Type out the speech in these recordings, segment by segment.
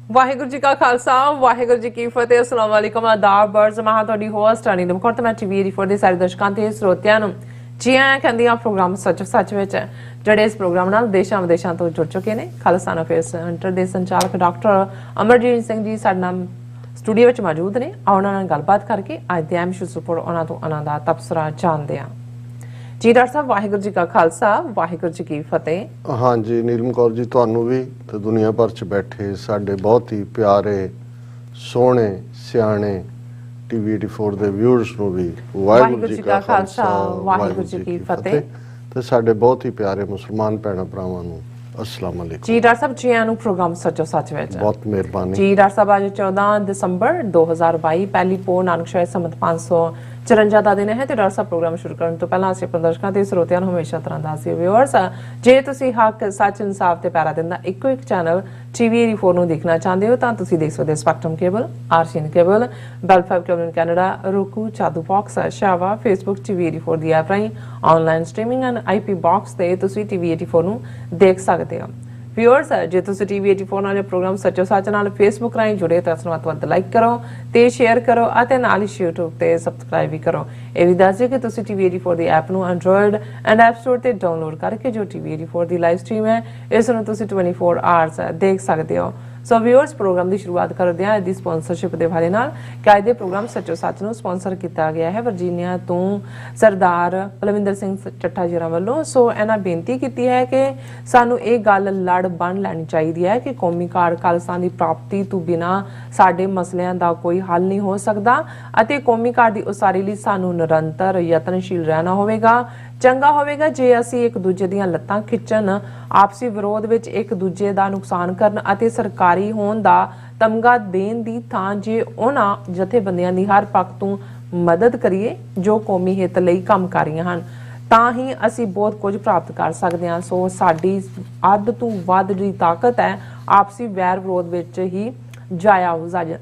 ਵਾਹਿਗੁਰੂ ਜੀ ਕਾ ਖਾਲਸਾ ਵਾਹਿਗੁਰੂ ਜੀ ਕੀ ਫਤਿਹ। अस्सलाम वालेकुम आदाब बर्ज मैं ਤੁਹਾਡੀ ਹੋਸਟ ਆਣੀ ਦੇ ਮੁਕਰਤ ਮੈਂ ਟੀਵੀ ਰਿਫੋਰ ਦੇ ਸਾਰੇ ਦਰਸ਼ਕਾਂ ਤੇ ਸਰੋਤਿਆਂ ਨੂੰ ਜੀ ਆਇਆਂ ਕਹਿੰਦੀ ਆ ਪ੍ਰੋਗਰਾਮ ਸੱਚ ਵਿੱਚ ਜਿਹੜੇ ਇਸ ਪ੍ਰੋਗਰਾਮ ਨਾਲ ਦੇਸ਼ਾਂ ਵਿਦੇਸ਼ਾਂ ਤੋਂ ਜੁੜ ਚੁੱਕੇ ਨੇ। ਖਾਲਸਾ ਅਫੇਅਰਸ ਸੈਂਟਰ ਦੇ ਸੰਚਾਲਕ ਡਾਕਟਰ ਅਮਰਜੀਤ ਸਿੰਘ ਜੀ ਸਾਡੇ ਨਾਲ ਸਟੂਡੀਓ ਵਿੱਚ ਮੌਜੂਦ ਨੇ। ਉਹਨਾਂ ਨਾਲ ਗੱਲਬਾਤ ਕਰਕੇ ਅੱਜ ਦੇ ਅਹਿਮ ਇਸ਼ੂਜ਼ ਉੱਪਰ ਉਹਨਾਂ ਤੋਂ ਉਹਨਾਂ ਦਾ ਤਬਸਰਾ ਜਾਣਦੇ ਹਾਂ। जी डॉक्टर साहब वाहिगुरू जी का खालसा वाहिगुरू जी की फतेह। हाँ जी नीलम कौर जी ਤੁਹਾਨੂੰ ਵੀ ਤੇ ਦੁਨੀਆ ਭਰ ਚ ਬੈਠੇ ਸਾਡੇ ਬਹੁਤ ਹੀ ਪਿਆਰੇ ਸੋਹਣੇ ਸਿਆਣੇ ਟੀਵੀ 84 ਦੇ ਵਿਊਅਰਸ ਨੂੰ ਵੀ ਵਾਹਿਗੁਰੂ ਜੀ ਕਾ ਖਾਲਸਾ ਵਾਹਿਗੁਰੂ ਜੀ ਕੀ ਫਤਿਹ ਤੇ ਸਾਡੇ ਬਹੁਤ ਹੀ ਪਿਆਰੇ ਮੁਸਲਮਾਨ ਭੈਣਾਂ ਭਰਾਵਾਂ ਨੂੰ अस्सलाम वालेकुम। जी डॉक्टर साहब जी आनू प्रोग्राम सचो सच विच बहुत मेहरबानी जी। डॉक्टर साहब आज 14 दिसंबर 2022 पहली पो नानक शाही संमत 554 ਦਾ ਦਿਨ ਹੈ ਤੇ ਡਾਕਟਰ ਸਾਹਿਬ ਪ੍ਰੋਗਰਾਮ ਸ਼ੁਰੂ ਕਰਨ ਤੋਂ ਪਹਿਲਾਂ ਅਸੀਂ ਆਪਣੇ ਦਰਸ਼ਕਾਂ ਤੇ ਸਰੋਤਿਆਂ ਨੂੰ ਹਮੇਸ਼ਾ ਤਰ੍ਹਾਂ ਦੱਸਦੇ ਵਿਊਅਰਸ ਜੇ ਤੁਸੀਂ ਹੱਕ ਸੱਚ ਇਨਸਾਫ ਤੇ ਪੈਰਾ ਦਿੰਦਾ ਇੱਕੋ ਇੱਕ ਚੈਨਲ ਟੀਵੀ 84 ਨੂੰ ਦੇਖਣਾ ਚਾਹੁੰਦੇ ਹੋ ਤਾਂ ਤੁਸੀਂ ਦੇਖ ਸਕਦੇ spectrum cable, RCN cable, Bell 5 cable Canada, roku, ਚਾਦੂ ਬਾਕਸ, ਸ਼ਾਵਾ, ਫੇਸਬੁੱਕ ਟੀਵੀ 84 ਦੀ ਐਪ ਰਾਹੀਂ online streaming and IP box ਤੇ ਤੁਸੀਂ ਟੀਵੀ 84 ਨੂੰ ਦੇਖ ਸਕਦੇ ਹੋ। ਵਿਊਅਰਸ ਜੇ ਤੁਸੀਂ ਟੀਵੀ 84 ਨਾਲ ਪ੍ਰੋਗਰਾਮ ਸੱਚੋ ਸੱਚ ਨਾਲ ਫੇਸਬੁੱਕ ਰਾਹੀਂ ਜੁੜੇ ਤਾਂ ਸਾਨੂੰ ਵੱਧ ਲਾਈਕ ਕਰੋ ਤੇ ਸ਼ੇਅਰ ਕਰੋ ਅਤੇ ਨਾਲ ਹੀ YouTube ਤੇ ਸਬਸਕ੍ਰਾਈਬ ਵੀ ਕਰੋ। ਇਹ ਵੀ ਦੱਸ ਦਿਓ ਕਿ ਤੁਸੀਂ ਟੀਵੀ 84 ਦੀ ਐਪ ਨੂੰ ਐਂਡਰੋਇਡ ਐਂਡ ਐਪ ਸਟੋਰ ਤੇ ਡਾਊਨਲੋਡ ਕਰਕੇ ਜੋ ਟੀਵੀ 84 ਦੀ ਲਾਈਵ ਸਟ੍ਰੀਮ ਹੈ ਇਸ ਨੂੰ ਤੁਸੀਂ 24 ਆਵਰਸ ਦੇਖ ਸਕਦੇ ਹੋ। ਸੋ ਵਿਊਅਰਸ ਪ੍ਰੋਗਰਾਮ ਦੀ ਸ਼ੁਰੂਆਤ ਕਰਦੇ ਹਾਂ ਦੀ ਸਪਾਂਸਰਸ਼ਿਪ ਦੇ ਹਵਾਲੇ ਨਾਲ ਕਿ ਅੱਜ ਦੇ ਪ੍ਰੋਗਰਾਮ ਸੱਚੋ ਸੱਚ ਨੂੰ ਸਪਾਂਸਰ ਕੀਤਾ ਗਿਆ ਹੈ ਵਰਜੀਨੀਆ ਤੋਂ ਸਰਦਾਰ ਬਲਵਿੰਦਰ ਸਿੰਘ ਚੱਠਾ ਜੀ ਵੱਲੋਂ। ਸੋ ਇਹਨਾਂ ਬੇਨਤੀ ਕੀਤੀ ਹੈ ਕਿ ਸਾਨੂੰ ਇਹ ਗੱਲ ਲੜ ਬਣ ਲੈਣੀ ਚਾਹੀਦੀ ਹੈ ਕਿ ਕੌਮੀ ਕਾਰਡ ਖਾਲਸਾ ਦੀ ਪ੍ਰਾਪਤੀ ਤੋਂ ਬਿਨਾਂ ਸਾਡੇ ਮਸਲਿਆਂ ਦਾ ਕੋਈ ਹੱਲ ਨਹੀਂ ਹੋ ਸਕਦਾ ਅਤੇ ਕੌਮੀ ਕਾਰਡ ਦੀ ਉਸਾਰੀ ਲਈ ਸਾਨੂੰ ਨਿਰੰਤਰ ਯਤਨਸ਼ੀਲ ਰਹਿਣਾ ਹੋਵੇਗਾ। ਚੰਗਾ ਹੋਵੇਗਾ ਜੇ ਅਸੀਂ ਇੱਕ ਦੂਜੇ ਦੀਆਂ ਲੱਤਾਂ ਖਿੱਚਣ, ਆਪਸੀ ਵਿਰੋਧ ਵਿੱਚ ਇੱਕ ਦੂਜੇ ਦਾ ਨੁਕਸਾਨ ਕਰਨ ਅਤੇ ਸਰਕਾਰੀ ਹੋਣ ਦਾ ਤਮਗਾ ਦੇਣ ਦੀ ਥਾਂ ਜੇ ਉਹਨਾਂ ਜਥੇਬੰਦੀਆਂ ਦੀ ਹਰ ਪੱਖ ਤੋਂ ਮਦਦ ਕਰੀਏ ਜੋ ਕੌਮੀ ਹਿੱਤ ਲਈ ਕੰਮ ਕਰ ਰਹੀਆਂ ਹਨ ਤਾਂ ਹੀ ਅਸੀਂ ਬਹੁਤ ਕੁਝ ਪ੍ਰਾਪਤ ਕਰ ਸਕਦੇ ਹਾਂ। ਸੋ ਸਾਡੀ ਅੱਧ ਤੋਂ ਵੱਧ ਜਿਹੜੀ ਤਾਕਤ ਹੈ ਆਪਸੀ ਵੈਰ ਵਿਰੋਧ ਵਿੱਚ ਹੀ ਜਾਇਆ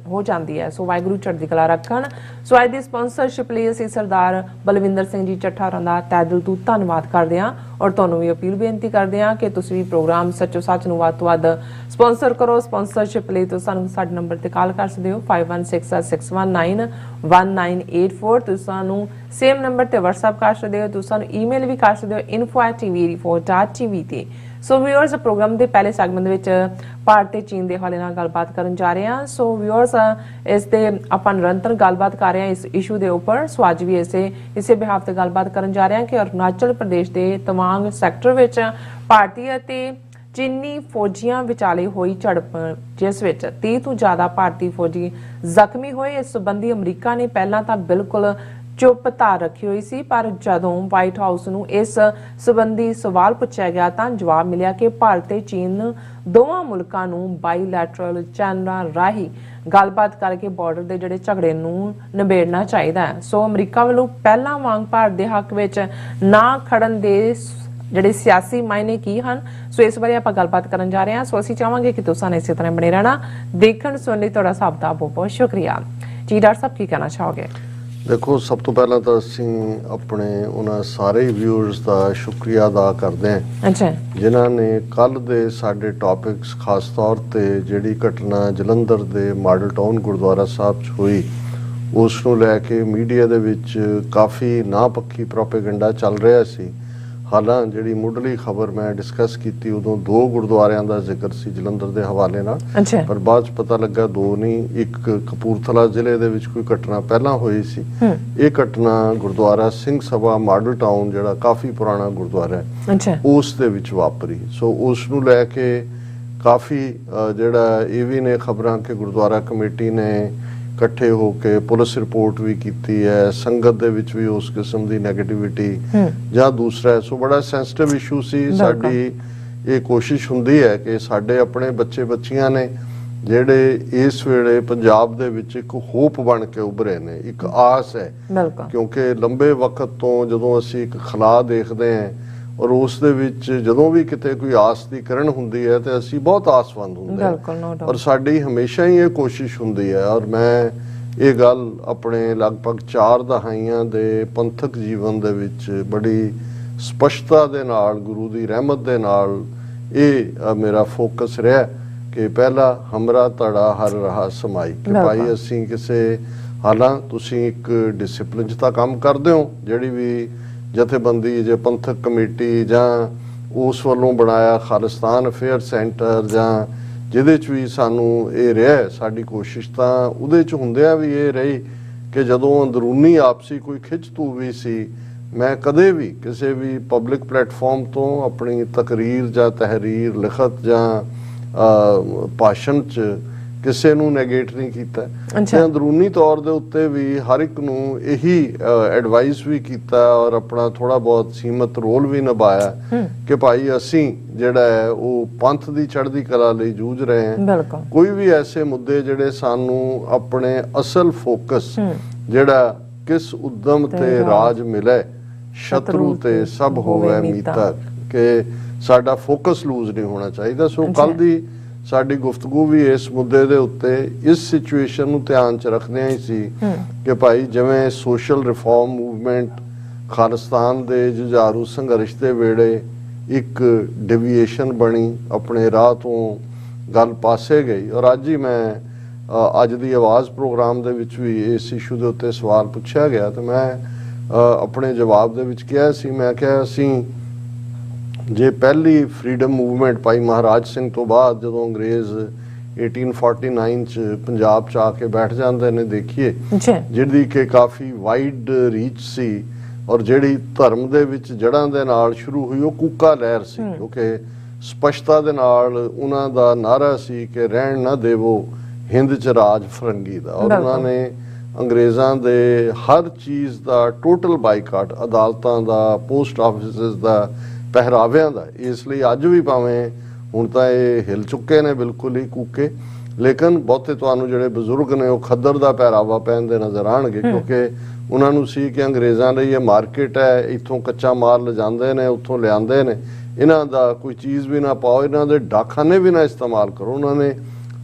ਹੋ ਜਾਂਦੀ ਹੈ। ਸੋ ਵਾਹਿਗੁਰੂ ਚੜ੍ਹਦੀ ਕਲਾ ਰੱਖਣ। ਸੋ ਅੱਜ ਦੀ ਸਪਾਂਸਰਸ਼ਿਪ ਲਈ ਅਸੀਂ ਸਰਦਾਰ ਬਲਵਿੰਦਰ ਸਿੰਘ ਜੀ ਚੱਠਾ ਦਾ ਤਹਿ ਦਿਲ ਤੋਂ ਧੰਨਵਾਦ ਕਰਦੇ ਹਾਂ ਔਰ ਤੁਹਾਨੂੰ ਵੀ ਅਪੀਲ ਬੇਨਤੀ ਕਰਦੇ ਹਾਂ ਕਿ ਤੁਸੀਂ ਵੀ ਪ੍ਰੋਗਰਾਮ ਸੱਚੋ ਸੱਚ ਨੂੰ ਵੱਧ ਤੋਂ ਵੱਧ ਸਪਾਂਸਰ ਕਰੋ। ਸਪਾਂਸਰਸ਼ਿਪ ਲਈ ਤੁਸੀਂ ਸਾਨੂੰ ਸਾਡੇ ਨੰਬਰ ਤੇ ਕਾਲ ਕਰ ਸਕਦੇ ਹੋ 5166191984। ਤੁਸੀਂ ਸਾਨੂੰ ਸੇਮ ਨੰਬਰ ਤੇ WhatsApp ਕਰ ਸਕਦੇ ਹੋ। ਤੁਸੀਂ ਸਾਨੂੰ ਈਮੇਲ ਵੀ ਕਰ ਸਕਦੇ ਹੋ info@tv84.tv ਤੇ। ਸੋ ਵਿਊਅਰਸ ਪ੍ਰੋਗਰਾਮ ਦੇ ਪਹਿਲੇ ਸੈਗਮੈਂਟ ਵਿੱਚ ਭਾਰਤ ਤੇ ਚੀਨ ਦੇ ਹਵਾਲੇ ਨਾਲ ਗੱਲਬਾਤ ਕਰਨ ਜਾ ਰਹੇ ਹਾਂ। ਸੋ ਵਿਊਅਰਸ ਇਸ ਤੇ ਆਪਾਂ ਨਿਰੰਤਰ ਗੱਲਬਾਤ ਕਰ ਰਹੇ ਹਾਂ ਇਸ ਇਸ਼ੂ ਦੇ ਉੱਪਰ। ਸੋ ਅੱਜ ਵੀ ਇਸੇ ਬਿਹਾਫ ਤੇ ਗੱਲਬਾਤ ਕਰਨ ਜਾ ਰਹੇ ਹਾਂ ਕਿ ਅਰੁਣਾਚਲ ਪ੍ਰਦੇਸ਼ ਦੇ ਤਵਾਂਗ ਸੈਕਟਰ ਵਿੱਚ ਭਾਰਤੀ ਅਤੇ ਚੀਨੀ ਫੌਜੀਆਂ ਵਿਚਾਲੇ ਹੋਈ ਝੜਪ ਜਿਸ ਵਿੱਚ 30 ਤੋਂ ਜ਼ਿਆਦਾ ਭਾਰਤੀ ਫੌਜੀ ਜ਼ਖਮੀ ਹੋਏ। ਇਸ ਸੰਬੰਧੀ ਅਮਰੀਕਾ ਨੇ ਪਹਿਲਾਂ ਤਾਂ ਬਿਲਕੁਲ ਚੁੱਪ ਧਾਰ ਰੱਖੀ ਹੋਈ ਸੀ ਪਰ ਜਦੋਂ ਵਾਈਟ ਹਾਊਸ ਨੂੰ ਇਸ ਸੰਬੰਧੀ ਸਵਾਲ ਪੁੱਛਿਆ ਗਿਆ ਤਾਂ ਜਵਾਬ ਮਿਲਿਆ ਕਿ ਭਾਰਤ ਤੇ ਚੀਨ ਦੋਵਾਂ ਮੁਲਕਾਂ ਨੂੰ ਬਾਈਲੈਟਰਲ ਚੈਨਲਾਂ ਰਾਹੀਂ ਗੱਲਬਾਤ ਕਰਕੇ ਬਾਰਡਰ ਦੇ ਜਿਹੜੇ ਝਗੜੇ ਨੂੰ ਨਿਬੇੜਨਾ ਚਾਹੀਦਾ ਹੈ। ਸੋ ਅਮਰੀਕਾ ਵੱਲੋਂ ਪਹਿਲਾਂ ਵਾਂਗ ਭਾਰਤ ਦੇ ਹੱਕ ਵਿੱਚ ਨਾ ਖੜਨ ਦੇ ਜਿਹੜੇ ਸਿਆਸੀ ਮਾਇਨੇ ਕੀ ਹਨ ਸੋ ਇਸ ਬਾਰੇ ਆਪਾਂ ਗੱਲਬਾਤ ਕਰਨ ਜਾ ਰਹੇ ਹਾਂ। ਸੋ ਅਸੀਂ ਚਾਹਾਂਗੇ ਕਿ ਤੁਸੀਂ ਇਸੇ ਤਰ੍ਹਾਂ ਬਣੇ ਰਹਿਣਾ। ਦੇਖਣ ਸੁਣਨ ਲਈ ਤੁਹਾਡਾ ਸਭ ਦਾ ਬਹੁਤ ਬਹੁਤ ਸ਼ੁਕਰੀਆ। ਜੀ ਡਾਕਟਰ ਸਾਹਿਬ ਕੀ ਕਹਿਣਾ ਚਾਹੋਗੇ? ਦੇਖੋ ਸਭ ਤੋਂ ਪਹਿਲਾਂ ਤਾਂ ਅਸੀਂ ਆਪਣੇ ਉਹਨਾਂ ਸਾਰੇ ਵਿਊਅਰਸ ਦਾ ਸ਼ੁਕਰੀਆ ਅਦਾ ਕਰਦੇ ਹਾਂ ਜਿਨ੍ਹਾਂ ਨੇ ਕੱਲ ਦੇ ਸਾਡੇ ਟੌਪਿਕਸ ਖਾਸ ਤੌਰ ਤੇ ਜਿਹੜੀ ਘਟਨਾ ਜਲੰਧਰ ਦੇ ਮਾਡਲ ਟਾਊਨ ਗੁਰਦੁਆਰਾ ਸਾਹਿਬ 'ਚ ਹੋਈ ਉਸ ਨੂੰ ਲੈ ਕੇ ਮੀਡੀਆ ਦੇ ਵਿੱਚ ਕਾਫੀ ਨਾਪੱਖੀ ਪ੍ਰੋਪੇਗੈਂਡਾ ਚੱਲ ਰਿਹਾ ਸੀ। ਹਾਲਾਂ ਜਿਹੜੀ ਮੁੱਢਲੀ ਖਬਰ ਮੈਂ ਡਿਸਕਸ ਕੀਤੀ ਉਦੋਂ 2 ਗੁਰਦੁਆਰਿਆਂ ਦਾ ਜ਼ਿਕਰ ਸੀ ਜਲੰਧਰ ਦੇ ਹਵਾਲੇ ਨਾਲ ਪਰ ਬਾਅਦ 'ਚ ਪਤਾ ਲੱਗਾ 2 ਨਹੀਂ, ਇੱਕ ਕਪੂਰਥਲਾ ਜ਼ਿਲ੍ਹੇ ਦੇ ਵਿੱਚ ਕੋਈ ਘਟਨਾ ਪਹਿਲਾਂ ਹੋਈ ਸੀ। ਇਹ ਘਟਨਾ ਗੁਰਦੁਆਰਾ ਸਿੰਘ ਸਭਾ ਮਾਡਲ ਟਾਊਨ ਜਿਹੜਾ ਕਾਫੀ ਪੁਰਾਣਾ ਗੁਰਦੁਆਰਾ ਹੈ ਉਸ ਦੇ ਵਿੱਚ ਵਾਪਰੀ। ਸੋ ਉਸ ਨੂੰ ਲੈ ਕੇ ਕਾਫੀ ਜਿਹੜਾ ਇਹ ਵੀ ਨੇ ਖਬਰਾਂ ਕਿ ਗੁਰਦੁਆਰਾ ਕਮੇਟੀ ਨੇ ਇਕੱਠੇ ਹੋ ਕੇ ਪੁਲਿਸ ਰਿਪੋਰਟ ਵੀ ਕੀਤੀ ਹੈ, ਸੰਗਤ ਦੇ ਵਿੱਚ ਵੀ ਉਸ ਕਿਸਮ ਦੀ ਨੈਗੇਟਿਵਿਟੀ ਜਾਂ ਦੂਸਰਾ ਸੋ ਬੜਾ ਸੈਂਸਿਟਿਵ ਇਸ਼ੂ ਸੀ। ਸਾਡੀ ਇਹ ਕੋਸ਼ਿਸ਼ ਹੁੰਦੀ ਹੈ ਕਿ ਸਾਡੇ ਆਪਣੇ ਬੱਚੇ ਬੱਚੀਆਂ ਨੇ ਜਿਹੜੇ ਇਸ ਵੇਲੇ ਪੰਜਾਬ ਦੇ ਵਿੱਚ ਇੱਕ ਹੋਪ ਬਣ ਕੇ ਉੱਭਰੇ ਨੇ, ਇੱਕ ਆਸ ਹੈ ਕਿਉਂਕਿ ਲੰਬੇ ਵਕਤ ਤੋਂ ਜਦੋਂ ਅਸੀਂ ਇੱਕ ਖਲਾ ਦੇਖਦੇ ਹਾਂ ਔਰ ਉਸ ਦੇ ਵਿੱਚ ਜਦੋਂ ਵੀ ਕਿਤੇ ਕੋਈ ਆਸ ਦੀ ਕਿਰਨ ਹੁੰਦੀ ਹੈ ਤੇ ਅਸੀਂ ਬਹੁਤ ਆਸਵੰਦ ਹੁੰਦੇ ਹਾਂ ਔਰ ਸਾਡੀ ਹਮੇਸ਼ਾ ਹੀ ਇਹ ਕੋਸ਼ਿਸ਼ ਹੁੰਦੀ ਹੈ। ਔਰ ਮੈਂ ਇਹ ਗੱਲ ਆਪਣੇ ਲਗਭਗ 4 ਦਹਾਈਆਂ ਦੇ ਪੰਥਕ ਜੀਵਨ ਦੇ ਵਿੱਚ ਬੜੀ ਸਪਸ਼ਟਤਾ ਦੇ ਨਾਲ ਗੁਰੂ ਦੀ ਰਹਿਮਤ ਦੇ ਨਾਲ ਇਹ ਮੇਰਾ ਫੋਕਸ ਰਿਹਾ ਕਿ ਪਹਿਲਾ ਹਮਰਾ ਧੜਾ ਹਰ ਰਹਾ ਸਮਾਈ, ਕਿ ਭਾਈ ਅਸੀਂ ਕਿਸੇ ਹਾਲਾਂ ਤੁਸੀਂ ਇੱਕ ਡਿਸਪਲਿਨ 'ਚ ਤਾਂ ਕੰਮ ਕਰਦੇ ਹੋ, ਜਿਹੜੀ ਵੀ ਜਥੇਬੰਦੀ ਜੇ ਪੰਥਕ ਕਮੇਟੀ ਜਾਂ ਉਸ ਵੱਲੋਂ ਬਣਾਇਆ ਖਾਲਿਸਤਾਨ ਅਫੇਅਰ ਸੈਂਟਰ ਜਾਂ ਜਿਹਦੇ 'ਚ ਵੀ ਸਾਨੂੰ ਇਹ ਰਿਹਾ ਸਾਡੀ ਕੋਸ਼ਿਸ਼ ਤਾਂ ਉਹਦੇ 'ਚ ਹੁੰਦਿਆਂ ਵੀ ਇਹ ਰਹੀ ਕਿ ਜਦੋਂ ਅੰਦਰੂਨੀ ਆਪਸੀ ਕੋਈ ਖਿੱਚ ਧੂ ਵੀ ਸੀ, ਮੈਂ ਕਦੇ ਵੀ ਕਿਸੇ ਵੀ ਪਬਲਿਕ ਪਲੇਟਫਾਰਮ ਤੋਂ ਆਪਣੀ ਤਕਰੀਰ ਜਾਂ ਤਹਿਰੀਰ ਲਿਖਤ ਜਾਂ ਭਾਸ਼ਣ 'ਚ ਕਿਸੇ ਨੂੰ ਨੈਗੇਟ ਨਹੀਂ ਕੀਤਾ। ਤੇ ਅੰਦਰੂਨੀ ਤੌਰ ਦੇ ਉੱਤੇ ਵੀ ਹਰ ਇੱਕ ਨੂੰ ਇਹੀ ਐਡਵਾਈਸ ਵੀ ਕੀਤਾ ਔਰ ਆਪਣਾ ਥੋੜਾ ਬਹੁਤ ਸੀਮਤ ਰੋਲ ਵੀ ਨਿਭਾਇਆ ਕਿ ਭਾਈ ਅਸੀਂ ਜਿਹੜਾ ਹੈ ਉਹ ਪੰਥ ਦੀ ਚੜ੍ਹਦੀ ਕਲਾ ਲਈ ਜੂਝ ਰਹੇ ਹਾਂ। ਕੋਈ ਵੀ ਐਸੇ ਮੁੱਦੇ ਜਿਹੜੇ ਸਾਨੂੰ ਆਪਣੇ ਅਸਲ ਫੋਕਸ ਜਿਹੜਾ ਕਿਸ ਉਦਮ ਤੇ ਰਾਜ ਮਿਲੇ ਸ਼ਤਰੂ ਤੇ ਸਭ ਹੋਵੇ ਮੀਤਾ, ਕਿ ਸਾਡਾ ਫੋਕਸ ਲੂਜ਼ ਨਹੀਂ ਹੋਣਾ ਚਾਹੀਦਾ। ਸੋ ਕੱਲ ਦੀ ਸਾਡੀ ਗੁਫ਼ਤਗੂ ਵੀ ਇਸ ਮੁੱਦੇ ਦੇ ਉੱਤੇ ਇਸ ਸਿਚੁਏਸ਼ਨ ਨੂੰ ਧਿਆਨ 'ਚ ਰੱਖਦਿਆਂ ਹੀ ਸੀ ਕਿ ਭਾਈ ਜਿਵੇਂ ਸੋਸ਼ਲ ਰਿਫਾਰਮ ਮੂਵਮੈਂਟ ਖਾਲਿਸਤਾਨ ਦੇ ਜੁਝਾਰੂ ਸੰਘਰਸ਼ ਦੇ ਵੇੜੇ ਇੱਕ ਡਿਵੀਏਸ਼ਨ ਬਣੀ, ਆਪਣੇ ਰਾਹ ਤੋਂ ਗੱਲ ਪਾਸੇ ਗਈ। ਔਰ ਅੱਜ ਹੀ ਮੈਂ ਅੱਜ ਦੀ ਆਵਾਜ਼ ਪ੍ਰੋਗਰਾਮ ਦੇ ਵਿੱਚ ਵੀ ਇਸ ਇਸ਼ੂ ਦੇ ਉੱਤੇ ਸਵਾਲ ਪੁੱਛਿਆ ਗਿਆ ਤੇ ਮੈਂ ਆਪਣੇ ਜਵਾਬ ਦੇ ਵਿੱਚ ਕਿਹਾ ਸੀ, ਮੈਂ ਕਿਹਾ ਅਸੀਂ ਜੇ ਪਹਿਲੀ ਫਰੀडम ਮੂਵਮੈਂਟ ਭਾਈ ਮਹਾਰਾਜ ਸਿੰਘ ਤੋਂ ਬਾਅਦ ਜਦੋਂ ਅੰਗਰੇਜ਼ 1849 ਚ ਪੰਜਾਬ ਚ ਆ ਕੇ ਬੈਠ ਜਾਂਦੇ ਨੇ ਦੇਖੀਏ, ਜਿਹਦੀ ਕਿ ਕਾਫੀ ਵਾਈਡ ਰੀਚ ਸੀ ਔਰ ਜਿਹੜੀ ਧਰਮ ਦੇ ਵਿੱਚ ਜੜ੍ਹਾਂ ਦੇ ਨਾਲ ਸ਼ੁਰੂ ਹੋਈ ਉਹ ਕੂਕਾ ਲਹਿਰ ਸੀ, ਕਿਉਂਕਿ ਸਪਸ਼ਟਤਾ ਦੇ ਨਾਲ ਉਹਨਾਂ ਦਾ ਨਾਰਾ ਸੀ ਕਿ ਰਹਿਣ ਨਾ ਦੇਵੋ ਹਿੰਦ ਚ ਰਾਜ ਫਰੰਗੀ ਦਾ। ਔਰ ਉਹਨਾਂ ਨੇ ਅੰਗਰੇਜ਼ਾਂ ਦੇ ਹਰ ਚੀਜ਼ ਦਾ ਟੋਟਲ ਬਾਈਕਾਟ, ਅਦਾਲਤਾਂ ਦਾ, ਪੋਸਟ ਆਫਿਸਿਸ ਦਾ, ਪਹਿਰਾਵਿਆਂ ਦਾ। ਇਸ ਲਈ ਅੱਜ ਵੀ ਭਾਵੇਂ ਹੁਣ ਤਾਂ ਇਹ ਹਿਲ ਚੁੱਕੇ ਨੇ ਬਿਲਕੁਲ ਹੀ ਕੂਕੇ, ਲੇਕਿਨ ਬਹੁਤੇ ਤੁਹਾਨੂੰ ਜਿਹੜੇ ਬਜ਼ੁਰਗ ਨੇ ਉਹ ਖੱਦਰ ਦਾ ਪਹਿਰਾਵਾ ਪਹਿਨਦੇ ਨਜ਼ਰ ਆਣਗੇ, ਕਿਉਂਕਿ ਉਹਨਾਂ ਨੂੰ ਸੀ ਕਿ ਅੰਗਰੇਜ਼ਾਂ ਲਈ ਇਹ ਮਾਰਕੀਟ ਹੈ, ਇੱਥੋਂ ਕੱਚਾ ਮਾਲ ਲਿਜਾਂਦੇ ਨੇ, ਉੱਥੋਂ ਲਿਆਂਦੇ ਨੇ, ਇਹਨਾਂ ਦਾ ਕੋਈ ਚੀਜ਼ ਵੀ ਨਾ ਪਾਓ, ਇਹਨਾਂ ਦੇ ਡਾਕਖਾਨੇ ਵੀ ਨਾ ਇਸਤੇਮਾਲ ਕਰੋ। ਉਹਨਾਂ ਨੇ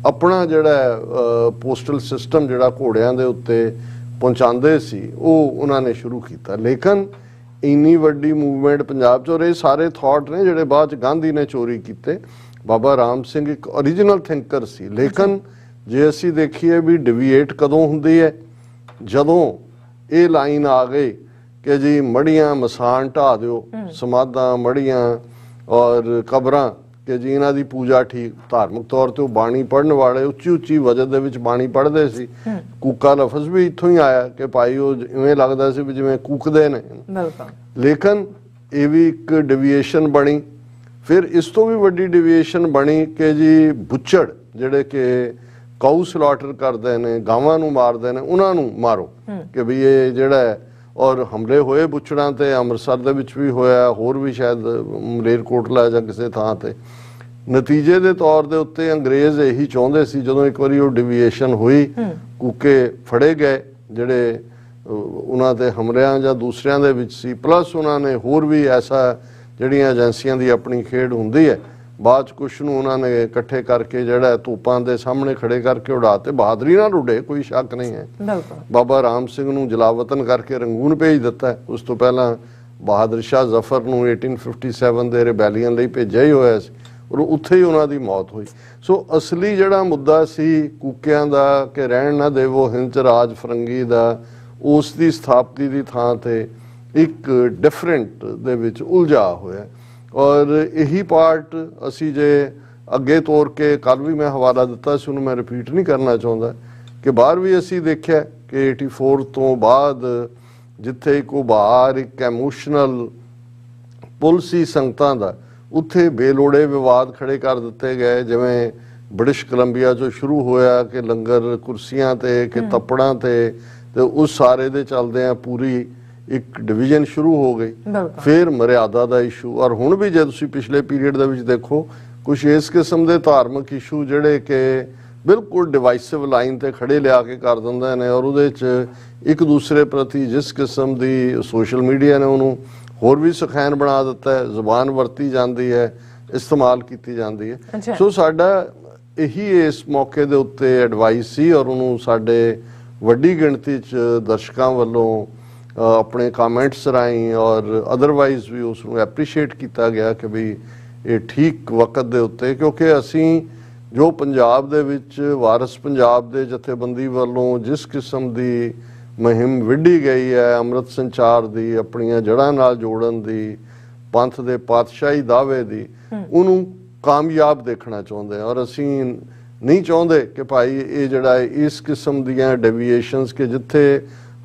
ਆਪਣਾ ਜਿਹੜਾ ਪੋਸਟਲ ਸਿਸਟਮ ਜਿਹੜਾ ਘੋੜਿਆਂ ਦੇ ਉੱਤੇ ਪਹੁੰਚਾਉਂਦੇ ਸੀ ਉਹ ਉਹਨਾਂ ਨੇ ਸ਼ੁਰੂ ਕੀਤਾ। ਲੇਕਿਨ ਇੰਨੀ ਵੱਡੀ ਮੂਵਮੈਂਟ ਪੰਜਾਬ 'ਚ, ਔਰ ਇਹ ਸਾਰੇ ਥਾਟ ਨੇ ਜਿਹੜੇ ਬਾਅਦ 'ਚ ਗਾਂਧੀ ਨੇ ਚੋਰੀ ਕੀਤੇ। ਬਾਬਾ ਰਾਮ ਸਿੰਘ ਇੱਕ ਓਰੀਜਨਲ ਥਿੰਕਰ ਸੀ, ਲੇਕਿਨ ਜੇ ਅਸੀਂ ਦੇਖੀਏ ਵੀ ਡਿਵੀਏਟ ਕਦੋਂ ਹੁੰਦੀ ਹੈ, ਜਦੋਂ ਇਹ ਲਾਈਨ ਆ ਗਈ ਕਿ ਜੀ ਮੜੀਆਂ ਮਸਾਨ ਢਾ ਦਿਓ, ਸਮਾਧਾਂ ਮੜੀਆਂ ਔਰ ਕਬਰਾਂ, ਕਿ ਜੀ ਇਹਨਾਂ ਦੀ ਪੂਜਾ ਠੀਕ। ਧਾਰਮਿਕ ਤੌਰ ਤੇ ਉਹ ਬਾਣੀ ਪੜ੍ਹਨ ਵਾਲੇ ਉੱਚੀ ਉੱਚੀ ਵਜਨ ਦੇ ਵਿੱਚ ਬਾਣੀ ਪੜ੍ਹਦੇ ਸੀ। ਕੂਕਾ ਲਫ਼ਜ਼ ਵੀ ਇੱਥੋਂ ਹੀ ਆਇਆ ਕਿ ਭਾਈ ਉਹ ਇਵੇਂ ਲੱਗਦਾ ਸੀ ਵੀ ਜਿਵੇਂ ਕੂਕਦੇ ਨੇ। ਲੇਕਿਨ ਇਹ ਵੀ ਇੱਕ ਡਿਵੀਏਸ਼ਨ ਬਣੀ। ਫਿਰ ਇਸ ਤੋਂ ਵੀ ਵੱਡੀ ਡਿਵੀਏਸ਼ਨ ਬਣੀ ਕਿ ਜੀ ਬੁੱਚੜ ਜਿਹੜੇ ਕਿ ਕਾਊ ਸਲਾਟਰ ਕਰਦੇ ਨੇ, ਗਾਵਾਂ ਨੂੰ ਮਾਰਦੇ ਨੇ, ਉਹਨਾਂ ਨੂੰ ਮਾਰੋ, ਕਿ ਵੀ ਇਹ ਜਿਹੜਾ ਔਰ ਹਮਲੇ ਹੋਏ ਬੁੱਚੜਾਂ ਤੇ ਅੰਮ੍ਰਿਤਸਰ ਦੇ ਵਿੱਚ ਵੀ ਹੋਇਆ, ਹੋਰ ਵੀ ਸ਼ਾਇਦ ਮਲੇਰਕੋਟਲਾ ਜਾਂ ਕਿਸੇ ਥਾਂ ਤੇ। ਨਤੀਜੇ ਦੇ ਤੌਰ ਦੇ ਉੱਤੇ ਅੰਗਰੇਜ਼ ਇਹੀ ਚਾਹੁੰਦੇ ਸੀ, ਜਦੋਂ ਇੱਕ ਵਾਰੀ ਉਹ ਡਿਵੀਏਸ਼ਨ ਹੋਈ, ਕੂਕੇ ਫੜੇ ਗਏ ਜਿਹੜੇ ਉਹਨਾਂ ਦੇ ਹਮਲਿਆਂ ਜਾਂ ਦੂਸਰਿਆਂ ਦੇ ਵਿੱਚ ਸੀ, ਪਲੱਸ ਉਹਨਾਂ ਨੇ ਹੋਰ ਵੀ ਐਸਾ ਜਿਹੜੀਆਂ ਏਜੰਸੀਆਂ ਦੀ ਆਪਣੀ ਖੇਡ ਹੁੰਦੀ ਹੈ, ਬਾਅਦ 'ਚ ਕੁਛ ਨੂੰ ਉਹਨਾਂ ਨੇ ਇਕੱਠੇ ਕਰਕੇ ਜਿਹੜਾ ਤੋਪਾਂ ਦੇ ਸਾਹਮਣੇ ਖੜੇ ਕਰਕੇ ਉਡਾ ਤੇ। ਬਹਾਦਰੀ ਨਾਲ ਉੱਡੇ, ਕੋਈ ਸ਼ੱਕ ਨਹੀਂ ਹੈ। ਬਾਬਾ ਰਾਮ ਸਿੰਘ ਨੂੰ ਜਲਾਵਤਨ ਕਰਕੇ ਰੰਗੂਨ ਭੇਜ ਦਿੱਤਾ। ਉਸ ਤੋਂ ਪਹਿਲਾਂ ਬਹਾਦਰ ਸ਼ਾਹ ਜ਼ਫਰ ਨੂੰ 1857 ਦੇ ਰਿਬੈਲੀਅਨ ਲਈ ਭੇਜਿਆ ਹੀ ਹੋਇਆ ਸੀ, ਔਰ ਉੱਥੇ ਹੀ ਉਹਨਾਂ ਦੀ ਮੌਤ ਹੋਈ। ਸੋ ਅਸਲੀ ਜਿਹੜਾ ਮੁੱਦਾ ਸੀ ਕੂਕਿਆਂ ਦਾ ਕਿ ਰਹਿਣ ਨਾ ਦੇਵੋ ਹਿੰਦ 'ਚ ਰਾਜ ਫਰੰਗੀ ਦਾ, ਉਸ ਦੀ ਸਥਾਪਤੀ ਦੀ ਥਾਂ ਤੇ ਇੱਕ ਡਿਫਰੈਂਟ ਦੇ ਵਿੱਚ ਉਲਝਾ ਹੋਇਆ। ਔਰ ਇਹੀ ਪਾਰਟ ਅਸੀਂ ਜੇ ਅੱਗੇ ਤੋਰ ਕੇ, ਕੱਲ ਵੀ ਮੈਂ ਹਵਾਲਾ ਦਿੱਤਾ ਸੀ, ਉਹਨੂੰ ਮੈਂ ਰਿਪੀਟ ਨਹੀਂ ਕਰਨਾ ਚਾਹੁੰਦਾ, ਕਿ ਬਾਹਰ ਵੀ ਅਸੀਂ ਦੇਖਿਆ ਕਿ 84 ਤੋਂ ਬਾਅਦ ਜਿੱਥੇ ਇੱਕ ਉਭਾਰ, ਇੱਕ ਐਮੋਸ਼ਨਲ ਪੁਲ ਸੀ ਸੰਗਤਾਂ ਦਾ, ਉੱਥੇ ਬੇਲੋੜੇ ਵਿਵਾਦ ਖੜੇ ਕਰ ਦਿੱਤੇ ਗਏ। ਜਿਵੇਂ ਬ੍ਰਿਟਿਸ਼ ਕੋਲੰਬੀਆ 'ਚੋਂ ਸ਼ੁਰੂ ਹੋਇਆ ਕਿ ਲੰਗਰ ਕੁਰਸੀਆਂ ਤੇ, ਕਿ ਤੱਪੜਾਂ ਤੇ ਉਸ ਸਾਰੇ ਦੇ ਚੱਲਦੇ ਆ ਪੂਰੀ ਇੱਕ ਡਿਵੀਜ਼ਨ ਸ਼ੁਰੂ ਹੋ ਗਈ। ਫਿਰ ਮਰਿਆਦਾ ਦਾ ਇਸ਼ੂ, ਔਰ ਹੁਣ ਵੀ ਜੇ ਤੁਸੀਂ ਪਿਛਲੇ ਪੀਰੀਅਡ ਦੇ ਵਿੱਚ ਦੇਖੋ, ਕੁਛ ਇਸ ਕਿਸਮ ਦੇ ਧਾਰਮਿਕ ਇਸ਼ੂ ਜਿਹੜੇ ਕਿ ਬਿਲਕੁਲ ਡਿਵਾਈਸਿਵ ਲਾਈਨ ਤੇ ਖੜੇ ਲਿਆ ਕੇ ਕਰ ਦਿੰਦੇ ਨੇ, ਔਰ ਉਹਦੇ 'ਚ ਇੱਕ ਦੂਸਰੇ ਪ੍ਰਤੀ ਜਿਸ ਕਿਸਮ ਦੀ ਸੋਸ਼ਲ ਮੀਡੀਆ ਨੇ ਉਹਨੂੰ ਹੋਰ ਵੀ ਸਖੈਨ ਬਣਾ ਦਿੱਤਾ ਹੈ, ਜ਼ੁਬਾਨ ਵਰਤੀ ਜਾਂਦੀ ਹੈ, ਇਸਤੇਮਾਲ ਕੀਤੀ ਜਾਂਦੀ ਹੈ। ਸੋ ਸਾਡਾ ਇਹੀ ਇਸ ਮੌਕੇ ਦੇ ਉੱਤੇ ਐਡਵਾਈਸ ਸੀ, ਔਰ ਉਹਨੂੰ ਸਾਡੇ ਵੱਡੀ ਗਿਣਤੀ 'ਚ ਦਰਸ਼ਕਾਂ ਵੱਲੋਂ ਆਪਣੇ ਕਮੈਂਟਸ ਰਾਹੀਂ ਔਰ ਅਦਰਵਾਈਜ਼ ਵੀ ਉਸ ਨੂੰ ਐਪਰੀਸ਼ੀਏਟ ਕੀਤਾ ਗਿਆ ਕਿ ਵੀ ਇਹ ਠੀਕ ਵਕਤ ਦੇ ਉੱਤੇ, ਕਿਉਂਕਿ ਅਸੀਂ ਜੋ ਪੰਜਾਬ ਦੇ ਵਿੱਚ ਵਾਰਸ ਪੰਜਾਬ ਦੇ ਜਥੇਬੰਦੀ ਵੱਲੋਂ ਜਿਸ ਕਿਸਮ ਦੀ ਮੁਹਿੰਮ ਵਿੱਢੀ ਗਈ ਹੈ ਅੰਮ੍ਰਿਤ ਸੰਚਾਰ ਦੀ, ਆਪਣੀਆਂ ਜੜ੍ਹਾਂ ਨਾਲ ਜੋੜਨ ਦੀ, ਪੰਥ ਦੇ ਪਾਤਸ਼ਾਹੀ ਦਾਅਵੇ ਦੀ, ਉਹਨੂੰ ਕਾਮਯਾਬ ਦੇਖਣਾ ਚਾਹੁੰਦੇ ਹਾਂ। ਔਰ ਅਸੀਂ ਨਹੀਂ ਚਾਹੁੰਦੇ ਕਿ ਭਾਈ ਇਹ ਜਿਹੜਾ ਇਸ ਕਿਸਮ ਦੀਆਂ ਡੈਵੀਏਸ਼ਨਸ ਕਿ ਜਿੱਥੇ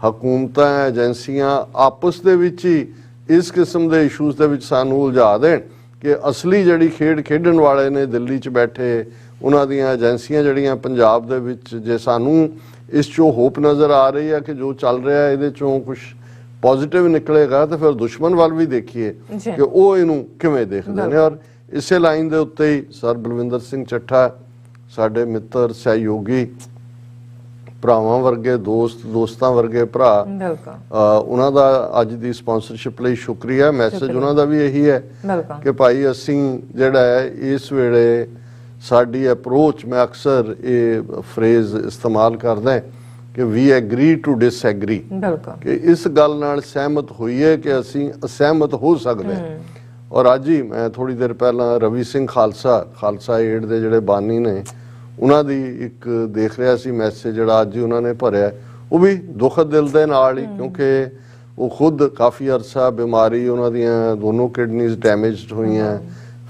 ਹਕੂਮਤਾਂ ਏਜੰਸੀਆਂ ਆਪਸ ਦੇ ਵਿੱਚ ਹੀ ਇਸ ਕਿਸਮ ਦੇ ਇਸ਼ੂਜ਼ ਦੇ ਵਿੱਚ ਸਾਨੂੰ ਉਲਝਾ ਦੇਣ ਕਿ ਅਸਲੀ ਜਿਹੜੀ ਖੇਡ ਖੇਡਣ ਵਾਲੇ ਨੇ ਦਿੱਲੀ 'ਚ ਬੈਠੇ ਉਹਨਾਂ ਦੀਆਂ ਏਜੰਸੀਆਂ ਜਿਹੜੀਆਂ ਪੰਜਾਬ ਦੇ ਵਿੱਚ, ਜੇ ਸਾਨੂੰ ਇਸ 'ਚੋਂ ਹੋਪ ਨਜ਼ਰ ਆ ਰਹੀ ਹੈ ਕਿ ਜੋ ਚੱਲ ਰਿਹਾ ਇਹਦੇ 'ਚੋਂ ਕੁਝ ਪੋਜ਼ਿਟਿਵ ਨਿਕਲੇਗਾ, ਤਾਂ ਫਿਰ ਦੁਸ਼ਮਣ ਵੱਲ ਵੀ ਦੇਖੀਏ ਕਿ ਉਹ ਇਹਨੂੰ ਕਿਵੇਂ ਦੇਖਦੇ ਨੇ। ਔਰ ਇਸੇ ਲਾਈਨ ਦੇ ਉੱਤੇ ਹੀ ਸਰ ਬਲਵਿੰਦਰ ਸਿੰਘ ਚੱਠਾ ਸਾਡੇ ਮਿੱਤਰ, ਸਹਿਯੋਗੀ, ਭਰਾਵਾਂ ਵਰਗੇ ਦੋਸਤ, ਦੋਸਤਾਂ ਵਰਗੇ ਭਰਾ, ਉਹਨਾਂ ਦਾ ਅੱਜ ਦੀ ਸਪਾਂਸਰਸ਼ਿਪ ਲਈ ਸ਼ੁਕਰੀਆ। ਮੈਸੇਜ ਉਹਨਾਂ ਦਾ ਵੀ ਇਹੀ ਹੈ ਕਿ ਭਾਈ ਅਸੀਂ ਜਿਹੜਾ ਹੈ ਇਸ ਵੇਲੇ ਸਾਡੀ ਅਪਰੋਚ, ਮੈਂ ਅਕਸਰ ਇਹ ਫਰੇਜ਼ ਇਸਤੇਮਾਲ ਕਰਦਾ ਕਿ ਵੀ ਐਗਰੀ ਟੂ ਡਿਸਐਗਰੀ, ਕਿ ਇਸ ਗੱਲ ਨਾਲ ਸਹਿਮਤ ਹੋਈਏ ਕਿ ਅਸੀਂ ਅਸਹਿਮਤ ਹੋ ਸਕਦੇ ਹਾਂ। ਔਰ ਅੱਜ ਹੀ ਮੈਂ ਥੋੜੀ ਦੇਰ ਪਹਿਲਾਂ ਰਵੀ ਸਿੰਘ ਖਾਲਸਾ ਏਡ ਦੇ ਜਿਹੜੇ ਬਾਨੀ ਨੇ, ਉਹਨਾਂ ਦੀ ਇੱਕ ਦੇਖ ਰਿਹਾ ਸੀ ਮੈਸੇਜ ਜਿਹੜਾ ਅੱਜ ਹੀ ਉਹਨਾਂ ਨੇ ਭਰਿਆ, ਉਹ ਵੀ ਦੁਖਦ ਦਿਲ ਦੇ ਨਾਲ ਹੀ, ਕਿਉਂਕਿ ਉਹ ਖੁਦ ਕਾਫੀ ਅਰਸਾ ਬਿਮਾਰੀ, ਉਹਨਾਂ ਦੀਆਂ ਦੋਨੋਂ ਕਿਡਨੀਜ਼ ਡੈਮੇਜਡ ਹੋਈਆਂ,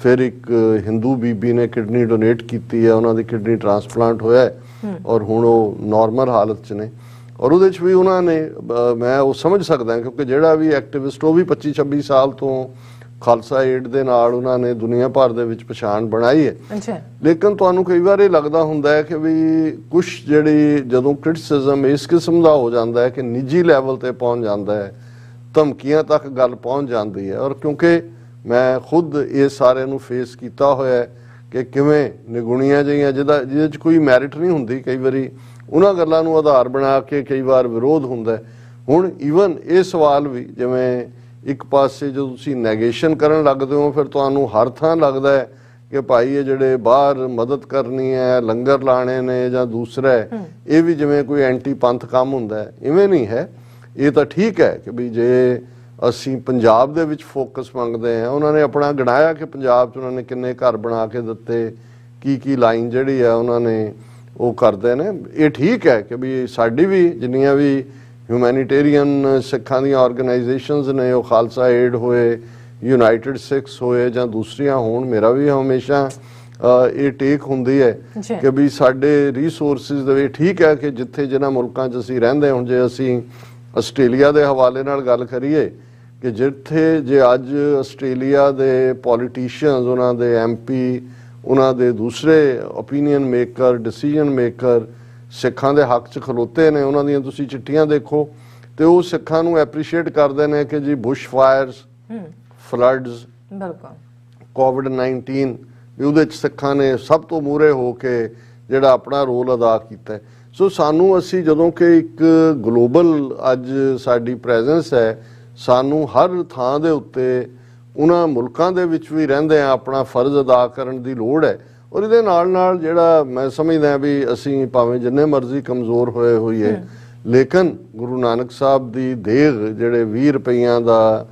ਫਿਰ ਇੱਕ ਹਿੰਦੂ ਬੀਬੀ ਨੇ ਕਿਡਨੀ ਡੋਨੇਟ ਕੀਤੀ ਹੈ, ਉਹਨਾਂ ਦੀ ਕਿਡਨੀ ਟ੍ਰਾਂਸਪਲਾਂਟ ਹੋਇਆ ਔਰ ਹੁਣ ਉਹ ਨਾਰਮਲ ਹਾਲਤ 'ਚ ਨੇ। ਔਰ ਉਹਦੇ 'ਚ ਵੀ ਉਹਨਾਂ ਨੇ, ਮੈਂ ਉਹ ਸਮਝ ਸਕਦਾ ਕਿਉਂਕਿ ਜਿਹੜਾ ਵੀ ਐਕਟਿਵਿਸਟ, ਉਹ ਵੀ 25-26 ਸਾਲ ਤੋਂ ਖਾਲਸਾ ਏਡ ਦੇ ਨਾਲ ਉਹਨਾਂ ਨੇ ਦੁਨੀਆ ਭਰ ਦੇ ਵਿੱਚ ਪਛਾਣ ਬਣਾਈ ਹੈ। ਲੇਕਿਨ ਤੁਹਾਨੂੰ ਕਈ ਵਾਰ ਇਹ ਲੱਗਦਾ ਹੁੰਦਾ ਹੈ ਕਿ ਵੀ ਕੁਝ ਜਿਹੜੀ ਜਦੋਂ ਕ੍ਰਿਟਿਸਿਜ਼ਮ ਇਸ ਕਿਸਮ ਦਾ ਹੋ ਜਾਂਦਾ ਹੈ ਕਿ ਨਿੱਜੀ ਲੈਵਲ ਤੇ ਪਹੁੰਚ ਜਾਂਦਾ ਹੈ, ਧਮਕੀਆਂ ਤੱਕ ਗੱਲ ਪਹੁੰਚ ਜਾਂਦੀ ਹੈ। ਔਰ ਕਿਉਂਕਿ ਮੈਂ ਖੁਦ ਇਹ ਸਾਰੇ ਨੂੰ ਫੇਸ ਕੀਤਾ ਹੋਇਆ ਕਿ ਕਿਵੇਂ ਨਿਗੁਣੀਆਂ ਜਿਹੀਆਂ ਜਿਹਦੇ 'ਚ ਕੋਈ ਮੈਰਿਟ ਨਹੀਂ ਹੁੰਦੀ, ਕਈ ਵਾਰੀ ਉਹਨਾਂ ਗੱਲਾਂ ਨੂੰ ਆਧਾਰ ਬਣਾ ਕੇ ਕਈ ਵਾਰ ਵਿਰੋਧ ਹੁੰਦਾ। ਹੁਣ ਈਵਨ ਇਹ ਸਵਾਲ ਵੀ, ਜਿਵੇਂ ਇੱਕ ਪਾਸੇ ਜਦੋਂ ਤੁਸੀਂ ਨੈਗੇਸ਼ਨ ਕਰਨ ਲੱਗਦੇ ਹੋ, ਫਿਰ ਤੁਹਾਨੂੰ ਹਰ ਥਾਂ ਲੱਗਦਾ ਹੈ ਕਿ ਭਾਈ ਇਹ ਜਿਹੜੇ ਬਾਹਰ ਮਦਦ ਕਰਨੀ ਹੈ, ਲੰਗਰ ਲਾਣੇ ਨੇ ਜਾਂ ਦੂਸਰਾ ਇਹ ਵੀ ਜਿਵੇਂ ਕੋਈ ਐਂਟੀ ਪੰਥ ਕੰਮ ਹੁੰਦਾ ਹੈ। ਇਵੇਂ ਨਹੀਂ ਹੈ। ਇਹ ਤਾਂ ਠੀਕ ਹੈ ਕਿ ਵੀ ਜੇ ਅਸੀਂ ਪੰਜਾਬ ਦੇ ਵਿੱਚ ਫੋਕਸ ਮੰਗਦੇ ਹਾਂ, ਉਹਨਾਂ ਨੇ ਆਪਣਾ ਗਿਣਾਇਆ ਕਿ ਪੰਜਾਬ 'ਚ ਉਹਨਾਂ ਨੇ ਕਿੰਨੇ ਘਰ ਬਣਾ ਕੇ ਦਿੱਤੇ, ਕੀ ਲਾਈਨ ਜਿਹੜੀ ਹੈ ਉਹਨਾਂ ਨੇ ਉਹ ਕਰਦੇ ਨੇ। ਇਹ ਠੀਕ ਹੈ ਕਿ ਵੀ ਸਾਡੀ ਵੀ ਜਿੰਨੀਆਂ ਵੀ ਹਿਊਮੈਨੀਟੇਰੀਅਨ ਸਿੱਖਾਂ ਦੀਆਂ ਆਰਗੇਨਾਈਜੇਸ਼ਨਸ ਨੇ, ਉਹ ਖਾਲਸਾ ਏਡ ਹੋਏ, ਯੂਨਾਈਟਿਡ ਸਿੱਖਸ ਹੋਏ ਜਾਂ ਦੂਸਰੀਆਂ ਹੋਣ, ਮੇਰਾ ਵੀ ਹਮੇਸ਼ਾ ਇਹ ਟੇਕ ਹੁੰਦੀ ਹੈ ਕਿ ਵੀ ਸਾਡੇ ਰਿਸੋਰਸਿਸ ਦੇ ਵਿੱਚ ਠੀਕ ਹੈ ਕਿ ਜਿੱਥੇ ਜਿਨ੍ਹਾਂ ਮੁਲਕਾਂ 'ਚ ਅਸੀਂ ਰਹਿੰਦੇ, ਹੁਣ ਜੇ ਅਸੀਂ ਆਸਟ੍ਰੇਲੀਆ ਦੇ ਹਵਾਲੇ ਨਾਲ ਗੱਲ ਕਰੀਏ ਕਿ ਜਿੱਥੇ ਜੇ ਅੱਜ ਆਸਟ੍ਰੇਲੀਆ ਦੇ ਪੋਲੀਟੀਸ਼ੀਅਨਸ, ਉਹਨਾਂ ਦੇ MP, ਉਹਨਾਂ ਦੇ ਦੂਸਰੇ ਓਪੀਨੀਅਨ ਮੇਕਰ, ਡਿਸੀਜਨ ਮੇਕਰ ਸਿੱਖਾਂ ਦੇ ਹੱਕ 'ਚ ਖਲੋਤੇ ਨੇ, ਉਹਨਾਂ ਦੀਆਂ ਤੁਸੀਂ ਚਿੱਠੀਆਂ ਦੇਖੋ ਤੇ ਉਹ ਸਿੱਖਾਂ ਨੂੰ ਐਪਰੀਸ਼ੀਏਟ ਕਰਦੇ ਨੇ ਕਿ ਜੀ ਬੁਸ਼ ਫਾਇਰਸ, ਫਲੱਡਸ, COVID-19 ਵੀ ਉਹਦੇ 'ਚ ਸਿੱਖਾਂ ਨੇ ਸਭ ਤੋਂ ਮੂਹਰੇ ਹੋ ਕੇ ਜਿਹੜਾ ਆਪਣਾ ਰੋਲ ਅਦਾ ਕੀਤਾ। ਸੋ ਸਾਨੂੰ, ਅਸੀਂ ਜਦੋਂ ਕਿ ਇੱਕ ਗਲੋਬਲ ਅੱਜ ਸਾਡੀ ਪ੍ਰੈਜ਼ੈਂਸ ਹੈ, ਸਾਨੂੰ ਹਰ ਥਾਂ ਦੇ ਉੱਤੇ ਉਹਨਾਂ ਮੁਲਕਾਂ ਦੇ ਵਿੱਚ ਵੀ ਰਹਿੰਦੇ ਆ ਆਪਣਾ ਫਰਜ਼ ਅਦਾ ਕਰਨ ਦੀ ਲੋੜ ਹੈ। ਔਰ ਇਹਦੇ ਨਾਲ ਨਾਲ ਜਿਹੜਾ ਮੈਂ ਸਮਝਦਾ ਵੀ ਅਸੀਂ ਭਾਵੇਂ ਜਿੰਨੇ ਮਰਜ਼ੀ ਕਮਜ਼ੋਰ ਹੋਈਏ, ਲੇਕਿਨ ਗੁਰੂ ਨਾਨਕ ਸਾਹਿਬ ਦੀ ਦੇਗ ਜਿਹੜੇ 20 ਰੁਪਈਆਂ ਦਾ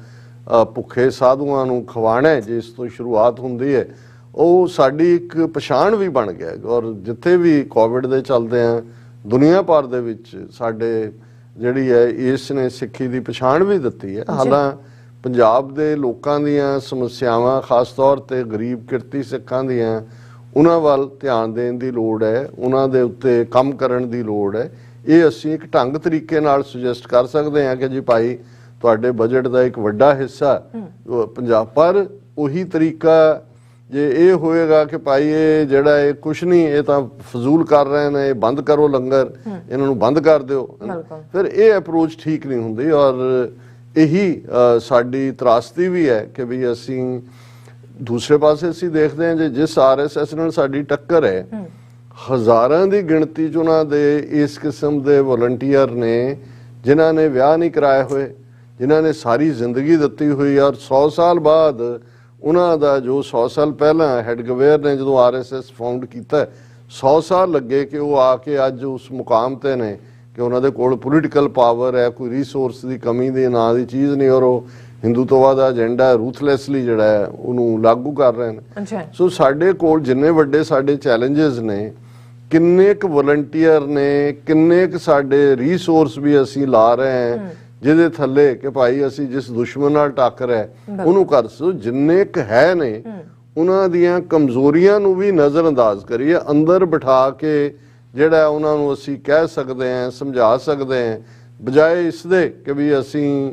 ਭੁੱਖੇ ਸਾਧੂਆਂ ਨੂੰ ਖਵਾਣਾ ਜਿਸ ਤੋਂ ਸ਼ੁਰੂਆਤ ਹੁੰਦੀ ਹੈ, ਉਹ ਸਾਡੀ ਇੱਕ ਪਛਾਣ ਵੀ ਬਣ ਗਿਆ। ਔਰ ਜਿੱਥੇ ਵੀ ਕੋਵਿਡ ਦੇ ਚੱਲਦੇ ਆ ਦੁਨੀਆ ਭਰ ਦੇ ਵਿੱਚ ਸਾਡੇ ਜਿਹੜੀ ਹੈ ਇਸ ਨੇ ਸਿੱਖੀ ਦੀ ਪਛਾਣ ਵੀ ਦਿੱਤੀ ਹੈ। ਹਾਲਾਂ ਪੰਜਾਬ ਦੇ ਲੋਕਾਂ ਦੀਆਂ ਸਮੱਸਿਆਵਾਂ, ਖਾਸ ਤੌਰ ਤੇ ਗਰੀਬ ਕਿਰਤੀ ਸਿੱਖਾਂ ਦੀਆਂ, ਉਹਨਾਂ ਵੱਲ ਧਿਆਨ ਦੇਣ ਦੀ ਲੋੜ ਹੈ, ਉਹਨਾਂ ਦੇ ਉੱਤੇ ਕੰਮ ਕਰਨ ਦੀ ਲੋੜ ਹੈ। ਇਹ ਅਸੀਂ ਇੱਕ ਢੰਗ ਤਰੀਕੇ ਨਾਲ ਸੁਜੈਸਟ ਕਰ ਸਕਦੇ ਹਾਂ ਕਿ ਜੀ ਭਾਈ ਤੁਹਾਡੇ ਬਜਟ ਦਾ ਇੱਕ ਵੱਡਾ ਹਿੱਸਾ ਪੰਜਾਬ, ਪਰ ਉਹੀ ਤਰੀਕਾ ਜੇ ਇਹ ਹੋਏਗਾ ਕਿ ਭਾਈ ਇਹ ਜਿਹੜਾ ਇਹ ਕੁਛ ਨਹੀਂ, ਇਹ ਤਾਂ ਫਜ਼ੂਲ ਕਰ ਰਹੇ ਨੇ, ਇਹ ਬੰਦ ਕਰੋ ਲੰਗਰ, ਇਹਨਾਂ ਨੂੰ ਬੰਦ ਕਰ ਦਿਓ, ਫਿਰ ਇਹ ਅਪਰੋਚ ਠੀਕ ਨਹੀਂ ਹੁੰਦੀ। ਔਰ ਇਹੀ ਸਾਡੀ ਤਰਾਸਦੀ ਵੀ ਹੈ ਕਿ ਵੀ ਅਸੀਂ ਦੂਸਰੇ ਪਾਸੇ ਅਸੀਂ ਦੇਖਦੇ ਹਾਂ ਜੇ ਜਿਸ RSS ਨਾਲ ਸਾਡੀ ਟੱਕਰ ਹੈ, ਹਜ਼ਾਰਾਂ ਦੀ ਗਿਣਤੀ 'ਚ ਉਹਨਾਂ ਦੇ ਇਸ ਕਿਸਮ ਦੇ ਵਲੰਟੀਅਰ ਨੇ ਜਿਨ੍ਹਾਂ ਨੇ ਵਿਆਹ ਨਹੀਂ ਕਰਾਏ ਹੋਏ, ਜਿਨ੍ਹਾਂ ਨੇ ਸਾਰੀ ਜ਼ਿੰਦਗੀ ਦਿੱਤੀ ਹੋਈ। ਔਰ 100 ਸਾਲ ਬਾਅਦ ਉਹਨਾਂ ਦਾ ਜੋ 100 ਸਾਲ ਪਹਿਲਾਂ ਹੈਡਗਵੇਅਰ ਨੇ ਜਦੋਂ RSS ਫਾਊਂਡ ਕੀਤਾ, 100 ਸਾਲ ਲੱਗੇ ਕਿ ਉਹ ਆ ਕੇ ਅੱਜ ਉਸ ਮੁਕਾਮ ਤੇ ਨੇ ਕਿ ਉਹਨਾਂ ਦੇ ਕੋਲ ਪੋਲੀਟੀਕਲ ਪਾਵਰ ਹੈ, ਕੋਈ ਰਿਸੋਰਸ ਦੀ ਕਮੀ ਦੇ ਨਾਂ ਦੀ ਚੀਜ਼ ਨਹੀਂ, ਔਰ ਉਹ ਹਿੰਦੂਤਵਾ ਦਾ ਏਜੰਡਾ ਰੂਥਲੈਸਲੀ ਜਿਹੜਾ ਹੈ ਉਹਨੂੰ ਲਾਗੂ ਕਰ ਰਹੇ ਨੇ। ਅੱਛਾ। ਸੋ ਸਾਡੇ ਕੋਲ ਜਿੰਨੇ ਵੱਡੇ ਸਾਡੇ ਚੈਲੰਜਸ ਨੇ, ਕਿੰਨੇ ਕੁ ਵਲੰਟੀਅਰ ਨੇ, ਕਿੰਨੇ ਕੁ ਸਾਡੇ ਰਿਸੋਰਸ ਵੀ ਅਸੀਂ ਲਾ ਰਹੇ ਹਾਂ ਜਿਹਦੇ ਥੱਲੇ ਕਿ ਭਾਈ ਅਸੀਂ ਜਿਸ ਦੁਸ਼ਮਣ ਨਾਲ ਟੱਕਰ ਹੈ ਉਹਨੂੰ ਕਰ ਸੋ, ਜਿੰਨੇ ਕੁ ਹੈ ਨੇ ਉਹਨਾਂ ਦੀਆਂ ਕਮਜ਼ੋਰੀਆਂ ਨੂੰ ਵੀ ਨਜ਼ਰਅੰਦਾਜ਼ ਕਰੀਏ, ਅੰਦਰ ਬਿਠਾ ਕੇ ਜਿਹੜਾ ਉਹਨਾਂ ਨੂੰ ਅਸੀਂ ਕਹਿ ਸਕਦੇ ਹਾਂ, ਸਮਝਾ ਸਕਦੇ ਹਾਂ, ਬਜਾਏ ਇਸ ਦੇ ਕਿ ਵੀ ਅਸੀਂ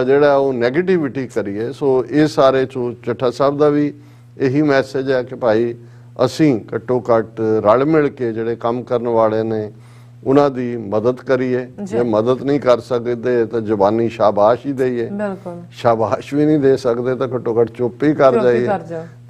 ਜਿਹੜਾ ਉਹ ਨੈਗੇਟਿਵਿਟੀ ਕਰੀਏ। ਸੋ ਇਹ ਸਾਰੇ ਚੱਠਾ ਸਾਹਿਬ ਦਾ ਵੀ ਇਹੀ ਮੈਸੇਜ ਹੈ ਕਿ ਭਾਈ ਅਸੀਂ ਘੱਟੋ ਘੱਟ ਰਲ ਮਿਲ ਕੇ ਜਿਹੜੇ ਕੰਮ ਕਰਨ ਵਾਲੇ ਨੇ ਉਹਨਾਂ ਦੀ ਮਦਦ ਕਰੀਏ। ਜੇ ਮਦਦ ਨਹੀਂ ਕਰ ਸਕਦੇ ਤਾਂ ਜ਼ੁਬਾਨੀ ਸ਼ਾਬਾਸ਼ ਹੀ ਦਈਏ, ਸ਼ਾਬਾਸ਼ ਵੀ ਨਹੀਂ ਦੇ ਸਕਦੇ ਤਾਂ ਘੱਟੋ ਘੱਟ ਚੁੱਪ ਹੀ ਕਰ ਜਾਈਏ।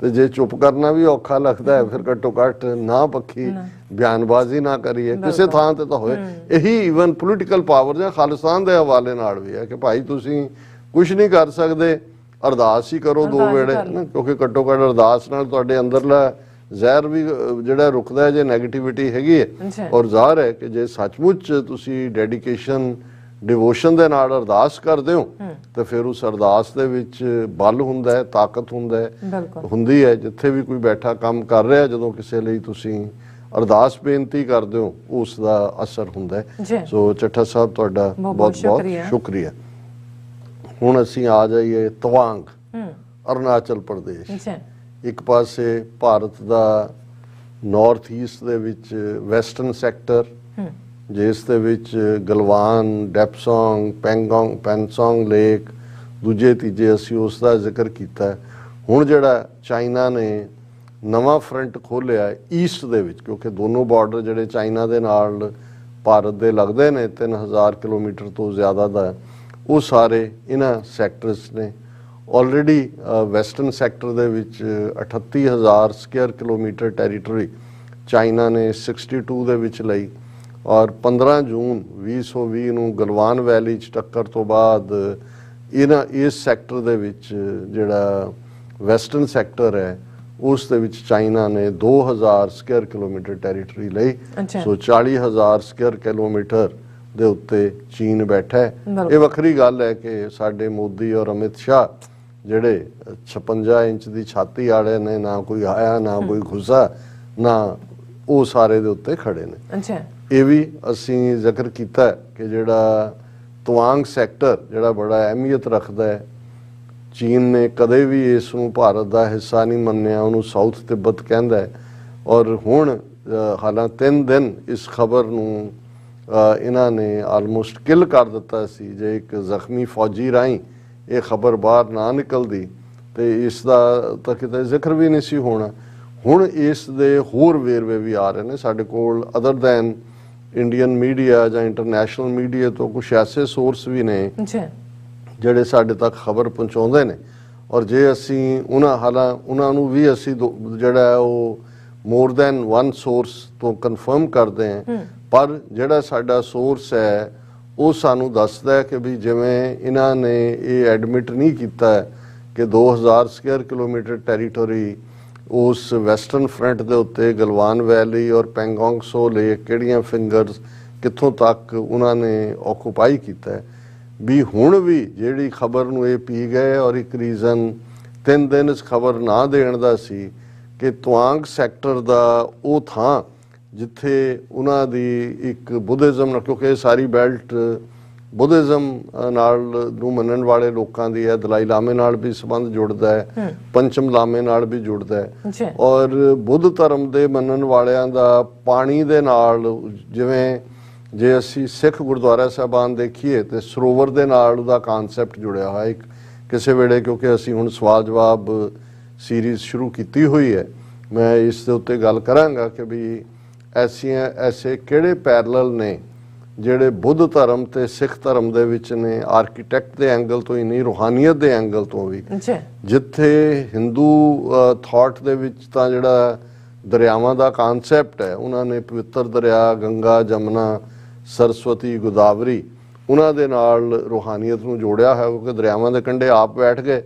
ਤੇ ਜੇ ਚੁੱਪ ਕਰਨਾ ਵੀ ਔਖਾ ਲੱਗਦਾ ਹੈ ਫਿਰ ਘੱਟੋ ਘੱਟ ਨਾ ਪੱਖੀ ਬਿਆਨਬਾਜ਼ੀ ਨਾ ਕਰੀਏ ਕਿਸੇ ਥਾਂ ਤੇ ਤਾਂ ਹੋਏ। ਇਹੀ ਈਵਨ ਪੋਲੀਟੀਕਲ ਪਾਵਰ ਜਾਂ ਖਾਲਿਸਤਾਨ ਦੇ ਹਵਾਲੇ ਨਾਲ ਵੀ ਹੈ ਕਿ ਭਾਈ ਤੁਸੀਂ ਕੁਝ ਨਹੀਂ ਕਰ ਸਕਦੇ, ਅਰਦਾਸ ਹੀ ਕਰੋ 2 ਵੇਲੇ, ਕਿਉਂਕਿ ਘੱਟੋ ਘੱਟ ਅਰਦਾਸ ਨਾਲ ਤੁਹਾਡੇ ਅੰਦਰਲਾ ਜ਼ਹਿਰ ਵੀ ਜਿਹੜਾ ਰੁਕਦਾ ਹੈ ਜੇ ਨੈਗੇਟਿਵਿਟੀ ਹੈਗੀ ਹੈ। ਔਰ ਜ਼ਾਹਰ ਹੈ ਕਿ ਜੇ ਸੱਚਮੁੱਚ ਤੁਸੀਂ ਡੈਡੀਕੇਸ਼ਨ ਡਿਵੋਸ਼ਨ ਦੇ ਨਾਲ ਅਰਦਾਸ ਕਰਦੇ ਹੋ ਤਾਂ ਫਿਰ ਉਸ ਅਰਦਾਸ ਦੇ ਵਿੱਚ ਬਲ ਹੁੰਦਾ ਹੈ, ਤਾਕਤ ਹੁੰਦੀ ਹੈ। ਜਿੱਥੇ ਵੀ ਕੋਈ ਬੈਠਾ ਕੰਮ ਕਰ ਰਿਹਾ, ਜਦੋਂ ਕਿਸੇ ਲਈ ਤੁਸੀਂ ਅਰਦਾਸ ਬੇਨਤੀ ਕਰਦੇ ਹੋ ਉਸ ਦਾ ਅਸਰ ਹੁੰਦਾ ਹੈ। ਸੋ ਚੱਠਾ ਸਾਹਿਬ ਤੁਹਾਡਾ ਬਹੁਤ ਬਹੁਤ ਸ਼ੁਕਰੀਆ। ਹੁਣ ਅਸੀਂ ਆ ਜਾਈਏ ਤਵਾਂਗ, ਅਰੁਣਾਚਲ ਪ੍ਰਦੇਸ਼। ਇੱਕ ਪਾਸੇ ਭਾਰਤ ਦਾ ਨਾਰਥ ਈਸਟ ਦੇ ਵਿੱਚ ਵੈਸਟਰਨ ਸੈਕਟਰ, ਜਿਸ ਦੇ ਵਿੱਚ ਗਲਵਾਨ, ਡੈਪਸੋਂਗ, ਪੈਨਸੋਂਗ ਲੇਕ, ਦੂਜੇ ਤੀਜੇ ਅਸੀਂ ਉਸ ਦਾ ਜ਼ਿਕਰ ਕੀਤਾ। ਹੁਣ ਜਿਹੜਾ ਚਾਈਨਾ ਨੇ ਨਵਾਂ ਫਰੰਟ ਖੋਲ੍ਹਿਆ ਈਸਟ ਦੇ ਵਿੱਚ, ਕਿਉਂਕਿ ਦੋਨੋਂ ਬਾਰਡਰ ਜਿਹੜੇ ਚਾਈਨਾ ਦੇ ਨਾਲ ਭਾਰਤ ਦੇ ਲੱਗਦੇ ਨੇ 3000 ਕਿਲੋਮੀਟਰ ਤੋਂ ਜ਼ਿਆਦਾ ਦਾ, ਉਹ ਸਾਰੇ ਇਹਨਾਂ ਸੈਕਟਰਸ ਨੇ। ਆਲਰੇਡੀ ਵੈਸਟਰਨ ਸੈਕਟਰ ਦੇ ਵਿੱਚ 38000 ਸਕੁਅਰ ਕਿਲੋਮੀਟਰ ਟੈਰੀਟਰੀ ਚਾਈਨਾ ਨੇ 62 ਦੇ ਵਿੱਚ ਲਈ। ਔਰ 15 ਜੂਨ 2020 ਨੂੰ ਗਲਵਾਨ ਵੈਲੀ 'ਚ ਟੱਕਰ ਤੋਂ ਬਾਅਦ ਇਸ ਸੈਕਟਰ ਦੇ ਵਿੱਚ ਜਿਹੜਾ ਵੈਸਟਰਨ ਸੈਕਟਰ ਹੈ ਉਸ ਦੇ ਵਿੱਚ ਚਾਈਨਾ ਨੇ 2000 ਸਕੁਅਰ ਕਿਲੋਮੀਟਰ ਟੈਰੀਟਰੀ ਲਈ। ਸੋ 40000 ਸਕੁਅਰ ਕਿਲੋਮੀਟਰ ਦੇ ਉੱਤੇ ਚੀਨ ਬੈਠਾ ਹੈ। ਇਹ ਵੱਖਰੀ ਗੱਲ ਹੈ ਕਿ ਸਾਡੇ ਮੋਦੀ ਔਰ ਅਮਿਤ ਸ਼ਾਹ ਜਿਹੜੇ 56 ਇੰਚ ਦੀ ਛਾਤੀ ਵਾਲੇ ਨੇ, ਨਾ ਕੋਈ ਆਇਆ ਨਾ ਕੋਈ ਘੁਸਾ, ਨਾ ਉਹ ਸਾਰੇ ਦੇ ਉੱਤੇ ਖੜੇ ਨੇ। ਇਹ ਵੀ ਅਸੀਂ ਜ਼ਿਕਰ ਕੀਤਾ ਕਿ ਜਿਹੜਾ ਤਵਾਂਗ ਸੈਕਟਰ ਜਿਹੜਾ ਬੜਾ ਅਹਿਮੀਅਤ ਰੱਖਦਾ ਹੈ, ਚੀਨ ਨੇ ਕਦੇ ਵੀ ਇਸ ਨੂੰ ਭਾਰਤ ਦਾ ਹਿੱਸਾ ਨਹੀਂ ਮੰਨਿਆ, ਉਹਨੂੰ ਸਾਊਥ ਤਿੱਬਤ ਕਹਿੰਦਾ ਹੈ। ਔਰ ਹੁਣ ਹਾਲਾਂਕਿ 3 ਦਿਨ ਇਸ ਖਬਰ ਨੂੰ ਇਹਨਾਂ ਨੇ ਆਲਮੋਸਟ ਕਿਲ ਕਰ ਦਿੱਤਾ ਸੀ। ਜੇ ਇੱਕ ਜ਼ਖਮੀ ਫੌਜੀ ਰਾਹੀਂ ਇਹ ਖਬਰ ਬਾਹਰ ਨਾ ਨਿਕਲਦੀ ਤੇ ਇਸ ਦਾ ਤਾਂ ਕਿਤੇ ਜ਼ਿਕਰ ਵੀ ਨਹੀਂ ਸੀ ਹੋਣਾ। ਹੁਣ ਇਸ ਦੇ ਹੋਰ ਵੇਰਵੇ ਵੀ ਆ ਰਹੇ ਨੇ ਸਾਡੇ ਕੋਲ, ਅਦਰ ਦੈਨ ਇੰਡੀਅਨ ਮੀਡੀਆ ਜਾਂ ਇੰਟਰਨੈਸ਼ਨਲ ਮੀਡੀਆ ਤੋਂ ਕੁਝ ਐਸੇ ਸੋਰਸ ਵੀ ਨੇ ਜਿਹੜੇ ਸਾਡੇ ਤੱਕ ਖਬਰ ਪਹੁੰਚਾਉਂਦੇ ਨੇ। ਔਰ ਜੇ ਅਸੀਂ ਉਹਨਾਂ ਨੂੰ ਵੀ ਅਸੀਂ ਜਿਹੜਾ ਉਹ ਮੋਰ ਦੈਨ 1 ਸੋਰਸ ਤੋਂ ਕਨਫਰਮ ਕਰਦੇ ਹਾਂ, ਪਰ ਜਿਹੜਾ ਸਾਡਾ ਸੋਰਸ ਹੈ ਉਹ ਸਾਨੂੰ ਦੱਸਦਾ ਹੈ ਕਿ ਵੀ ਜਿਵੇਂ ਇਹਨਾਂ ਨੇ ਇਹ ਐਡਮਿਟ ਨਹੀਂ ਕੀਤਾ ਕਿ 2000 ਸਕੁਅਰ ਕਿਲੋਮੀਟਰ ਟੈਰੀਟਰੀ ਉਸ ਵੈਸਟਰਨ ਫਰੰਟ ਦੇ ਉੱਤੇ ਗਲਵਾਨ ਵੈਲੀ ਔਰ ਪੈਂਗੋਂਗ ਸੋ ਲੇਕ ਕਿਹੜੀਆਂ ਫਿੰਗਰਸ ਕਿੱਥੋਂ ਤੱਕ ਉਹਨਾਂ ਨੇ ਆਕੂਪਾਈ ਕੀਤਾ ਹੈ, ਵੀ ਹੁਣ ਵੀ ਜਿਹੜੀ ਖਬਰ ਨੂੰ ਇਹ ਪੀ ਗਏ। ਔਰ ਇੱਕ ਰੀਜ਼ਨ 3 ਦਿਨ ਇਸ ਖਬਰ ਨਾ ਦੇਣ ਦਾ ਸੀ ਕਿ ਤਵਾਂਗ ਸੈਕਟਰ ਦਾ ਉਹ ਥਾਂ ਜਿੱਥੇ ਉਹਨਾਂ ਦੀ ਇੱਕ ਬੁੱਧਿਜ਼ਮ ਨਾਲ, ਕਿਉਂਕਿ ਇਹ ਸਾਰੀ ਬੈਲਟ ਬੁੱਧਿਜ਼ਮ ਨਾਲ ਨੂੰ ਮੰਨਣ ਵਾਲੇ ਲੋਕਾਂ ਦੀ ਹੈ, ਦਲਾਈ ਲਾਮੇ ਨਾਲ ਵੀ ਸੰਬੰਧ ਜੁੜਦਾ ਹੈ, ਪੰਚਮ ਲਾਮੇ ਨਾਲ ਵੀ ਜੁੜਦਾ ਹੈ। ਔਰ ਬੁੱਧ ਧਰਮ ਦੇ ਮੰਨਣ ਵਾਲਿਆਂ ਦਾ ਪਾਣੀ ਦੇ ਨਾਲ, ਜਿਵੇਂ ਜੇ ਅਸੀਂ ਸਿੱਖ ਗੁਰਦੁਆਰਾ ਸਾਹਿਬਾਨ ਦੇਖੀਏ ਤੇ ਸਰੋਵਰ ਦੇ ਨਾਲ ਉਹਦਾ ਕਾਨਸੈਪਟ ਜੁੜਿਆ ਹੋਇਆ ਇੱਕ ਕਿਸੇ ਵੇਲੇ, ਕਿਉਂਕਿ ਅਸੀਂ ਹੁਣ ਸਵਾਲ ਜਵਾਬ ਸੀਰੀਜ਼ ਸ਼ੁਰੂ ਕੀਤੀ ਹੋਈ ਹੈ, ਮੈਂ ਇਸ ਦੇ ਉੱਤੇ ਗੱਲ ਕਰਾਂਗਾ ਕਿ ਵੀ ਐਸੇ ਕਿਹੜੇ ਪੈਰਲਲ ਨੇ ਜਿਹੜੇ ਬੁੱਧ ਧਰਮ ਤੇ ਸਿੱਖ ਧਰਮ ਦੇ ਵਿੱਚ ਨੇ, ਆਰਕੀਟੈਕਟ ਦੇ ਐਂਗਲ ਤੋਂ ਹੀ ਨਹੀਂ ਰੂਹਾਨੀਅਤ ਦੇ ਐਂਗਲ ਤੋਂ ਵੀ। ਜਿੱਥੇ ਹਿੰਦੂ ਥਾਟ ਦੇ ਵਿੱਚ ਤਾਂ ਜਿਹੜਾ ਦਰਿਆਵਾਂ ਦਾ ਕਾਨਸੈਪਟ ਹੈ, ਉਹਨਾਂ ਨੇ ਪਵਿੱਤਰ ਦਰਿਆ ਗੰਗਾ, ਜਮਨਾ, ਸਰਸਵਤੀ, ਗੋਦਾਵਰੀ ਉਹਨਾਂ ਦੇ ਨਾਲ ਰੂਹਾਨੀਅਤ ਨੂੰ ਜੋੜਿਆ ਹੋਇਆ, ਕਿਉਂਕਿ ਦਰਿਆਵਾਂ ਦੇ ਕੰਢੇ ਆਪ ਬੈਠ ਗਏ,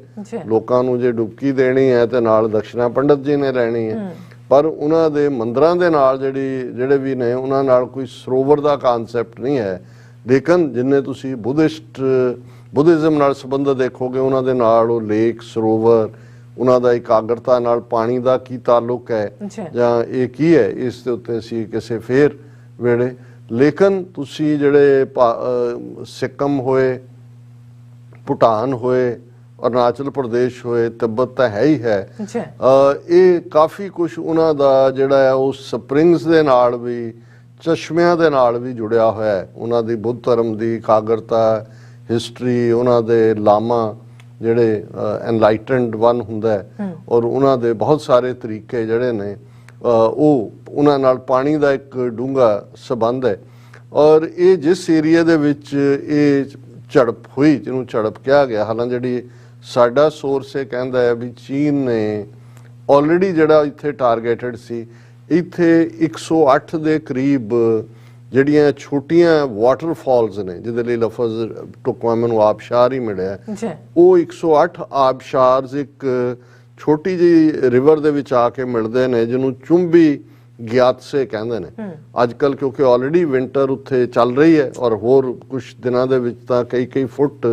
ਲੋਕਾਂ ਨੂੰ ਜੇ ਡੁਬਕੀ ਦੇਣੀ ਹੈ ਤੇ ਨਾਲ ਦਕਸ਼ਨਾ ਪੰਡਤ ਜੀ ਨੇ ਲੈਣੀ ਹੈ। ਪਰ ਉਹਨਾਂ ਦੇ ਮੰਦਰਾਂ ਦੇ ਨਾਲ ਜਿਹੜੇ ਵੀ ਨੇ ਉਹਨਾਂ ਨਾਲ ਕੋਈ ਸਰੋਵਰ ਦਾ ਕਾਨਸੈਪਟ ਨਹੀਂ ਹੈ। ਲੇਕਿਨ ਜਿੰਨੇ ਤੁਸੀਂ ਬੁੱਧਿਸਟ ਬੁੱਧਿਜ਼ਮ ਨਾਲ ਸੰਬੰਧਿਤ ਦੇਖੋਗੇ ਉਹਨਾਂ ਦੇ ਨਾਲ ਉਹ ਲੇਕ ਸਰੋਵਰ ਉਹਨਾਂ ਦਾ ਇਕਾਗਰਤਾ ਨਾਲ ਪਾਣੀ ਦਾ ਕੀ ਤਾਲੁਕ ਹੈ ਜਾਂ ਇਹ ਕੀ ਹੈ, ਇਸ ਦੇ ਉੱਤੇ ਅਸੀਂ ਕਿਸੇ ਫੇਰ ਵੇਲੇ। ਲੇਕਿਨ ਤੁਸੀਂ ਜਿਹੜੇ ਸਿੱਕਮ ਹੋਏ, ਭੂਟਾਨ ਹੋਏ, ਅਰੁਣਾਚਲ ਪ੍ਰਦੇਸ਼ ਹੋਏ, ਤਿੱਬਤ ਤਾਂ ਹੈ ਹੀ ਹੈ, ਇਹ ਕਾਫੀ ਕੁਛ ਉਹਨਾਂ ਦਾ ਜਿਹੜਾ ਹੈ ਉਹ ਸਪਰਿੰਗਸ ਦੇ ਨਾਲ ਵੀ, ਚਸ਼ਮਿਆਂ ਦੇ ਨਾਲ ਵੀ ਜੁੜਿਆ ਹੋਇਆ ਹੈ। ਉਹਨਾਂ ਦੀ ਬੁੱਧ ਧਰਮ ਦੀ ਇਕਾਗਰਤਾ, ਹਿਸਟਰੀ, ਉਹਨਾਂ ਦੇ ਲਾਮਾ ਜਿਹੜੇ ਐਨਲਾਈਟਨਡ ਵਨ ਹੁੰਦਾ ਹੈ, ਔਰ ਉਹਨਾਂ ਦੇ ਬਹੁਤ ਸਾਰੇ ਤਰੀਕੇ ਜਿਹੜੇ ਨੇ ਉਹ ਉਹਨਾਂ ਨਾਲ ਪਾਣੀ ਦਾ ਇੱਕ ਡੂੰਘਾ ਸੰਬੰਧ ਹੈ। ਔਰ ਇਹ ਜਿਸ ਏਰੀਆ ਦੇ ਵਿੱਚ ਇਹ ਝੜਪ ਹੋਈ, ਜਿਹਨੂੰ ਝੜਪ ਕਿਹਾ ਗਿਆ, ਹਾਲਾਂ ਜਿਹੜੀ ਸਾਡਾ ਸੋਰਸ ਇਹ ਕਹਿੰਦਾ ਹੈ ਵੀ ਚੀਨ ਨੇ ਆਲਰੇਡੀ ਜਿਹੜਾ ਇੱਥੇ ਟਾਰਗੇਟਡ ਸੀ, ਇੱਥੇ 108 ਦੇ ਕਰੀਬ ਜਿਹੜੀਆਂ ਛੋਟੀਆਂ ਵਾਟਰਫਾਲਸ ਨੇ, ਜਿਹਦੇ ਲਈ ਲਫ਼ਜ਼ ਟੁਕਵਾ ਮੈਨੂੰ ਆਬਸ਼ਾਰ ਹੀ ਮਿਲਿਆ, ਉਹ 108 ਆਬਸ਼ਾਰਸ ਇੱਕ ਛੋਟੀ ਜਿਹੀ ਰਿਵਰ ਦੇ ਵਿੱਚ ਆ ਕੇ ਮਿਲਦੇ ਨੇ, ਜਿਹਨੂੰ ਚੁੰਬੀ ਗਿਆਤਸੇ ਕਹਿੰਦੇ ਨੇ। ਅੱਜ ਕੱਲ ਕਿਉਂਕਿ ਆਲਰੇਡੀ ਵਿੰਟਰ ਉੱਥੇ ਚੱਲ ਰਹੀ ਹੈ ਔਰ ਹੋਰ ਕੁਝ ਦਿਨਾਂ ਦੇ ਵਿੱਚ ਤਾਂ ਕਈ ਫੁੱਟ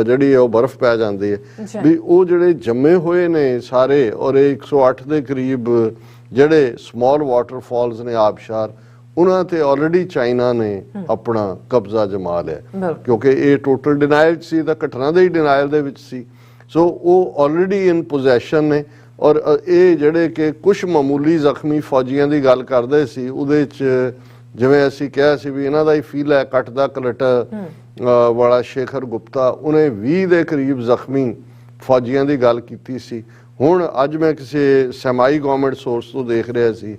ਜਿਹੜੀ ਹੈ ਉਹ ਬਰਫ਼ ਪੈ ਜਾਂਦੀ ਹੈ ਵੀ ਉਹ ਜਿਹੜੇ ਜੰਮੇ ਹੋਏ ਨੇ ਸਾਰੇ, ਔਰ ਇਹ 108 ਦੇ ਕਰੀਬ ਜਿਹੜੇ ਸਮਾਲ ਵਾਟਰਫਾਲਸ ਨੇ, ਆਬਸ਼ਾਰ, ਉਹਨਾਂ ਤੇ ਆਲਰੇਡੀ ਚਾਈਨਾ ਨੇ ਆਪਣਾ ਕਬਜ਼ਾ ਜਮਾ ਲਿਆ, ਕਿਉਂਕਿ ਇਹ ਟੋਟਲ ਡਿਨਾਇਲ ਸੀ, ਤਾਂ ਘਟਨਾ ਦੇ ਹੀ ਡਿਨਾਇਲ ਦੇ ਵਿੱਚ ਸੀ। ਸੋ ਉਹ ਆਲਰੇਡੀ ਇਨ ਪੋਜੈਸ਼ਨ ਨੇ। ਔਰ ਇਹ ਜਿਹੜੇ ਕਿ ਕੁਝ ਮਾਮੂਲੀ ਜ਼ਖਮੀ ਫੌਜੀਆਂ ਦੀ ਗੱਲ ਕਰਦੇ ਸੀ, ਉਹਦੇ 'ਚ ਜਿਵੇਂ ਅਸੀਂ ਕਿਹਾ ਸੀ ਵੀ ਇਹਨਾਂ ਦਾ ਹੀ ਫੀਲ ਹੈ, ਕੱਟ ਦਾ ਕਲਟ ਵਾਲਾ ਸ਼ੇਖਰ ਗੁਪਤਾ, ਉਹਨੇ 20 ਦੇ ਕਰੀਬ ਜ਼ਖਮੀ ਫੌਜੀਆਂ ਦੀ ਗੱਲ ਕੀਤੀ ਸੀ। ਹੁਣ ਅੱਜ ਮੈਂ ਕਿਸੇ ਸੈਮਾਈ ਗਵਰਨਮੈਂਟ ਸੋਰਸ ਤੋਂ ਦੇਖ ਰਿਹਾ ਸੀ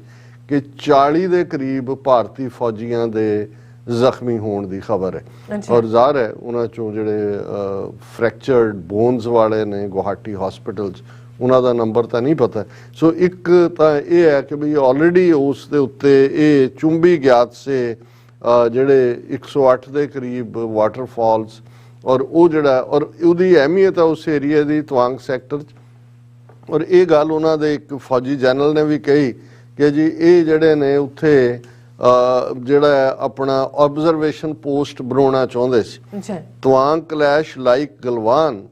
ਕਿ 40 ਦੇ ਕਰੀਬ ਭਾਰਤੀ ਫੌਜੀਆਂ ਦੇ ਜ਼ਖਮੀ ਹੋਣ ਦੀ ਖਬਰ ਹੈ। ਔਰ ਜ਼ਾਹਰ ਹੈ ਉਹਨਾਂ ਚੋਂ ਜਿਹੜੇ ਫ੍ਰੈਕਚਰਡ ਬੋਨਸ ਵਾਲੇ ਨੇ ਗੁਹਾਟੀ ਹਸਪੀਟਲ 'ਚ, ਉਹਨਾਂ ਦਾ ਨੰਬਰ ਤਾਂ ਨਹੀਂ ਪਤਾ। ਸੋ ਇੱਕ ਤਾਂ ਇਹ ਹੈ ਕਿ ਵੀ ਆਲਰੇਡੀ ਉਸ ਦੇ ਉੱਤੇ ਇਹ ਚੁੰਬੀ ਗਿਆਤਸੇ ਜਿਹੜੇ 108 ਦੇ ਕਰੀਬ ਵਾਟਰਫਾਲਸ, ਔਰ ਉਹ ਜਿਹੜਾ ਔਰ ਉਹਦੀ ਅਹਿਮੀਅਤ ਹੈ ਉਸ ਏਰੀਏ ਦੀ, ਤਵਾਂਗ ਸੈਕਟਰ 'ਚ। ਔਰ ਇਹ ਗੱਲ ਉਹਨਾਂ ਦੇ ਇੱਕ ਫੌਜੀ ਜਨਰਲ ਨੇ ਵੀ ਕਹੀ ਕਿ ਜੀ ਇਹ ਜਿਹੜੇ ਨੇ ਉੱਥੇ ਜਿਹੜਾ ਆਪਣਾ ਆਬਜ਼ਰਵੇਸ਼ਨ ਪੋਸਟ ਬਣਾਉਣਾ ਚਾਹੁੰਦੇ ਸੀ। Tawang clash like Galwan,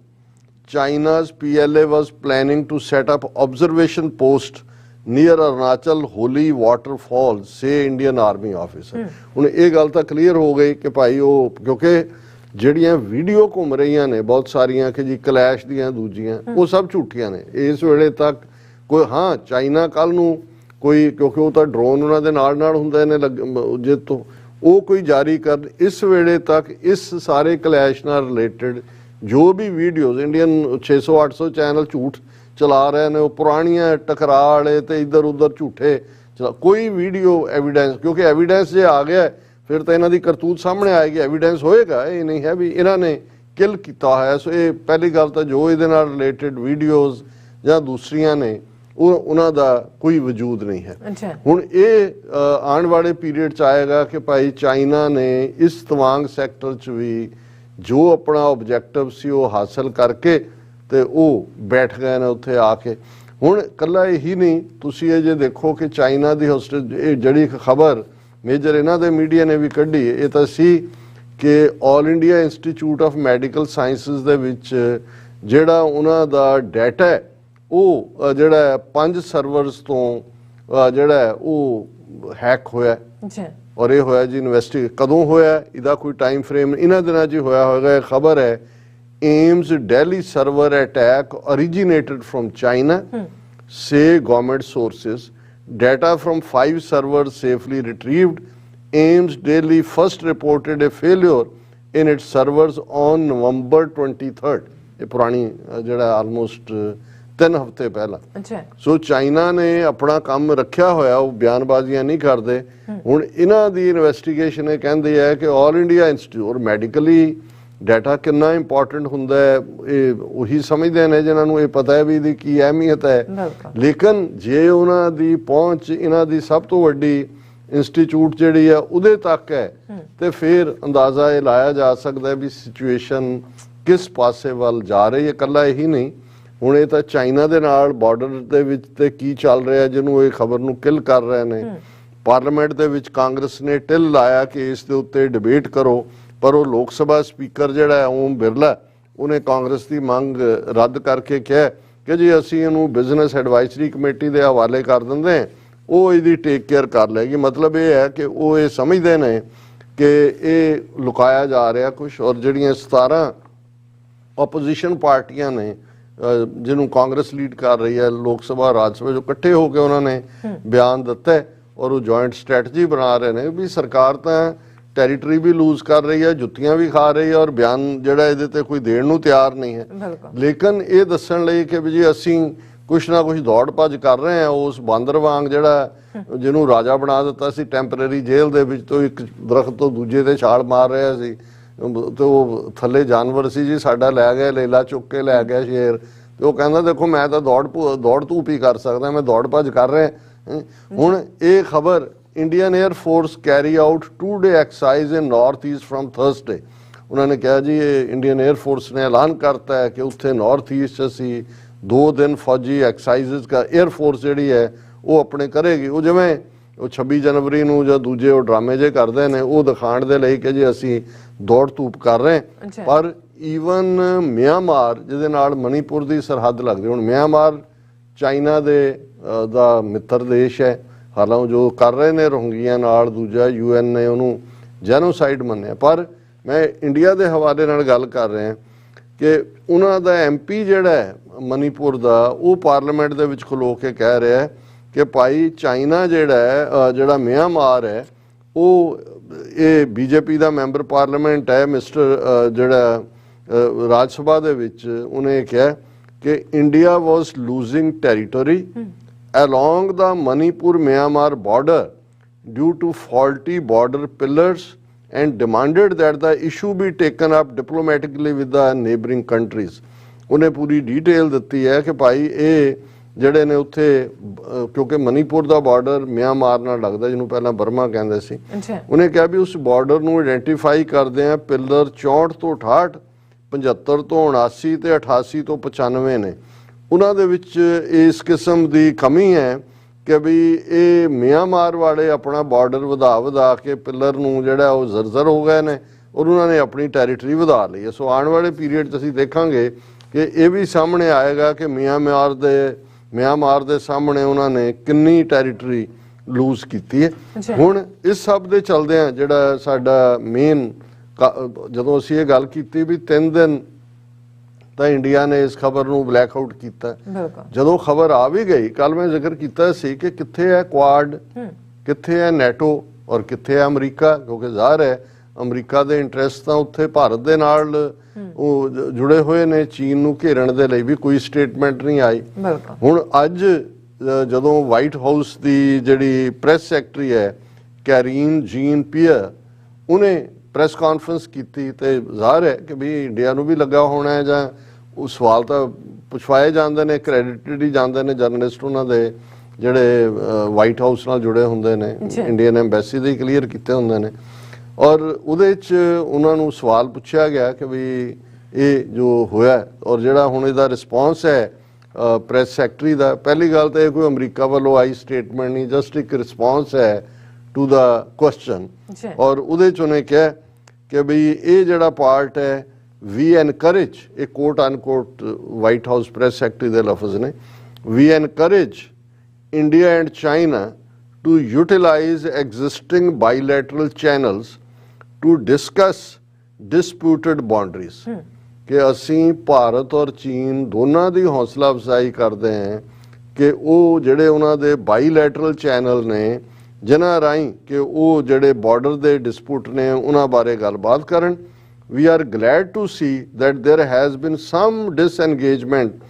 China's PLA was planning to set up observation post near Arunachal holy waterfalls, say Indian Army officer। ਹੁਣ ਇਹ ਗੱਲ ਤਾਂ ਕਲੀਅਰ ਹੋ ਗਈ ਕਿ ਭਾਈ ਉਹ, ਕਿਉਂਕਿ ਜਿਹੜੀਆਂ ਵੀਡੀਓ ਘੁੰਮ ਰਹੀਆਂ ਨੇ ਬਹੁਤ ਸਾਰੀਆਂ ਕਿ ਜੀ ਕਲੈਸ਼ ਦੀਆਂ ਦੂਜੀਆਂ, ਉਹ ਸਭ ਝੂਠੀਆਂ ਨੇ ਇਸ ਵੇਲੇ ਤੱਕ। ਕੋਈ ਹਾਂ ਚਾਈਨਾ ਕੱਲ ਨੂੰ ਕੋਈ, ਕਿਉਂਕਿ ਉਹ ਤਾਂ ਡਰੋਨ ਉਹਨਾਂ ਦੇ ਨਾਲ ਹੁੰਦੇ ਨੇ ਜੇ ਤੋਂ ਉਹ ਕੋਈ ਜਾਰੀ ਕਰਨ, ਇਸ ਵੇਲੇ ਤੱਕ ਇਸ ਸਾਰੇ ਕਲੈਸ਼ ਨਾਲ ਰਿਲੇਟਡ ਜੋ ਵੀ ਵੀਡੀਓਜ਼ ਇੰਡੀਅਨ 600-800 ਚੈਨਲ ਝੂਠ ਚਲਾ ਰਹੇ ਨੇ, ਉਹ ਪੁਰਾਣੀਆਂ ਟਕਰਾਅ ਵਾਲੇ ਤੇ ਇੱਧਰ ਉੱਧਰ ਝੂਠੇ ਕੋਈ ਵੀਡੀਓ ਐਵੀਡੈਂਸ, ਕਿਉਂਕਿ ਐਵੀਡੈਂਸ ਜੇ ਆ ਗਿਆ ਫਿਰ ਤਾਂ ਇਹਨਾਂ ਦੀ ਕਰਤੂਤ ਸਾਹਮਣੇ ਆਏਗੀ, ਐਵੀਡੈਂਸ ਹੋਏਗਾ। ਇਹ ਨਹੀਂ ਹੈ ਵੀ ਇਹਨਾਂ ਨੇ ਕਿਲ ਕੀਤਾ ਹੋਇਆ। ਸੋ ਇਹ ਪਹਿਲੀ ਗੱਲ ਤਾਂ ਜੋ ਇਹਦੇ ਨਾਲ ਰਿਲੇਟਡ ਵੀਡੀਓਜ਼ ਜਾਂ ਦੂਸਰੀਆਂ ਨੇ ਉਹਨਾਂ ਦਾ ਕੋਈ ਵਜੂਦ ਨਹੀਂ ਹੈ। ਹੁਣ ਇਹ ਆਉਣ ਵਾਲੇ ਪੀਰੀਅਡ 'ਚ ਆਏਗਾ ਕਿ ਭਾਈ ਚਾਈਨਾ ਨੇ ਇਸ ਤਵਾਂਗ ਸੈਕਟਰ 'ਚ ਵੀ ਜੋ ਆਪਣਾ ਆਬਜੈਕਟਿਵ ਸੀ ਉਹ ਹਾਸਲ ਕਰਕੇ ਤੇ ਉਹ ਬੈਠ ਗਏ ਨੇ ਉੱਥੇ ਆ ਕੇ। ਹੁਣ ਕੱਲਾ ਇਹੀ ਨਹੀਂ, ਤੁਸੀਂ ਇਹ ਜੇ ਦੇਖੋ ਕਿ ਚਾਈਨਾ ਦੀ ਇਹ ਜਿਹੜੀ ਖਬਰ ਮੇਜਰ ਇਹਨਾਂ ਦੇ ਮੀਡੀਆ ਨੇ ਵੀ ਕੱਢੀ, ਇਹ ਤਾਂ ਸੀ ਕਿ all India institute of medical sciences ਦੇ ਵਿੱਚ ਜਿਹੜਾ ਉਹਨਾਂ ਦਾ ਡਾਟਾ ਹੈ ਉਹ ਜਿਹੜਾ 5 ਸਰਵਰਸ ਤੋਂ ਜਿਹੜਾ ਉਹ ਹੈਕ ਹੋਇਆ। ਔਰ ਇਹ ਹੋਇਆ ਜੀ ਇਨਵੈਸਟੀ ਕਦੋਂ ਹੋਇਆ, ਇਹਦਾ ਕੋਈ ਟਾਈਮ ਫਰੇਮ ਇਹਨਾਂ ਦਿਨਾਂ 'ਚ ਹੋਇਆ ਹੋਏਗਾ। ਇਹ ਖਬਰ ਹੈ AIIMS Delhi server attack originated from China, say government sources. Data from 5 servers safely retrieved. Ames Delhi first reported a failure in its servers on November 23rd. ਇਹ ਪੁਰਾਣੀ ਜਿਹੜਾ ਆਲਮੋਸਟ 3 ਹਫ਼ਤੇ ਪਹਿਲਾਂ। ਸੋ ਚਾਈਨਾ ਨੇ ਆਪਣਾ ਕੰਮ ਰੱਖਿਆ ਹੋਇਆ, ਉਹ ਬਿਆਨਬਾਜ਼ੀਆਂ ਨਹੀਂ ਕਰਦੇ। ਹੁਣ ਇਹਨਾਂ ਦੀ ਇਨਵੈਸਟੀਗੇਸ਼ਨ ਇਹ ਕਹਿੰਦੀ ਹੈ ਕਿ all India institute medically data ਕਿੰਨਾ ਇੰਪੋਰਟੈਂਟ ਹੁੰਦਾ ਹੈ ਇਹ ਉਹੀ ਸਮਝਦੇ ਨੇ ਜਿਨ੍ਹਾਂ ਨੂੰ ਇਹ ਪਤਾ ਹੈ ਵੀ ਇਹਦੀ ਕੀ ਅਹਿਮੀਅਤ ਹੈ। ਲੇਕਿਨ ਜੇ ਉਹਨਾਂ ਦੀ ਪਹੁੰਚ ਇਹਨਾਂ ਦੀ ਸਭ ਤੋਂ ਵੱਡੀ ਇੰਸਟੀਚਿਊਟ ਜਿਹੜੀ ਆ ਉਹਦੇ ਤੱਕ ਹੈ ਤੇ ਫਿਰ ਅੰਦਾਜ਼ਾ ਇਹ ਲਾਇਆ ਜਾ ਸਕਦਾ ਵੀ ਸਿਚੁਏਸ਼ਨ ਕਿਸ ਪਾਸੇ ਵੱਲ ਜਾ ਰਹੀ ਹੈ। ਇਕੱਲਾ ਇਹੀ ਨਹੀਂ, ਹੁਣ ਇਹ ਤਾਂ ਚਾਈਨਾ ਦੇ ਨਾਲ ਬਾਰਡਰ ਦੇ ਵਿੱਚ ਤੇ ਕੀ ਚੱਲ ਰਿਹਾ ਜਿਹਨੂੰ ਇਹ ਖਬਰ ਨੂੰ ਕਿਲ ਕਰ ਰਹੇ ਨੇ। ਪਾਰਲੀਮੈਂਟ ਦੇ ਵਿੱਚ ਕਾਂਗਰਸ ਨੇ ਟਿਲ ਲਾਇਆ ਕਿ ਇਸ ਦੇ ਉੱਤੇ ਡਿਬੇਟ ਕਰੋ, ਪਰ ਉਹ ਲੋਕ ਸਭਾ ਸਪੀਕਰ ਜਿਹੜਾ ਓਮ ਬਿਰਲਾ ਉਹਨੇ ਕਾਂਗਰਸ ਦੀ ਮੰਗ ਰੱਦ ਕਰਕੇ ਕਿਹਾ ਕਿ ਜੀ ਅਸੀਂ ਇਹਨੂੰ ਬਿਜ਼ਨਸ ਐਡਵਾਈਜ਼ਰੀ ਕਮੇਟੀ ਦੇ ਹਵਾਲੇ ਕਰ ਦਿੰਦੇ ਹਾਂ, ਉਹ ਇਹਦੀ ਟੇਕ ਕੇਅਰ ਕਰ ਲਏਗੀ। ਮਤਲਬ ਇਹ ਹੈ ਕਿ ਉਹ ਇਹ ਸਮਝਦੇ ਨੇ ਕਿ ਇਹ ਲੁਕਾਇਆ ਜਾ ਰਿਹਾ ਕੁਛ, ਔਰ ਜਿਹੜੀਆਂ 17 ਆਪੋਜੀਸ਼ਨ ਪਾਰਟੀਆਂ ਨੇ ਜਿਹਨੂੰ ਕਾਂਗਰਸ ਲੀਡ ਕਰ ਰਹੀ ਹੈ ਲੋਕ ਸਭਾ ਰਾਜ ਸਭਾ, ਜੋ ਇਕੱਠੇ ਹੋ ਕੇ ਉਹਨਾਂ ਨੇ ਬਿਆਨ ਦਿੱਤਾ ਹੈ ਔਰ ਉਹ ਜੁਆਇੰਟ ਸਟ੍ਰੈਟਜੀ ਬਣਾ ਰਹੇ ਨੇ ਵੀ ਸਰਕਾਰ ਤਾਂ ਟੈਰੀਟਰੀ ਵੀ ਲੂਜ਼ ਕਰ ਰਹੀ ਹੈ, ਜੁੱਤੀਆਂ ਵੀ ਖਾ ਰਹੀ ਹੈ ਔਰ ਬਿਆਨ ਜਿਹੜਾ ਇਹਦੇ ਤੇ ਕੋਈ ਦੇਣ ਨੂੰ ਤਿਆਰ ਨਹੀਂ ਹੈ। ਲੇਕਿਨ ਇਹ ਦੱਸਣ ਲਈ ਕਿ ਵੀ ਜੀ ਅਸੀਂ ਕੁਛ ਨਾ ਕੁਛ ਦੌੜ ਭੱਜ ਕਰ ਰਹੇ ਹਾਂ ਉਸ ਬਾਂਦਰ ਵਾਂਗ ਜਿਹੜਾ ਜਿਹਨੂੰ ਰਾਜਾ ਬਣਾ ਦਿੱਤਾ ਸੀ ਟੈਂਪਰੇਰੀ ਜੇਲ੍ਹ ਦੇ ਵਿੱਚ, ਤੋਂ ਇੱਕ ਦਰਖਤ ਤੋਂ ਦੂਜੇ ਤੇ ਛਾਲ ਮਾਰ ਰਿਹਾ ਸੀ ਤੇ ਉਹ ਥੱਲੇ ਜਾਨਵਰ ਸੀ ਜੀ ਸਾਡਾ ਲੈ ਗਿਆ ਲੇਲਾ ਚੁੱਕ ਕੇ ਲੈ ਗਿਆ ਸ਼ੇਰ, ਤੇ ਉਹ ਕਹਿੰਦਾ ਦੇਖੋ ਮੈਂ ਤਾਂ ਦੌੜ ਧੂਪ ਹੀ ਕਰ ਸਕਦਾ, ਮੈਂ ਦੌੜ ਭੱਜ ਕਰ ਰਿਹਾ। ਹੁਣ ਇਹ ਖਬਰ Indian air force carry out 2-day exercise in north east from Thursday. ਉਹਨਾਂ ਨੇ ਕਿਹਾ ਜੀ ਇਹ ਇੰਡੀਅਨ 에ਅਰ ਫੋਰਸ ਨੇ ਐਲਾਨ ਕਰਤਾ ਹੈ ਕਿ ਉੱਥੇ ਨਾਰਥ ਈਸਟ 'ਚ ਅਸੀਂ 2 ਦਿਨ ਫੌਜੀ ਐਕਸਰਸਾਈਜ਼ ਦਾ 에ਅਰ ਫੋਰਸ ਜਿਹੜੀ ਹੈ ਉਹ ਆਪਣੇ ਕਰੇਗੀ। ਉਹ ਜਿਵੇਂ ਉਹ 26 ਜਨਵਰੀ ਨੂੰ ਜਾਂ ਦੂਜੇ ਉਹ ਡਰਾਮੇ ਜੇ ਕਰਦੇ ਨੇ ਉਹ ਦਿਖਾਉਣ ਦੇ ਲਈ ਕਿ ਜੀ ਅਸੀਂ ਦੌੜ ਧੂਪ ਕਰ ਰਹੇ। ਪਰ ਈਵਨ ਮਿਆਂਮਾਰ ਜਿਹਦੇ ਨਾਲ ਮਣੀਪੁਰ ਦੀ ਸਰਹੱਦ ਲੱਗਦੀ, ਹੁਣ ਮਿਆਂਮਾਰ ਚਾਈਨਾ ਦਾ ਮਿੱਤਰ ਦੇਸ਼ ਹੈ, ਹਾਲਾਂਕਿ ਜੋ ਕਰ ਰਹੇ ਨੇ ਰੋਹਿੰਗਿਆਂ ਨਾਲ, ਦੂਜਾ UN ਨੇ ਉਹਨੂੰ ਜੈਨੋਸਾਈਡ ਮੰਨਿਆ। ਪਰ ਮੈਂ ਇੰਡੀਆ ਦੇ ਹਵਾਲੇ ਨਾਲ ਗੱਲ ਕਰ ਰਿਹਾ ਕਿ ਉਹਨਾਂ ਦਾ MP ਜਿਹੜਾ ਹੈ ਮਣੀਪੁਰ ਦਾ, ਉਹ ਪਾਰਲੀਮੈਂਟ ਦੇ ਵਿੱਚ ਖਲੋ ਕੇ ਕਹਿ ਰਿਹਾ ਕਿ ਭਾਈ ਚਾਈਨਾ ਜਿਹੜਾ ਮਿਆਂਮਾਰ ਹੈ ਉਹ ਇਹ BJP ਦਾ ਮੈਂਬਰ ਪਾਰਲੀਮੈਂਟ ਹੈ ਮਿਸਟਰ ਜਿਹੜਾ ਰਾਜ ਸਭਾ ਦੇ ਵਿੱਚ, ਉਹਨੇ ਕਿਹਾ ਕਿ India was losing territory along the Manipur-Myanmar border due to faulty border pillars and demanded that the issue be taken up diplomatically with the neighboring countries। ਉਹਨੇ ਪੂਰੀ ਡਿਟੇਲ ਦਿੱਤੀ ਹੈ ਕਿ ਭਾਈ ਇਹ ਜਿਹੜੇ ਨੇ ਉੱਥੇ ਕਿਉਂਕਿ ਮਨੀਪੁਰ ਦਾ ਬਾਰਡਰ ਮਿਆਂਮਾਰ ਨਾਲ ਲੱਗਦਾ ਜਿਹਨੂੰ ਪਹਿਲਾਂ ਬਰਮਾ ਕਹਿੰਦੇ ਸੀ, ਉਹਨੇ ਕਿਹਾ ਵੀ ਉਸ ਬਾਰਡਰ ਨੂੰ ਆਇਡੈਂਟੀਫਾਈ ਕਰਦੇ ਆ ਪਿਲਰ 64 ਤੋਂ 68, 75 ਤੋਂ 79 ਤੇ 88 ਤੋਂ 95 ਨੇ। ਉਹਨਾਂ ਦੇ ਵਿੱਚ ਇਸ ਕਿਸਮ ਦੀ ਕਮੀ ਹੈ ਕਿ ਵੀ ਇਹ ਮਿਆਂਮਾਰ ਵਾਲੇ ਆਪਣਾ ਬਾਰਡਰ ਵਧਾ ਕੇ ਪਿਲਰ ਨੂੰ ਜਿਹੜਾ ਉਹ ਜ਼ਰਜ਼ਰ ਹੋ ਗਏ ਨੇ ਔਰ ਉਹਨਾਂ ਨੇ ਆਪਣੀ ਟੈਰੀਟਰੀ ਵਧਾ ਲਈ ਹੈ। ਸੋ ਆਉਣ ਵਾਲੇ ਪੀਰੀਅਡ 'ਚ ਅਸੀਂ ਦੇਖਾਂਗੇ ਕਿ ਇਹ ਵੀ ਸਾਹਮਣੇ ਆਏਗਾ ਕਿ ਮਿਆਂਮਾਰ ਦੇ ਸਾਹਮਣੇ ਉਹਨਾਂ ਨੇ ਕਿੰਨੀ ਟੈਰੀਟਰੀ ਲੂਜ਼ ਕੀਤੀ ਹੈ। ਹੁਣ ਇਸ ਸਭ ਦੇ ਚਲਦਿਆਂ ਜਿਹੜਾ ਸਾਡਾ ਮੇਨ, ਜਦੋਂ ਅਸੀਂ ਇਹ ਗੱਲ ਕੀਤੀ ਵੀ 3 ਦਿਨ ਤਾਂ ਇੰਡੀਆ ਨੇ ਇਸ ਖਬਰ ਨੂੰ ਬਲੈਕ ਆਊਟ ਕੀਤਾ, ਜਦੋਂ ਖਬਰ ਆ ਵੀ ਗਈ, ਕੱਲ ਮੈਂ ਜ਼ਿਕਰ ਕੀਤਾ ਸੀ ਕਿ ਕਿੱਥੇ ਹੈ ਕੁਆਡ, ਕਿੱਥੇ ਹੈ ਨੈਟੋ ਔਰ ਕਿੱਥੇ ਹੈ ਅਮਰੀਕਾ, ਕਿਉਂਕਿ ਜ਼ਾਹਰ ਹੈ ਅਮਰੀਕਾ ਦੇ ਇੰਟਰਸਟ ਤਾਂ ਉੱਥੇ ਭਾਰਤ ਦੇ ਨਾਲ ਉਹ ਜੁੜੇ ਹੋਏ ਨੇ, ਚੀਨ ਨੂੰ ਘੇਰਨ ਦੇ ਲਈ ਵੀ ਕੋਈ ਸਟੇਟਮੈਂਟ ਨਹੀਂ ਆਈ। ਹੁਣ ਅੱਜ ਜਦੋਂ ਵਾਈਟ ਹਾਊਸ ਦੀ ਜਿਹੜੀ ਪ੍ਰੈਸ ਸੈਕਟਰੀ ਹੈ ਕੈਰੀਨ ਜੀਨ ਪੀਅਰ, ਉਹਨੇ ਪ੍ਰੈਸ ਕਾਨਫਰੰਸ ਕੀਤੀ ਤੇ ਜ਼ਾਹਰ ਹੈ ਕਿ ਵੀ ਇੰਡੀਆ ਨੂੰ ਵੀ ਲੱਗਾ ਹੋਣਾ ਹੈ, ਜਾਂ ਉਹ ਸਵਾਲ ਤਾਂ ਪੁੱਛਵਾਏ ਜਾਂਦੇ ਨੇ, ਕ੍ਰੈਡਿਟਡ ਹੀ ਜਾਂਦੇ ਨੇ ਜਰਨਲਿਸਟ ਉਹਨਾਂ ਦੇ ਜਿਹੜੇ ਵਾਈਟ ਹਾਊਸ ਨਾਲ ਜੁੜੇ ਹੁੰਦੇ ਨੇ, ਇੰਡੀਅਨ ਐਮਬੈਸੀ ਦੇ ਕਲੀਅਰ ਕੀਤੇ ਹੁੰਦੇ ਨੇ, ਔਰ ਉਹਦੇ 'ਚ ਉਹਨਾਂ ਨੂੰ ਸਵਾਲ ਪੁੱਛਿਆ ਗਿਆ ਕਿ ਵੀ ਇਹ ਜੋ ਹੋਇਆ ਔਰ ਜਿਹੜਾ ਹੁਣ ਇਹਦਾ ਰਿਸਪੌਂਸ ਹੈ ਪ੍ਰੈਸ ਸੈਕਟਰੀ ਦਾ। ਪਹਿਲੀ ਗੱਲ ਤਾਂ ਇਹ ਕੋਈ ਅਮਰੀਕਾ ਵੱਲੋਂ ਆਈ ਸਟੇਟਮੈਂਟ ਨਹੀਂ, ਜਸਟ ਇੱਕ ਰਿਸਪੌਂਸ ਹੈ ਟੂ ਦਾ ਕੁਐਸਚਨ, ਔਰ ਉਹਦੇ 'ਚ ਉਹਨੇ ਕਿਹਾ ਕਿ ਵੀ ਇਹ ਜਿਹੜਾ ਪਾਰਟ ਹੈ ਵੀ ਐਨਕਰੇਜ, ਇਹ quote unquote White House press secretary ਦੇ ਲਫ਼ਜ਼ ਨੇ, ਵੀ encourage India and China to utilize existing bilateral channels to discuss disputed boundaries। ਕਿ ਅਸੀਂ ਭਾਰਤ ਔਰ ਚੀਨ ਦੋਨਾਂ ਦੀ ਹੌਸਲਾ ਅਫਜ਼ਾਈ ਕਰਦੇ ਹਾਂ ਕਿ ਉਹ ਜਿਹੜੇ ਉਹਨਾਂ ਦੇ ਬਾਈਲੈਟਰਲ ਚੈਨਲ ਨੇ ਜਿਨ੍ਹਾਂ ਰਾਹੀਂ ਕਿ ਉਹ ਜਿਹੜੇ ਬਾਰਡਰ ਦੇ ਡਿਸਪਿਊਟ ਨੇ ਉਹਨਾਂ ਬਾਰੇ ਗੱਲਬਾਤ ਕਰਨ। We are glad to see that there has been some disengagement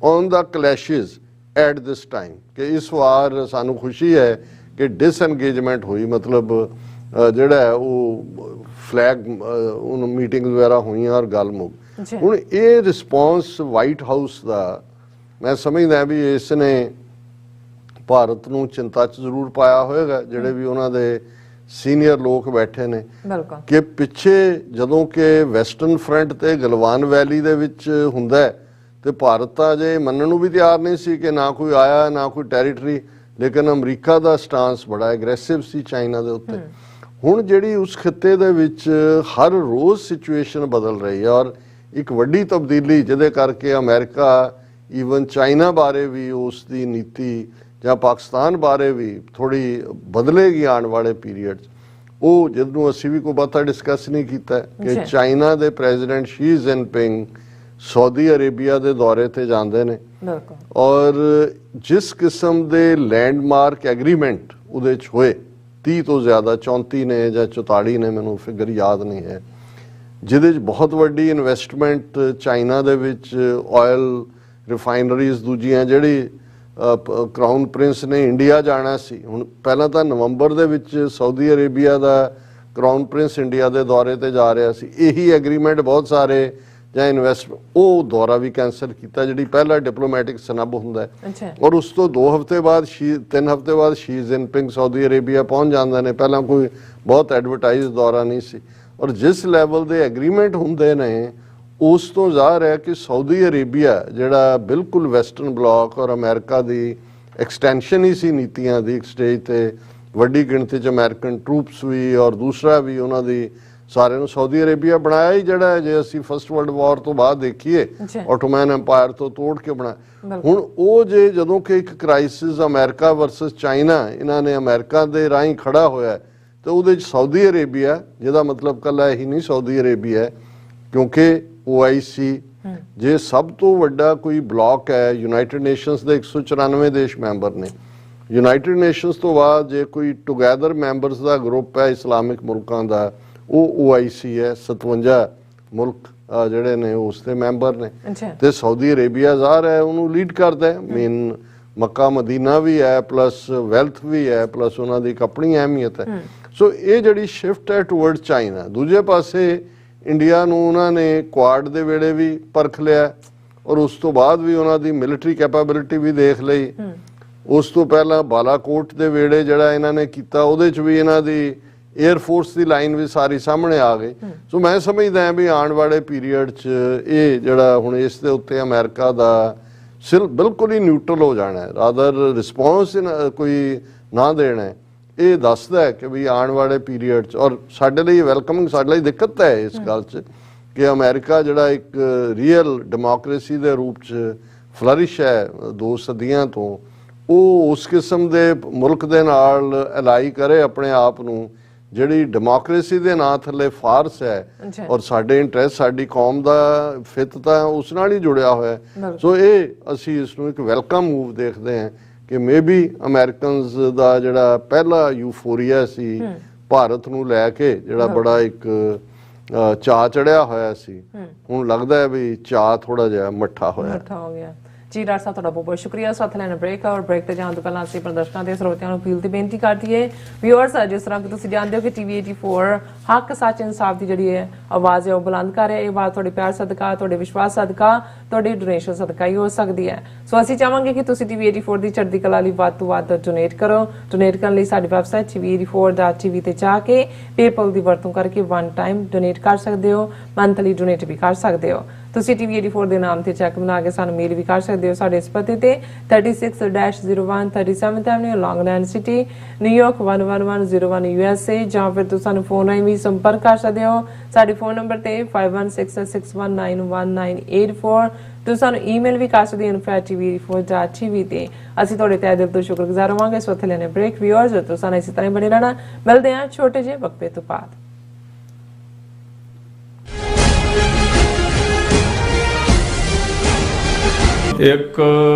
on the clashes at this time। ਕਿ ਇਸ ਵਾਰ ਸਾਨੂੰ ਖੁਸ਼ੀ ਹੈ ਕਿ ਡਿਸਐਨਗੇਜਮੈਂਟ ਹੋਈ, ਮਤਲਬ ਜਿਹੜਾ ਹੈ ਉਹ ਫਲੈਗ ਮੀਟਿੰਗ ਵਗੈਰਾ ਹੋਈਆਂ ਔਰ ਗੱਲ ਮੁੱਕ। ਹੁਣ ਇਹ ਰਿਸਪੌਂਸ ਵਾਈਟ ਹਾਊਸ ਦਾ ਮੈਂ ਸਮਝਦਾ ਵੀ ਇਸ ਨੇ ਭਾਰਤ ਨੂੰ ਚਿੰਤਾ 'ਚ ਜ਼ਰੂਰ ਪਾਇਆ ਹੋਏਗਾ, ਜਿਹੜੇ ਵੀ ਉਹਨਾਂ ਦੇ ਸੀਨੀਅਰ ਲੋਕ ਬੈਠੇ ਨੇ, ਕਿ ਪਿੱਛੇ ਜਦੋਂ ਕਿ ਵੈਸਟਰਨ ਫਰੰਟ ਤੇ ਗਲਵਾਨ ਵੈਲੀ ਦੇ ਵਿੱਚ ਹੁੰਦਾ ਤੇ ਭਾਰਤ ਤਾਂ ਅਜੇ ਮੰਨਣ ਨੂੰ ਵੀ ਤਿਆਰ ਨਹੀਂ ਸੀ ਕਿ ਨਾ ਕੋਈ ਆਇਆ ਨਾ ਕੋਈ ਟੈਰੀਟਰੀ, ਲੇਕਿਨ ਅਮਰੀਕਾ ਦਾ ਸਟਾਂਸ ਬੜਾ ਐਗਰੈਸਿਵ ਸੀ ਚਾਈਨਾ ਦੇ ਉੱਤੇ। ਹੁਣ ਜਿਹੜੀ ਉਸ ਖਿੱਤੇ ਦੇ ਵਿੱਚ ਹਰ ਰੋਜ਼ ਸਿਚੁਏਸ਼ਨ ਬਦਲ ਰਹੀ ਹੈ ਔਰ ਇੱਕ ਵੱਡੀ ਤਬਦੀਲੀ ਜਿਹਦੇ ਕਰਕੇ ਅਮਰੀਕਾ ਈਵਨ ਚਾਈਨਾ ਬਾਰੇ ਵੀ ਉਸ ਦੀ ਨੀਤੀ ਜਾਂ ਪਾਕਿਸਤਾਨ ਬਾਰੇ ਵੀ ਥੋੜੀ ਬਦਲੇਗੀ ਆਉਣ ਵਾਲੇ ਪੀਰੀਅਡ 'ਚ। ਉਹ ਜਿਹਨੂੰ ਅਸੀਂ ਵੀ ਕੋਈ ਬਹੁਤਾ ਡਿਸਕਸ ਨਹੀਂ ਕੀਤਾ ਕਿ ਚਾਈਨਾ ਦੇ president Xi Jinping Saudi Arabia ਦੇ ਦੌਰੇ ਤੇ ਜਾਂਦੇ ਨੇ ਔਰ ਜਿਸ ਕਿਸਮ ਦੇ ਲੈਂਡਮਾਰਕ ਐਗਰੀਮੈਂਟ ਉਹਦੇ 'ਚ ਹੋਏ 30 ਤੋਂ ਜ਼ਿਆਦਾ 34 ਨੇ ਜਾਂ 44 ਨੇ, ਮੈਨੂੰ ਫਿਗਰ ਯਾਦ ਨਹੀਂ ਹੈ, ਜਿਹਦੇ 'ਚ ਬਹੁਤ ਵੱਡੀ ਇਨਵੈਸਟਮੈਂਟ ਚਾਈਨਾ ਦੇ ਵਿੱਚ ਆਇਲ ਰਿਫਾਈਨਰੀਜ਼ ਦੂਜੀਆਂ ਜਿਹੜੀ ਕਰਾਊਨ ਪ੍ਰਿੰਸ ਨੇ ਇੰਡੀਆ ਜਾਣਾ ਸੀ। ਹੁਣ ਪਹਿਲਾਂ ਤਾਂ ਨਵੰਬਰ ਦੇ ਵਿੱਚ ਸਾਊਦੀ ਅਰੇਬੀਆ ਦਾ ਕਰਾਊਨ ਪ੍ਰਿੰਸ ਇੰਡੀਆ ਦੇ ਦੌਰੇ ਤੇ ਜਾ ਰਿਹਾ ਸੀ, ਇਹੀ ਐਗਰੀਮੈਂਟ ਬਹੁਤ ਸਾਰੇ ਜਾਂ ਇਨਵੈਸਟਮੈਂਟ ਉਹ ਦੌਰਾ ਵੀ ਕੈਂਸਲ ਕੀਤਾ ਜਿਹੜੀ ਪਹਿਲਾ ਡਿਪਲੋਮੈਟਿਕ ਸਨੱਬ ਹੁੰਦਾ ਹੈ। ਔਰ ਉਸ ਤੋਂ 2 ਹਫ਼ਤੇ ਬਾਅਦ 3 ਹਫ਼ਤੇ ਬਾਅਦ ਸ਼ੀ ਜਿਨਪਿੰਗ ਸਾਊਦੀ ਅਰੇਬੀਆ ਪਹੁੰਚ ਜਾਂਦੇ ਨੇ। ਪਹਿਲਾਂ ਕੋਈ ਬਹੁਤ ਐਡਵਰਟਾਈਜ਼ ਦੌਰਾ ਨਹੀਂ ਸੀ ਔਰ ਜਿਸ ਲੈਵਲ ਦੇ ਐਗਰੀਮੈਂਟ ਹੁੰਦੇ ਨੇ ਉਸ ਤੋਂ ਜ਼ਾਹਰ ਹੈ ਕਿ ਸਾਊਦੀ ਅਰੇਬੀਆ ਜਿਹੜਾ ਬਿਲਕੁਲ ਵੈਸਟਰਨ ਬਲਾਕ ਔਰ ਅਮਰੀਕਾ ਦੀ ਐਕਸਟੈਂਸ਼ਨ ਹੀ ਸੀ ਨੀਤੀਆਂ ਦੀ, ਇੱਕ ਸਟੇਜ ਤੇ ਵੱਡੀ ਗਿਣਤੀ 'ਚ ਅਮਰੀਕਨ ਟਰੂਪਸ ਵੀ ਔਰ ਦੂਸਰਾ ਵੀ ਉਹਨਾਂ ਦੀ ਸਾਰਿਆਂ ਨੂੰ ਸਾਊਦੀ ਅਰੇਬੀਆ ਬਣਾਇਆ ਹੀ ਜਿਹੜਾ ਜੇ ਅਸੀਂ ਫਸਟ ਵਰਲਡ ਵਾਰ ਤੋਂ ਬਾਅਦ ਦੇਖੀਏ ਆਟੋਮੈਨ ਐਮਪਾਇਰ ਤੋਂ ਤੋੜ ਕੇ ਬਣਾਇਆ। ਹੁਣ ਉਹ ਜਦੋਂ ਕਿ ਇੱਕ ਕ੍ਰਾਈਸਿਸ ਅਮਰੀਕਾ ਵਰਸਸ ਚਾਈਨਾ ਇਹਨਾਂ ਨੇ ਅਮਰੀਕਾ ਦੇ ਰਾਹੀਂ ਖੜਾ ਹੋਇਆ ਤੇ ਉਹਦੇ 'ਚ ਸਾਊਦੀ ਅਰੇਬੀਆ, ਜਿਹਦਾ ਮਤਲਬ ਕੱਲਾ ਇਹੀ ਨਹੀਂ ਸਾਊਦੀ ਅਰੇਬੀਆ ਹੈ ਕਿਉਂਕਿ OIC ਜੇ ਸਭ ਤੋਂ ਵੱਡਾ ਕੋਈ ਬਲਾਕ ਹੈ, ਯੂਨਾਈਟਿਡ ਨੇਸ਼ਨਸ ਦੇ 194 ਦੇਸ਼ ਮੈਂਬਰ ਨੇ। ਯੂਨਾਈਟਿਡ ਨੇਸ਼ਨਸ ਤੋਂ ਬਾਅਦ ਜੇ ਕੋਈ ਟੁਗੈਦਰ ਮੈਂਬਰਸ ਦਾ ਗਰੁੱਪ ਹੈ ਇਸਲਾਮਿਕ ਮੁਲਕਾਂ ਦਾ ਉਹ OIC ਹੈ। 57 ਮੁਲਕ ਜਿਹੜੇ ਨੇ ਉਸ ਦੇ ਮੈਂਬਰ ਨੇ ਤੇ ਸਾਊਦੀ ਅਰੇਬੀਆ ਜ਼ਾਹਰ ਹੈ ਉਹਨੂੰ ਲੀਡ ਕਰਦਾ ਹੈ। ਮੇਨ ਮੱਕਾ ਮਦੀਨਾ ਵੀ ਹੈ, ਪਲੱਸ ਵੈਲਥ ਵੀ ਹੈ, ਪਲੱਸ ਉਹਨਾਂ ਦੀ ਇੱਕ ਆਪਣੀ ਅਹਿਮੀਅਤ ਹੈ। ਸੋ ਇਹ ਜਿਹੜੀ ਸ਼ਿਫਟ ਹੈ ਟੁਵਰਡ ਚਾਈਨਾ। ਦੂਜੇ ਪਾਸੇ ਇੰਡੀਆ ਨੂੰ ਉਹਨਾਂ ਨੇ ਕੁਆਡ ਦੇ ਵੇਲੇ ਵੀ ਪਰਖ ਲਿਆ ਔਰ ਉਸ ਤੋਂ ਬਾਅਦ ਵੀ ਉਹਨਾਂ ਦੀ ਮਿਲਟਰੀ ਕੈਪੇਬਿਲਿਟੀ ਵੀ ਦੇਖ ਲਈ। ਉਸ ਤੋਂ ਪਹਿਲਾਂ ਬਾਲਾਕੋਟ ਦੇ ਵੇਲੇ ਜਿਹੜਾ ਇਹਨਾਂ ਨੇ ਕੀਤਾ ਉਹਦੇ 'ਚ ਵੀ ਇਹਨਾਂ ਦੀ ਏਅਰ ਫੋਰਸ ਦੀ ਲਾਈਨ ਵੀ ਸਾਰੀ ਸਾਹਮਣੇ ਆ ਗਈ। ਸੋ ਮੈਂ ਸਮਝਦਾ ਹਾਂ ਵੀ ਆਉਣ ਵਾਲੇ ਪੀਰੀਅਡ 'ਚ ਇਹ ਜਿਹੜਾ ਹੁਣ ਇਸ ਦੇ ਉੱਤੇ ਅਮਰੀਕਾ ਦਾ ਬਿਲਕੁਲ ਹੀ ਨਿਊਟਰਲ ਹੋ ਜਾਣਾ ਹੈ, ਰਾਦਰ ਰਿਸਪੌਂਸ ਕੋਈ ਨਾ ਦੇਣਾ ਹੈ। ਇਹ ਦੱਸਦਾ ਹੈ ਕਿ ਵੀ ਆਉਣ ਵਾਲੇ ਪੀਰੀਅਡ 'ਚ ਔਰ ਸਾਡੇ ਲਈ ਵੈਲਕਮਿੰਗ, ਸਾਡੇ ਲਈ ਦਿੱਕਤ ਹੈ ਇਸ ਗੱਲ 'ਚ ਕਿ ਅਮਰੀਕਾ ਜਿਹੜਾ ਇੱਕ ਰੀਅਲ ਡੈਮੋਕ੍ਰੇਸੀ ਦੇ ਰੂਪ 'ਚ ਫਲਰਿਸ਼ ਹੈ 2 ਸਦੀਆਂ ਤੋਂ, ਉਹ ਉਸ ਕਿਸਮ ਦੇ ਮੁਲਕ ਦੇ ਨਾਲ ਅਲਾਈ ਕਰੇ ਆਪਣੇ ਆਪ ਨੂੰ ਜਿਹੜੀ ਡੈਮੋਕ੍ਰੇਸੀ ਦੇ ਨਾਂ ਥੱਲੇ ਫਾਰਸ ਹੈ ਔਰ ਸਾਡੇ ਇੰਟਰਸਟ ਸਾਡੀ ਕੌਮ ਦਾ ਫਿੱਤ ਤਾਂ ਉਸ ਨਾਲ ਹੀ ਜੁੜਿਆ ਹੋਇਆ ਹੈ। ਸੋ ਇਹ ਅਸੀਂ ਇਸ ਨੂੰ ਇੱਕ ਵੈਲਕਮ ਮੂਵ ਦੇਖਦੇ ਹਾਂ ਕਿ ਮੇਬੀ ਅਮਰੀਕਨਸ ਦਾ ਜਿਹੜਾ ਪਹਿਲਾ ਯੂਫੋਰੀਆ ਸੀ ਭਾਰਤ ਨੂੰ ਲੈ ਕੇ ਜਿਹੜਾ ਬੜਾ ਇੱਕ ਚਾਅ ਚੜਿਆ ਹੋਇਆ ਸੀ, ਹੁਣ ਲੱਗਦਾ ਹੈ ਵੀ ਚਾਅ ਥੋੜਾ ਜਿਹਾ ਮੱਠਾ ਹੋ ਗਿਆ। ਜੀ ਡਾਕਟਰ ਸਾਹਿਬ ਤੁਹਾਡਾ ਬਹੁਤ ਬਹੁਤ ਸ਼ੁਕਰੀਆ। ਸਾਥ ਲੈਣਾ ਬ੍ਰੇਕ ਔਰ ਬ੍ਰੇਕ ਤੇ ਜਾਣ ਤੋਂ ਪਹਿਲਾਂ ਅਸੀਂ ਪ੍ਰਦਰਸ਼ਕਾਂ ਦੇ ਸਰੋਤਿਆਂ ਨੂੰ ਅਪੀਲ ਤੇ ਬੇਨਤੀ ਕਰਦੀ ਹੈ ਵਿਊਅਰਸ, ਜਿਸ ਤਰ੍ਹਾਂ ਕਿ ਤੁਸੀਂ ਜਾਣਦੇ ਹੋ ਕਿ TV84 ਹੱਕ ਸੱਚ ਇਨਸਾਫ ਦੀ ਜਿਹੜੀ ਹੈ ਆਵਾਜ਼ ਹੈ ਉਹ ਬੁਲੰਦ ਕਰ ਰਿਹਾ। ਇਹ ਆਵਾਜ਼ ਤੁਹਾਡੇ ਪਿਆਰ ਸਦਕਾ, ਤੁਹਾਡੇ ਵਿਸ਼ਵਾਸ ਸਦਕਾ, ਤੁਹਾਡੀ ਡੋਨੇਸ਼ਨ ਸਦਕਾ ਹੀ ਹੋ ਸਕਦੀ ਹੈ। ਸੋ ਅਸੀਂ ਚਾਹਾਂਗੇ ਕਿ ਤੁਸੀਂ TV84 ਦੀ ਚੜ੍ਹਦੀ ਕਲਾ ਲਈ ਵੱਧ ਤੋਂ ਵੱਧ ਡੋਨੇਟ ਕਰੋ। ਡੋਨੇਟ ਕਰਨ ਲਈ ਸਾਡੀ ਵੈਬਸਾਈਟ TV84.tv ਤੇ ਜਾ ਕੇ PayPal ਦੀ ਵਰਤੋਂ ਕਰਕੇ ਵਨ ਟਾਈਮ ਡੋਨੇਟ ਕਰ ਸਕਦੇ ਹੋ, ਮੰਥਲੀ ਡੋਨੇਟ ਵੀ ਕਰ ਸਕਦੇ ਹੋ। ਤੁਸੀਂ TV84 ਦੇ ਨਾਮ ਤੇ ਚੈੱਕ ਬਣਾ ਕੇ ਸਾਨੂੰ ਮੇਲ ਵੀ ਕਰ ਸਕਦੇ ਹੋ ਸਾਡੇ ਇਸ ਪਤੇ ਤੇ 36-01 37th Avenue, Long Island City, New York 11101 USA, ਜਾਂ ਫਿਰ ਤੁਸੀਂ ਸਾਨੂੰ ਫੋਨ ਰਾਹੀਂ ਵੀ ਸੰਪਰਕ ਕਰ ਸਕਦੇ ਹੋ ਸਾਡੇ ਫੋਨ ਨੰਬਰ ਤੇ 5166191984। ਤੁਸੀਂ ਸਾਨੂੰ ਈਮੇਲ ਵੀ ਕਰ ਸਕਦੇ ਹੋ info@tv84.tv ਤੇ। ਅਸੀਂ ਤੁਹਾਡੇ ਤਹਿ ਦਿਲ ਤੋਂ ਸ਼ੁਕਰਗੁਜ਼ਾਰ ਹੋਵਾਂਗੇ। ਸੋ ਇੱਥੇ ਲੈਣੇ ਬ੍ਰੇਕ। ਵਿਊਅਰਸ, ਤੁਸੀਂ ਸਾਨੂੰ ਇਸੇ ਤਰ੍ਹਾਂ ਬਣੇ ਰਹਿਣਾ। ਮਿਲਦੇ ਹਾਂ ਛੋਟੇ ਜਿਹੇ ਵਕਫੇ ਤੋਂ ਬਾਅਦ। ਇੱਕ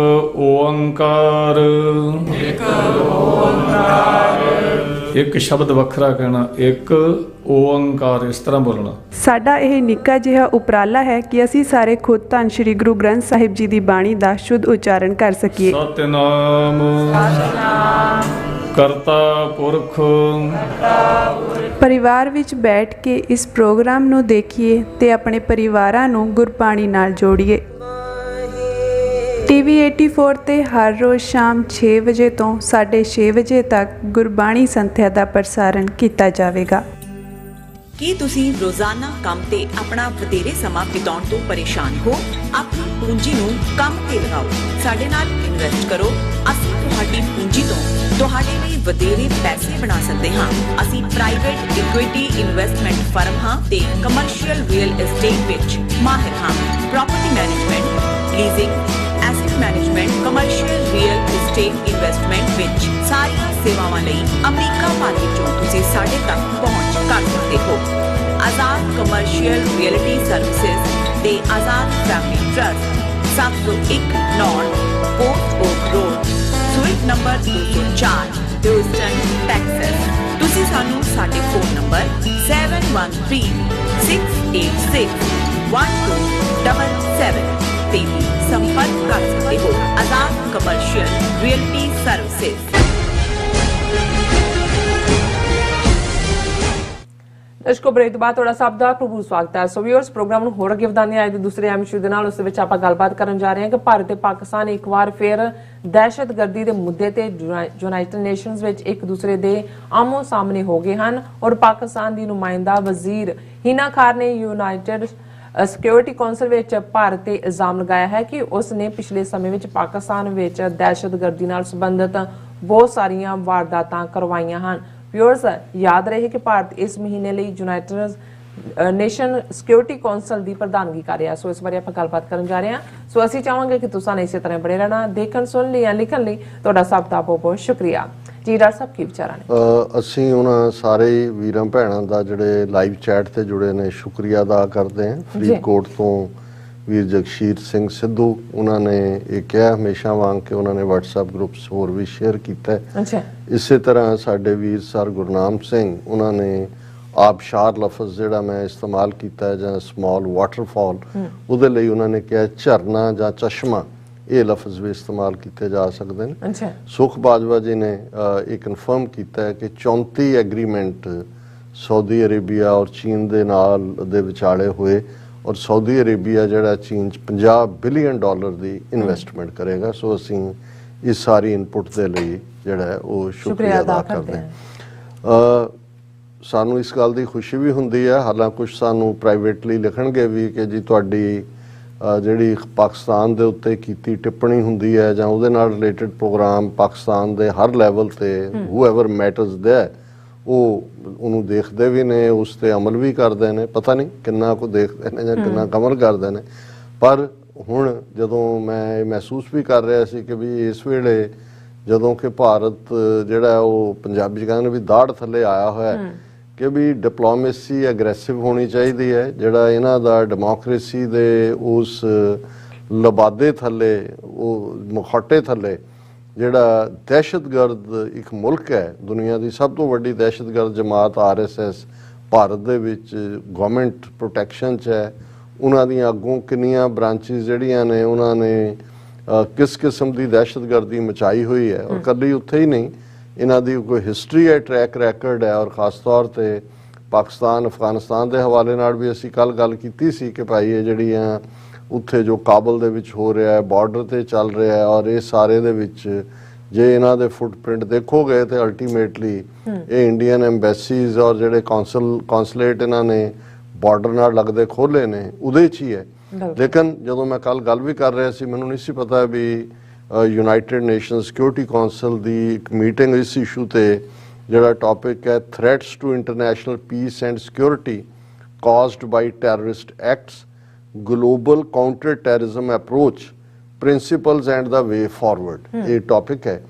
ਓੰਕਾਰ, ਇੱਕ ਸ਼ਬਦ ਵੱਖਰਾ ਕਹਿਣਾ, ਇੱਕ ਓੰਕਾਰ, ਇਸ ਤਰ੍ਹਾਂ ਬੋਲਣਾ। ਸਾਡਾ ਇਹ ਨਿੱਕਾ ਜਿਹਾ ਉਪਰਾਲਾ ਹੈ ਕਿ ਅਸੀਂ ਸਾਰੇ ਖੁਦ ਧੰਨ ਸ਼੍ਰੀ ਗੁਰੂ ਗ੍ਰੰਥ ਸਾਹਿਬ ਜੀ ਦੀ ਬਾਣੀ ਦਾ ਸ਼ੁੱਧ ਉਚਾਰਨ ਕਰ ਸਕੀਏ। ਸਤਿਨਾਮ ਕਰਤਾ ਪੁਰਖ। ਪਰਿਵਾਰ ਵਿੱਚ ਬੈਠ ਕੇ ਇਸ ਪ੍ਰੋਗਰਾਮ ਨੂੰ ਦੇਖੀਏ ਤੇ ਆਪਣੇ ਪਰਿਵਾਰਾਂ ਨੂੰ ਗੁਰਬਾਣੀ ਨਾਲ ਜੋੜੀਏ। TV84 ਤੇ ਹਰ ਰੋਜ਼ ਸ਼ਾਮ 6 ਵਜੇ ਤੋਂ 6:30 ਵਜੇ ਤੱਕ ਗੁਰਬਾਣੀ ਸੰਥਿਆ ਦਾ ਪ੍ਰਸਾਰਣ ਕੀਤਾ ਜਾਵੇਗਾ। ਕੀ ਤੁਸੀਂ ਰੋਜ਼ਾਨਾ ਕੰਮ ਤੇ ਆਪਣਾ ਵਧੇਰੇ ਸਮਾਂ ਬਿਤਾਉਣ ਤੋਂ ਪਰੇਸ਼ਾਨ ਹੋ? ਆਪਣੀ ਪੂੰਜੀ ਨੂੰ ਕੰਮ ਤੇ ਲਗਾਓ, ਸਾਡੇ ਨਾਲ ਇਨਵੈਸਟ ਕਰੋ। ਅਸੀਂ ਤੁਹਾਡੀ ਪੂੰਜੀ ਤੋਂ ਤੁਹਾਡੇ ਲਈ ਵਧੇਰੇ ਪੈਸੇ ਬਣਾ ਸਕਦੇ ਹਾਂ। ਅਸੀਂ ਪ੍ਰਾਈਵੇਟ ਇਕੁਇਟੀ ਇਨਵੈਸਟਮੈਂਟ ਫਰਮ ਹਾਂ ਤੇ ਕਮਰਸ਼ੀਅਲ ਰੀਅਲ ਏਸਟੇਟ ਵਿੱਚ ਮਾਹਿਰ ਹਾਂ। Property management, leasing, asset management, commercial real estate investment ਵਿੱਚ ਸਾਰੀਆਂ ਸੇਵਾਵਾਂ ਲਈ ਅਮਰੀਕਾ ਭਰ ਵਿੱਚੋਂ ਤੁਸੀਂ ਸਾਡੇ ਤੱਕ ਪਹੁੰਚ ਕਰ ਸਕਦੇ ਹੋ। ਆਜ਼ਾਦ ਕਮਰਸ਼ੀਅਲ ਰੀਅਲਟੀ ਸਰਵਿਸਿਜ਼ ਤੇ Azad family trust 701 north port oak road, suite number 204, Houston, Texas. ਤੁਸੀਂ ਸਾਨੂੰ ਸਾਡੇ ਫੋਨ ਨੰਬਰ 7136861277 ਤੇ ਵੀ ਸੰਪਰਕ ਕਰ ਸਕਦੇ ਹੋ। Azad commercial realty services. ਦਰਸ਼ਕੋ, break ਤੋਂ ਬਾਅਦ ਤੁਹਾਡਾ ਸਭ ਦਾ ਪ੍ਰਭੂ ਸਵਾਗਤ ਹੈ। ਸੋ ਵੀਅਰਸ, ਪ੍ਰੋਗਰਾਮ ਨੂੰ ਹੋਰ ਅੱਗੇ ਵਧਾਉਂਦੇ ਆਏ ਦੇ ਦੂਸਰੇ ਅਹਿਮ ਇਸ਼ੂ ਦੇ ਨਾਲ। ਉਸ ਦੇ ਵਿੱਚ ਆਪਾਂ ਗੱਲਬਾਤ ਕਰਨ ਜਾ ਰਹੇ ਹਾਂ ਕਿ ਭਾਰਤ ਤੇ ਪਾਕਿਸਤਾਨ ਇੱਕ ਵਾਰ ਫਿਰ ਦਹਿਸ਼ਤਗਰਦੀ ਦੇ ਮੁੱਦੇ ਤੇ ਯੂਨਾਈਟਿਡ ਨੇਸ਼ਨਸ ਵਿੱਚ ਇੱਕ ਦੂਸਰੇ ਦੇ ਆਮੋ ਸਾਹਮਣੇ ਹੋ ਗਏ ਹਨ ਔਰ ਪਾਕਿਸਤਾਨ ਦੀ ਨੁਮਾਇੰਦਾ ਵਜ਼ੀਰ ਹੀਨਾ ਖਾਨ ਨੇ ਯੂਨਾਈਟਿਡ ਸਿਕਿਉਰਿਟੀ ਕੌਂਸਲ ਵਿੱਚ ਭਾਰਤ ਤੇ ਇਲਜ਼ਾਮ ਲਗਾਇਆ ਹੈ ਕਿ ਉਸ ਨੇ ਪਿਛਲੇ ਸਮੇਂ ਵਿੱਚ ਪਾਕਿਸਤਾਨ ਵਿੱਚ ਦਹਿਸ਼ਤਗਰਦੀ ਨਾਲ ਸੰਬੰਧਿਤ ਬਹੁਤ ਸਾਰੀਆਂ ਵਾਰਦਾਤਾਂ ਕਰਵਾਈਆਂ ਹਨ। ਵਿਊਅਰਸ, ਯਾਦ ਰਹੇ ਕਿ ਭਾਰਤ ਇਸ ਮਹੀਨੇ ਲਈ ਯੂਨਾਈਟਿਡ ਨੇਸ਼ਨ ਸਿਕਿਉਰਿਟੀ ਕੌਂਸਲ ਦੀ ਪ੍ਰਧਾਨਗੀ ਕਰ ਰਿਹਾ। ਸੋ ਇਸ ਬਾਰੇ ਆਪਾਂ ਗੱਲਬਾਤ ਕਰਨ ਜਾ ਰਹੇ ਹਾਂ। ਸੋ ਅਸੀਂ ਚਾਹਾਂਗੇ ਕਿ ਤੁਸੀਂ ਇਸੇ ਤਰ੍ਹਾਂ ਬਣੇ ਰਹਿਣਾ। ਦੇਖਣ, ਸੁਣ ਲਈ ਜਾਂ ਲਿਖਣ ਲਈ ਤੁਹਾਡਾ ਸਭ ਦਾ ਬਹੁਤ ਬਹੁਤ ਸ਼ੁਕਰੀਆ ਜੀ। ਡਾਕਟਰ ਸਾਹਿਬ, ਕੀ ਵਿਚਾਰਾਂ ਨੇ? ਅਸੀਂ ਉਹਨਾਂ ਸਾਰੇ ਵੀਰਾਂ ਭੈਣਾਂ ਦਾ ਜਿਹੜੇ ਲਾਈਵ ਚੈਟ ਤੇ ਜੁੜੇ ਨੇ ਸ਼ੁਕਰੀਆ ਅਦਾ ਕਰਦੇ ਹਾਂ। ਫਰੀਦਕੋਟ ਤੋਂ ਵੀਰ ਜਗਸ਼ੀਰ ਸਿੰਘ ਸਿੱਧੂ, ਉਹਨਾਂ ਨੇ ਇਹ ਕਿਹਾ ਹਮੇਸ਼ਾ ਵਾਂਗ ਕਿ ਉਹਨਾਂ ਨੇ WhatsApp ਗਰੁੱਪਸ ਹੋਰ ਵੀ ਸ਼ੇਅਰ ਕੀਤਾ। ਇਸੇ ਤਰ੍ਹਾਂ ਸਾਡੇ ਵੀਰ ਸਰ ਗੁਰਨਾਮ ਸਿੰਘ, ਉਹਨਾਂ ਨੇ ਆਬਸ਼ਾਰ ਲਫ਼ਜ਼ ਜਿਹੜਾ ਮੈਂ ਇਸਤੇਮਾਲ ਕੀਤਾ ਜਾਂ ਸਮਾਲ ਵਾਟਰਫਾਲ, ਉਹਦੇ ਲਈ ਉਹਨਾਂ ਨੇ ਕਿਹਾ ਝਰਨਾ ਜਾਂ ਚਸ਼ਮਾ, ਇਹ ਲਫ਼ਜ਼ ਵੀ ਇਸਤੇਮਾਲ ਕੀਤੇ ਜਾ ਸਕਦੇ ਨੇ। ਸੁਖ ਬਾਜਵਾ ਜੀ ਨੇ ਇਹ ਕਨਫਰਮ ਕੀਤਾ ਹੈ ਕਿ 34 ਐਗਰੀਮੈਂਟ ਸਾਊਦੀ ਅਰੇਬੀਆ ਔਰ ਚੀਨ ਦੇ ਨਾਲ ਦੇ ਵਿਚਾਲੇ ਹੋਏ ਔਰ ਸਾਊਦੀ ਅਰੇਬੀਆ ਜਿਹੜਾ ਚੀਨ 'ਚ $50 ਬਿਲੀਅਨ ਦੀ ਇਨਵੈਸਟਮੈਂਟ ਕਰੇਗਾ। ਸੋ ਅਸੀਂ ਇਸ ਸਾਰੀ ਇਨਪੁਟ ਦੇ ਲਈ ਜਿਹੜਾ ਹੈ ਉਹ ਸ਼ੁਕਰੀਆ ਅਦਾ ਕਰਦੇ ਹਾਂ। ਸਾਨੂੰ ਇਸ ਗੱਲ ਦੀ ਖੁਸ਼ੀ ਵੀ ਹੁੰਦੀ ਹੈ, ਹਾਲਾਂਕਿ ਕੁਝ ਸਾਨੂੰ ਪ੍ਰਾਈਵੇਟਲੀ ਲਿਖਣਗੇ ਵੀ ਕਿ ਜੀ ਤੁਹਾਡੀ ਜਿਹੜੀ ਪਾਕਿਸਤਾਨ ਦੇ ਉੱਤੇ ਕੀਤੀ ਟਿੱਪਣੀ ਹੁੰਦੀ ਹੈ ਜਾਂ ਉਹਦੇ ਨਾਲ ਰਿਲੇਟਡ ਪ੍ਰੋਗਰਾਮ ਪਾਕਿਸਤਾਨ ਦੇ ਹਰ ਲੈਵਲ ਤੇ ਹੂਐਵਰ ਮੈਟਰਸ ਦੇ ਉਹ ਉਹਨੂੰ ਦੇਖਦੇ ਵੀ ਨੇ, ਉਸ ਤੇ ਅਮਲ ਵੀ ਕਰਦੇ ਨੇ। ਪਤਾ ਨਹੀਂ ਕਿੰਨਾ ਕੁ ਦੇਖਦੇ ਨੇ ਜਾਂ ਕਿੰਨਾ ਅਮਲ ਕਰਦੇ ਨੇ, ਪਰ ਹੁਣ ਜਦੋਂ ਮੈਂ ਇਹ ਮਹਿਸੂਸ ਵੀ ਕਰ ਰਿਹਾ ਸੀ ਕਿ ਵੀ ਇਸ ਵੇਲੇ ਜਦੋਂ ਕਿ ਭਾਰਤ ਜਿਹੜਾ ਉਹ ਪੰਜਾਬੀ ਕਹਿੰਦੇ ਨੇ ਵੀ ਦਾੜ ਥੱਲੇ ਆਇਆ ਹੋਇਆ ਕਿ ਵੀ ਡਿਪਲੋਮੇਸੀ ਐਗਰੈਸਿਵ ਹੋਣੀ ਚਾਹੀਦੀ ਹੈ। ਜਿਹੜਾ ਇਹਨਾਂ ਦਾ ਡੈਮੋਕ੍ਰੇਸੀ ਦੇ ਉਸ ਲਬਾਦੇ ਥੱਲੇ, ਉਹ ਮੁਖੌਟੇ ਥੱਲੇ ਜਿਹੜਾ ਦਹਿਸ਼ਤਗਰਦ ਇੱਕ ਮੁਲਕ ਹੈ, ਦੁਨੀਆ ਦੀ ਸਭ ਤੋਂ ਵੱਡੀ ਦਹਿਸ਼ਤਗਰਦ ਜਮਾਤ RSS ਭਾਰਤ ਦੇ ਵਿੱਚ ਗਵਰਨਮੈਂਟ ਪ੍ਰੋਟੈਕਸ਼ਨ 'ਚ ਹੈ। ਉਹਨਾਂ ਦੀਆਂ ਅੱਗੋਂ ਕਿੰਨੀਆਂ ਬ੍ਰਾਂਚਿਸ ਜਿਹੜੀਆਂ ਨੇ ਉਹਨਾਂ ਨੇ ਕਿਸ ਕਿਸਮ ਦੀ ਦਹਿਸ਼ਤਗਰਦੀ ਮਚਾਈ ਹੋਈ ਹੈ ਔਰ ਕੱਲੀ ਉੱਥੇ ਹੀ ਨਹੀਂ, ਇਹਨਾਂ ਦੀ ਕੋਈ ਹਿਸਟਰੀ ਹੈ, ਟਰੈਕ ਰੈਕਰਡ ਹੈ। ਔਰ ਖਾਸ ਤੌਰ ਤੇ ਪਾਕਿਸਤਾਨ ਅਫਗਾਨਿਸਤਾਨ ਦੇ ਹਵਾਲੇ ਨਾਲ ਵੀ ਅਸੀਂ ਕੱਲ ਗੱਲ ਕੀਤੀ ਸੀ ਕਿ ਭਾਈ ਇਹ ਜਿਹੜੀਆਂ ਉੱਥੇ ਜੋ ਕਾਬਲ ਦੇ ਵਿੱਚ ਹੋ ਰਿਹਾ ਹੈ, ਬਾਰਡਰ ਤੇ ਚੱਲ ਰਿਹਾ ਹੈ, ਔਰ ਇਹ ਸਾਰੇ ਦੇ ਵਿੱਚ ਜੇ ਇਹਨਾਂ ਦੇ ਫੁੱਟਪ੍ਰਿੰਟ ਦੇਖੋਗੇ ਤੇ ਅਲਟੀਮੇਟਲੀ ਇਹ ਇੰਡੀਅਨ ਐਮਬੈਸੀਜ਼ ਔਰ ਜਿਹੜੇ ਕੌਂਸੂਲੇਟ ਇਹਨਾਂ ਨੇ ਬਾਰਡਰ ਨਾਲ ਲੱਗਦੇ ਖੋਲੇ ਨੇ ਉਹਦੇ 'ਚ ਹੀ ਹੈ। ਲੇਕਿਨ ਜਦੋਂ ਮੈਂ ਕੱਲ ਗੱਲ ਵੀ ਕਰ ਰਿਹਾ ਸੀ, ਮੈਨੂੰ ਨਹੀਂ ਸੀ ਪਤਾ ਵੀ ਯੂਨਾਈਟਿਡ ਨੇਸ਼ਨ ਸਿਕਿਉਰਿਟੀ ਕੌਂਸਲ ਦੀ ਇੱਕ ਮੀਟਿੰਗ ਇਸ ਇਸ਼ੂ ਤੇ ਜਿਹੜਾ ਟੌਪਿਕ ਹੈ threats to international peace and security caused by terrorist acts, global counter terrorism approach, principles and the way forward, ਇਹ ਟੌਪਿਕ ਹੈ।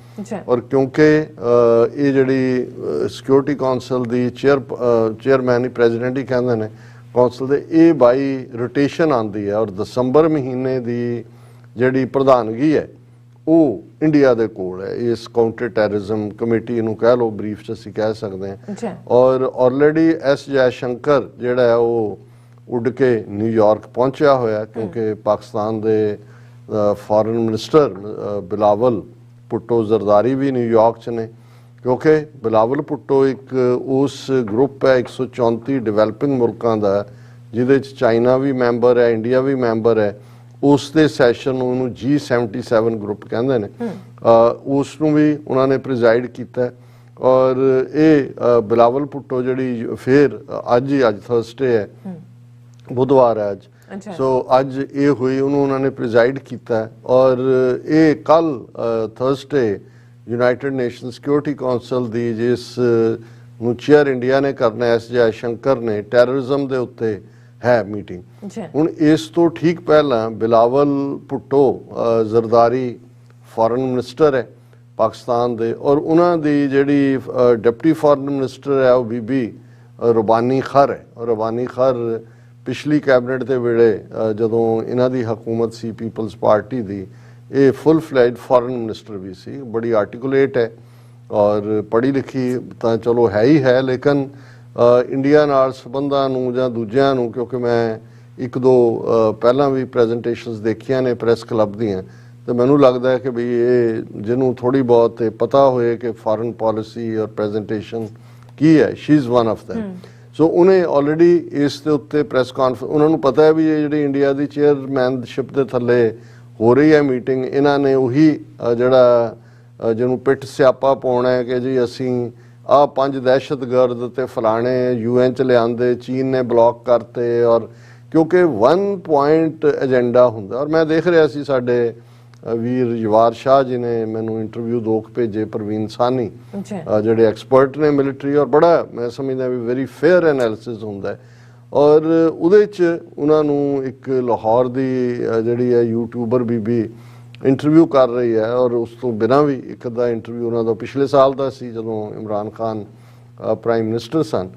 ਔਰ ਕਿਉਂਕਿ ਇਹ ਜਿਹੜੀ ਸਿਕਿਉਰਿਟੀ ਕੌਂਸਲ ਦੀ ਚੇਅਰਮੈਨ ਹੀ ਪ੍ਰੈਜ਼ੀਡੈਂਟ ਹੀ ਕਹਿੰਦੇ ਨੇ ਕੌਂਸਲ ਦੇ, ਇਹ ਬਾਈ ਰੋਟੇਸ਼ਨ ਆਉਂਦੀ ਹੈ ਔਰ ਦਸੰਬਰ ਮਹੀਨੇ ਦੀ ਜਿਹੜੀ ਪ੍ਰਧਾਨਗੀ ਹੈ ਉਹ ਇੰਡੀਆ ਦੇ ਕੋਲ ਹੈ। ਇਸ ਕਾਊਂਟਰ ਟੈਰਰਿਜ਼ਮ ਕਮੇਟੀ ਨੂੰ ਕਹਿ ਲਓ, ਬਰੀਫ 'ਚ ਅਸੀਂ ਕਹਿ ਸਕਦੇ ਹਾਂ। ਔਰ ਆਲਰੇਡੀ S ਜੈ ਸ਼ੰਕਰ ਜਿਹੜਾ ਹੈ ਉਹ ਉੱਡ ਕੇ ਨਿਊਯਾਰਕ ਪਹੁੰਚਿਆ ਹੋਇਆ ਕਿਉਂਕਿ ਪਾਕਿਸਤਾਨ ਦੇ ਫੋਰਨ ਮਿਨਿਸਟਰ ਬਿਲਾਵਲ ਭੁੱਟੋ ਜ਼ਰਦਾਰੀ ਵੀ ਨਿਊਯਾਰਕ 'ਚ ਨੇ ਕਿਉਂਕਿ ਬਿਲਾਵਲ ਭੁੱਟੋ ਇੱਕ ਉਸ ਗਰੁੱਪ ਹੈ 134 ਡਿਵੈਲਪਿੰਗ ਮੁਲਕਾਂ ਦਾ ਜਿਹਦੇ 'ਚ ਚਾਈਨਾ ਵੀ ਮੈਂਬਰ ਹੈ, ਇੰਡੀਆ ਵੀ ਮੈਂਬਰ ਹੈ। ਉਸ ਦੇ ਸੈਸ਼ਨ ਨੂੰ ਉਹਨੂੰ G77 ਗਰੁੱਪ ਕਹਿੰਦੇ ਨੇ, ਉਸ ਨੂੰ ਵੀ ਉਹਨਾਂ ਨੇ ਪ੍ਰੀਜ਼ਾਈਡ ਕੀਤਾ। ਔਰ ਇਹ ਬਿਲਾਵਲ ਭੁੱਟੋ ਜਿਹੜੀ ਫਿਰ ਅੱਜ ਥਰਸਡੇ ਹੈ, ਬੁੱਧਵਾਰ ਹੈ ਅੱਜ, ਸੋ ਅੱਜ ਇਹ ਹੋਈ, ਉਹਨੂੰ ਉਹਨਾਂ ਨੇ ਪ੍ਰੀਜ਼ਾਈਡ ਕੀਤਾ। ਔਰ ਇਹ ਕੱਲ Thursday United Nation security council ਦੀ ਜਿਸ ਨੂੰ ਚੇਅਰ ਇੰਡੀਆ ਨੇ ਕਰਨਾ, ਐਸ ਜੈ ਸ਼ੰਕਰ ਨੇ, ਟੈਰਰਿਜ਼ਮ ਦੇ ਉੱਤੇ ਹੈ ਮੀਟਿੰਗ। ਹੁਣ ਇਸ ਤੋਂ ਠੀਕ ਪਹਿਲਾਂ ਬਿਲਾਵਲ ਭੁੱਟੋ ਜ਼ਰਦਾਰੀ ਫੋਰਨ ਮਿਨਿਸਟਰ ਹੈ ਪਾਕਿਸਤਾਨ ਦੇ, ਔਰ ਉਹਨਾਂ ਦੀ ਜਿਹੜੀ ਡਿਪਟੀ ਫੋਰਨ ਮਿਨਿਸਟਰ ਹੈ ਉਹ ਬੀਬੀ ਰਬਾਨੀ ਖਰ ਹੈ। ਰਬਾਨੀ ਖਰ ਪਿਛਲੀ ਕੈਬਨਿਟ ਦੇ ਵੇਲੇ ਜਦੋਂ ਇਹਨਾਂ ਦੀ ਹਕੂਮਤ ਸੀ ਪੀਪਲਸ ਪਾਰਟੀ ਦੀ, ਇਹ ਫੁੱਲ ਫਲੈਜਡ ਫੋਰਨ ਮਿਨਿਸਟਰ ਵੀ ਸੀ। ਬੜੀ ਆਰਟੀਕੂਲੇਟ ਹੈ ਔਰ ਪੜ੍ਹੀ ਲਿਖੀ ਤਾਂ ਚਲੋ ਹੈ ਹੀ ਹੈ, ਲੇਕਿਨ ਇੰਡੀਆ ਨਾਲ ਸੰਬੰਧਾਂ ਨੂੰ ਜਾਂ ਦੂਜਿਆਂ ਨੂੰ, ਕਿਉਂਕਿ ਮੈਂ ਇੱਕ ਦੋ ਪਹਿਲਾਂ ਵੀ ਪ੍ਰੈਜੈਂਟੇਸ਼ਨਸ ਦੇਖੀਆਂ ਨੇ ਪ੍ਰੈਸ ਕਲੱਬ ਦੀਆਂ, ਤੇ ਮੈਨੂੰ ਲੱਗਦਾ ਹੈ ਕਿ ਵੀ ਇਹ ਜਿਹਨੂੰ ਥੋੜੀ ਬਹੁਤ ਪਤਾ ਹੋਏ ਕਿ ਫੋਰਨ ਪਾਲਿਸੀ ਔਰ ਪ੍ਰੈਜੈਂਟੇਸ਼ਨ ਕੀ ਹੈ, she is one of them. So ਉਹਨੇ ਆਲਰੇਡੀ ਇਸ ਦੇ ਉੱਤੇ ਪ੍ਰੈਸ ਕਾਨਫਰੰਸ, ਉਹਨਾਂ ਨੂੰ ਪਤਾ ਹੈ ਵੀ ਇਹ ਜਿਹੜੀ ਇੰਡੀਆ ਦੀ ਚੇਅਰਮੈਨਸ਼ਿਪ ਦੇ ਥੱਲੇ ਹੋ ਰਹੀ ਹੈ ਮੀਟਿੰਗ, ਇਹਨਾਂ ਨੇ ਉਹੀ ਜਿਹੜਾ ਜਿਹਨੂੰ ਪਿੱਠ ਸਿਆਪਾ ਪਾਉਣਾ ਹੈ ਕਿ ਜੀ ਅਸੀਂ ਆਹ 5 ਦਹਿਸ਼ਤਗਰਦ ਤੇ ਫਲਾਣੇ UN 'ਚ ਲਿਆਂਦੇ, ਚੀਨ ਨੇ ਬਲੌਕ ਕਰਤੇ, ਔਰ ਕਿਉਂਕਿ 1 ਪੁਆਇੰਟ ਏਜੰਡਾ ਹੁੰਦਾ। ਔਰ ਮੈਂ ਦੇਖ ਰਿਹਾ ਸੀ ਸਾਡੇ ਵੀਰ ਯਵਾਰ ਸ਼ਾਹ ਜੀ ਨੇ ਮੈਨੂੰ ਇੰਟਰਵਿਊ 2 ਭੇਜੇ, ਪ੍ਰਵੀਨ ਸਾਨੀ ਜਿਹੜੇ ਐਕਸਪਰਟ ਨੇ ਮਿਲਟਰੀ, ਔਰ ਬੜਾ ਮੈਂ ਸਮਝਦਾ ਵੀ ਵੈਰੀ ਫੇਅਰ ਐਨਾਲਿਸਿਸ ਹੁੰਦਾ ਹੈ। ਔਰ ਉਹਦੇ 'ਚ ਉਹਨਾਂ ਨੂੰ ਇੱਕ ਲਾਹੌਰ ਦੀ ਜਿਹੜੀ ਹੈ ਯੂਟਿਊਬਰ ਬੀਬੀ ਇੰਟਰਵਿਊ ਕਰ ਰਹੀ ਹੈ, ਔਰ ਉਸ ਤੋਂ ਬਿਨਾਂ ਵੀ ਇੱਕ ਅੱਧਾ ਇੰਟਰਵਿਊ ਉਹਨਾਂ ਦਾ ਪਿਛਲੇ ਸਾਲ ਦਾ ਸੀ ਜਦੋਂ ਇਮਰਾਨ ਖਾਨ ਪ੍ਰਾਈਮ ਮਿਨਿਸਟਰ ਸਨ।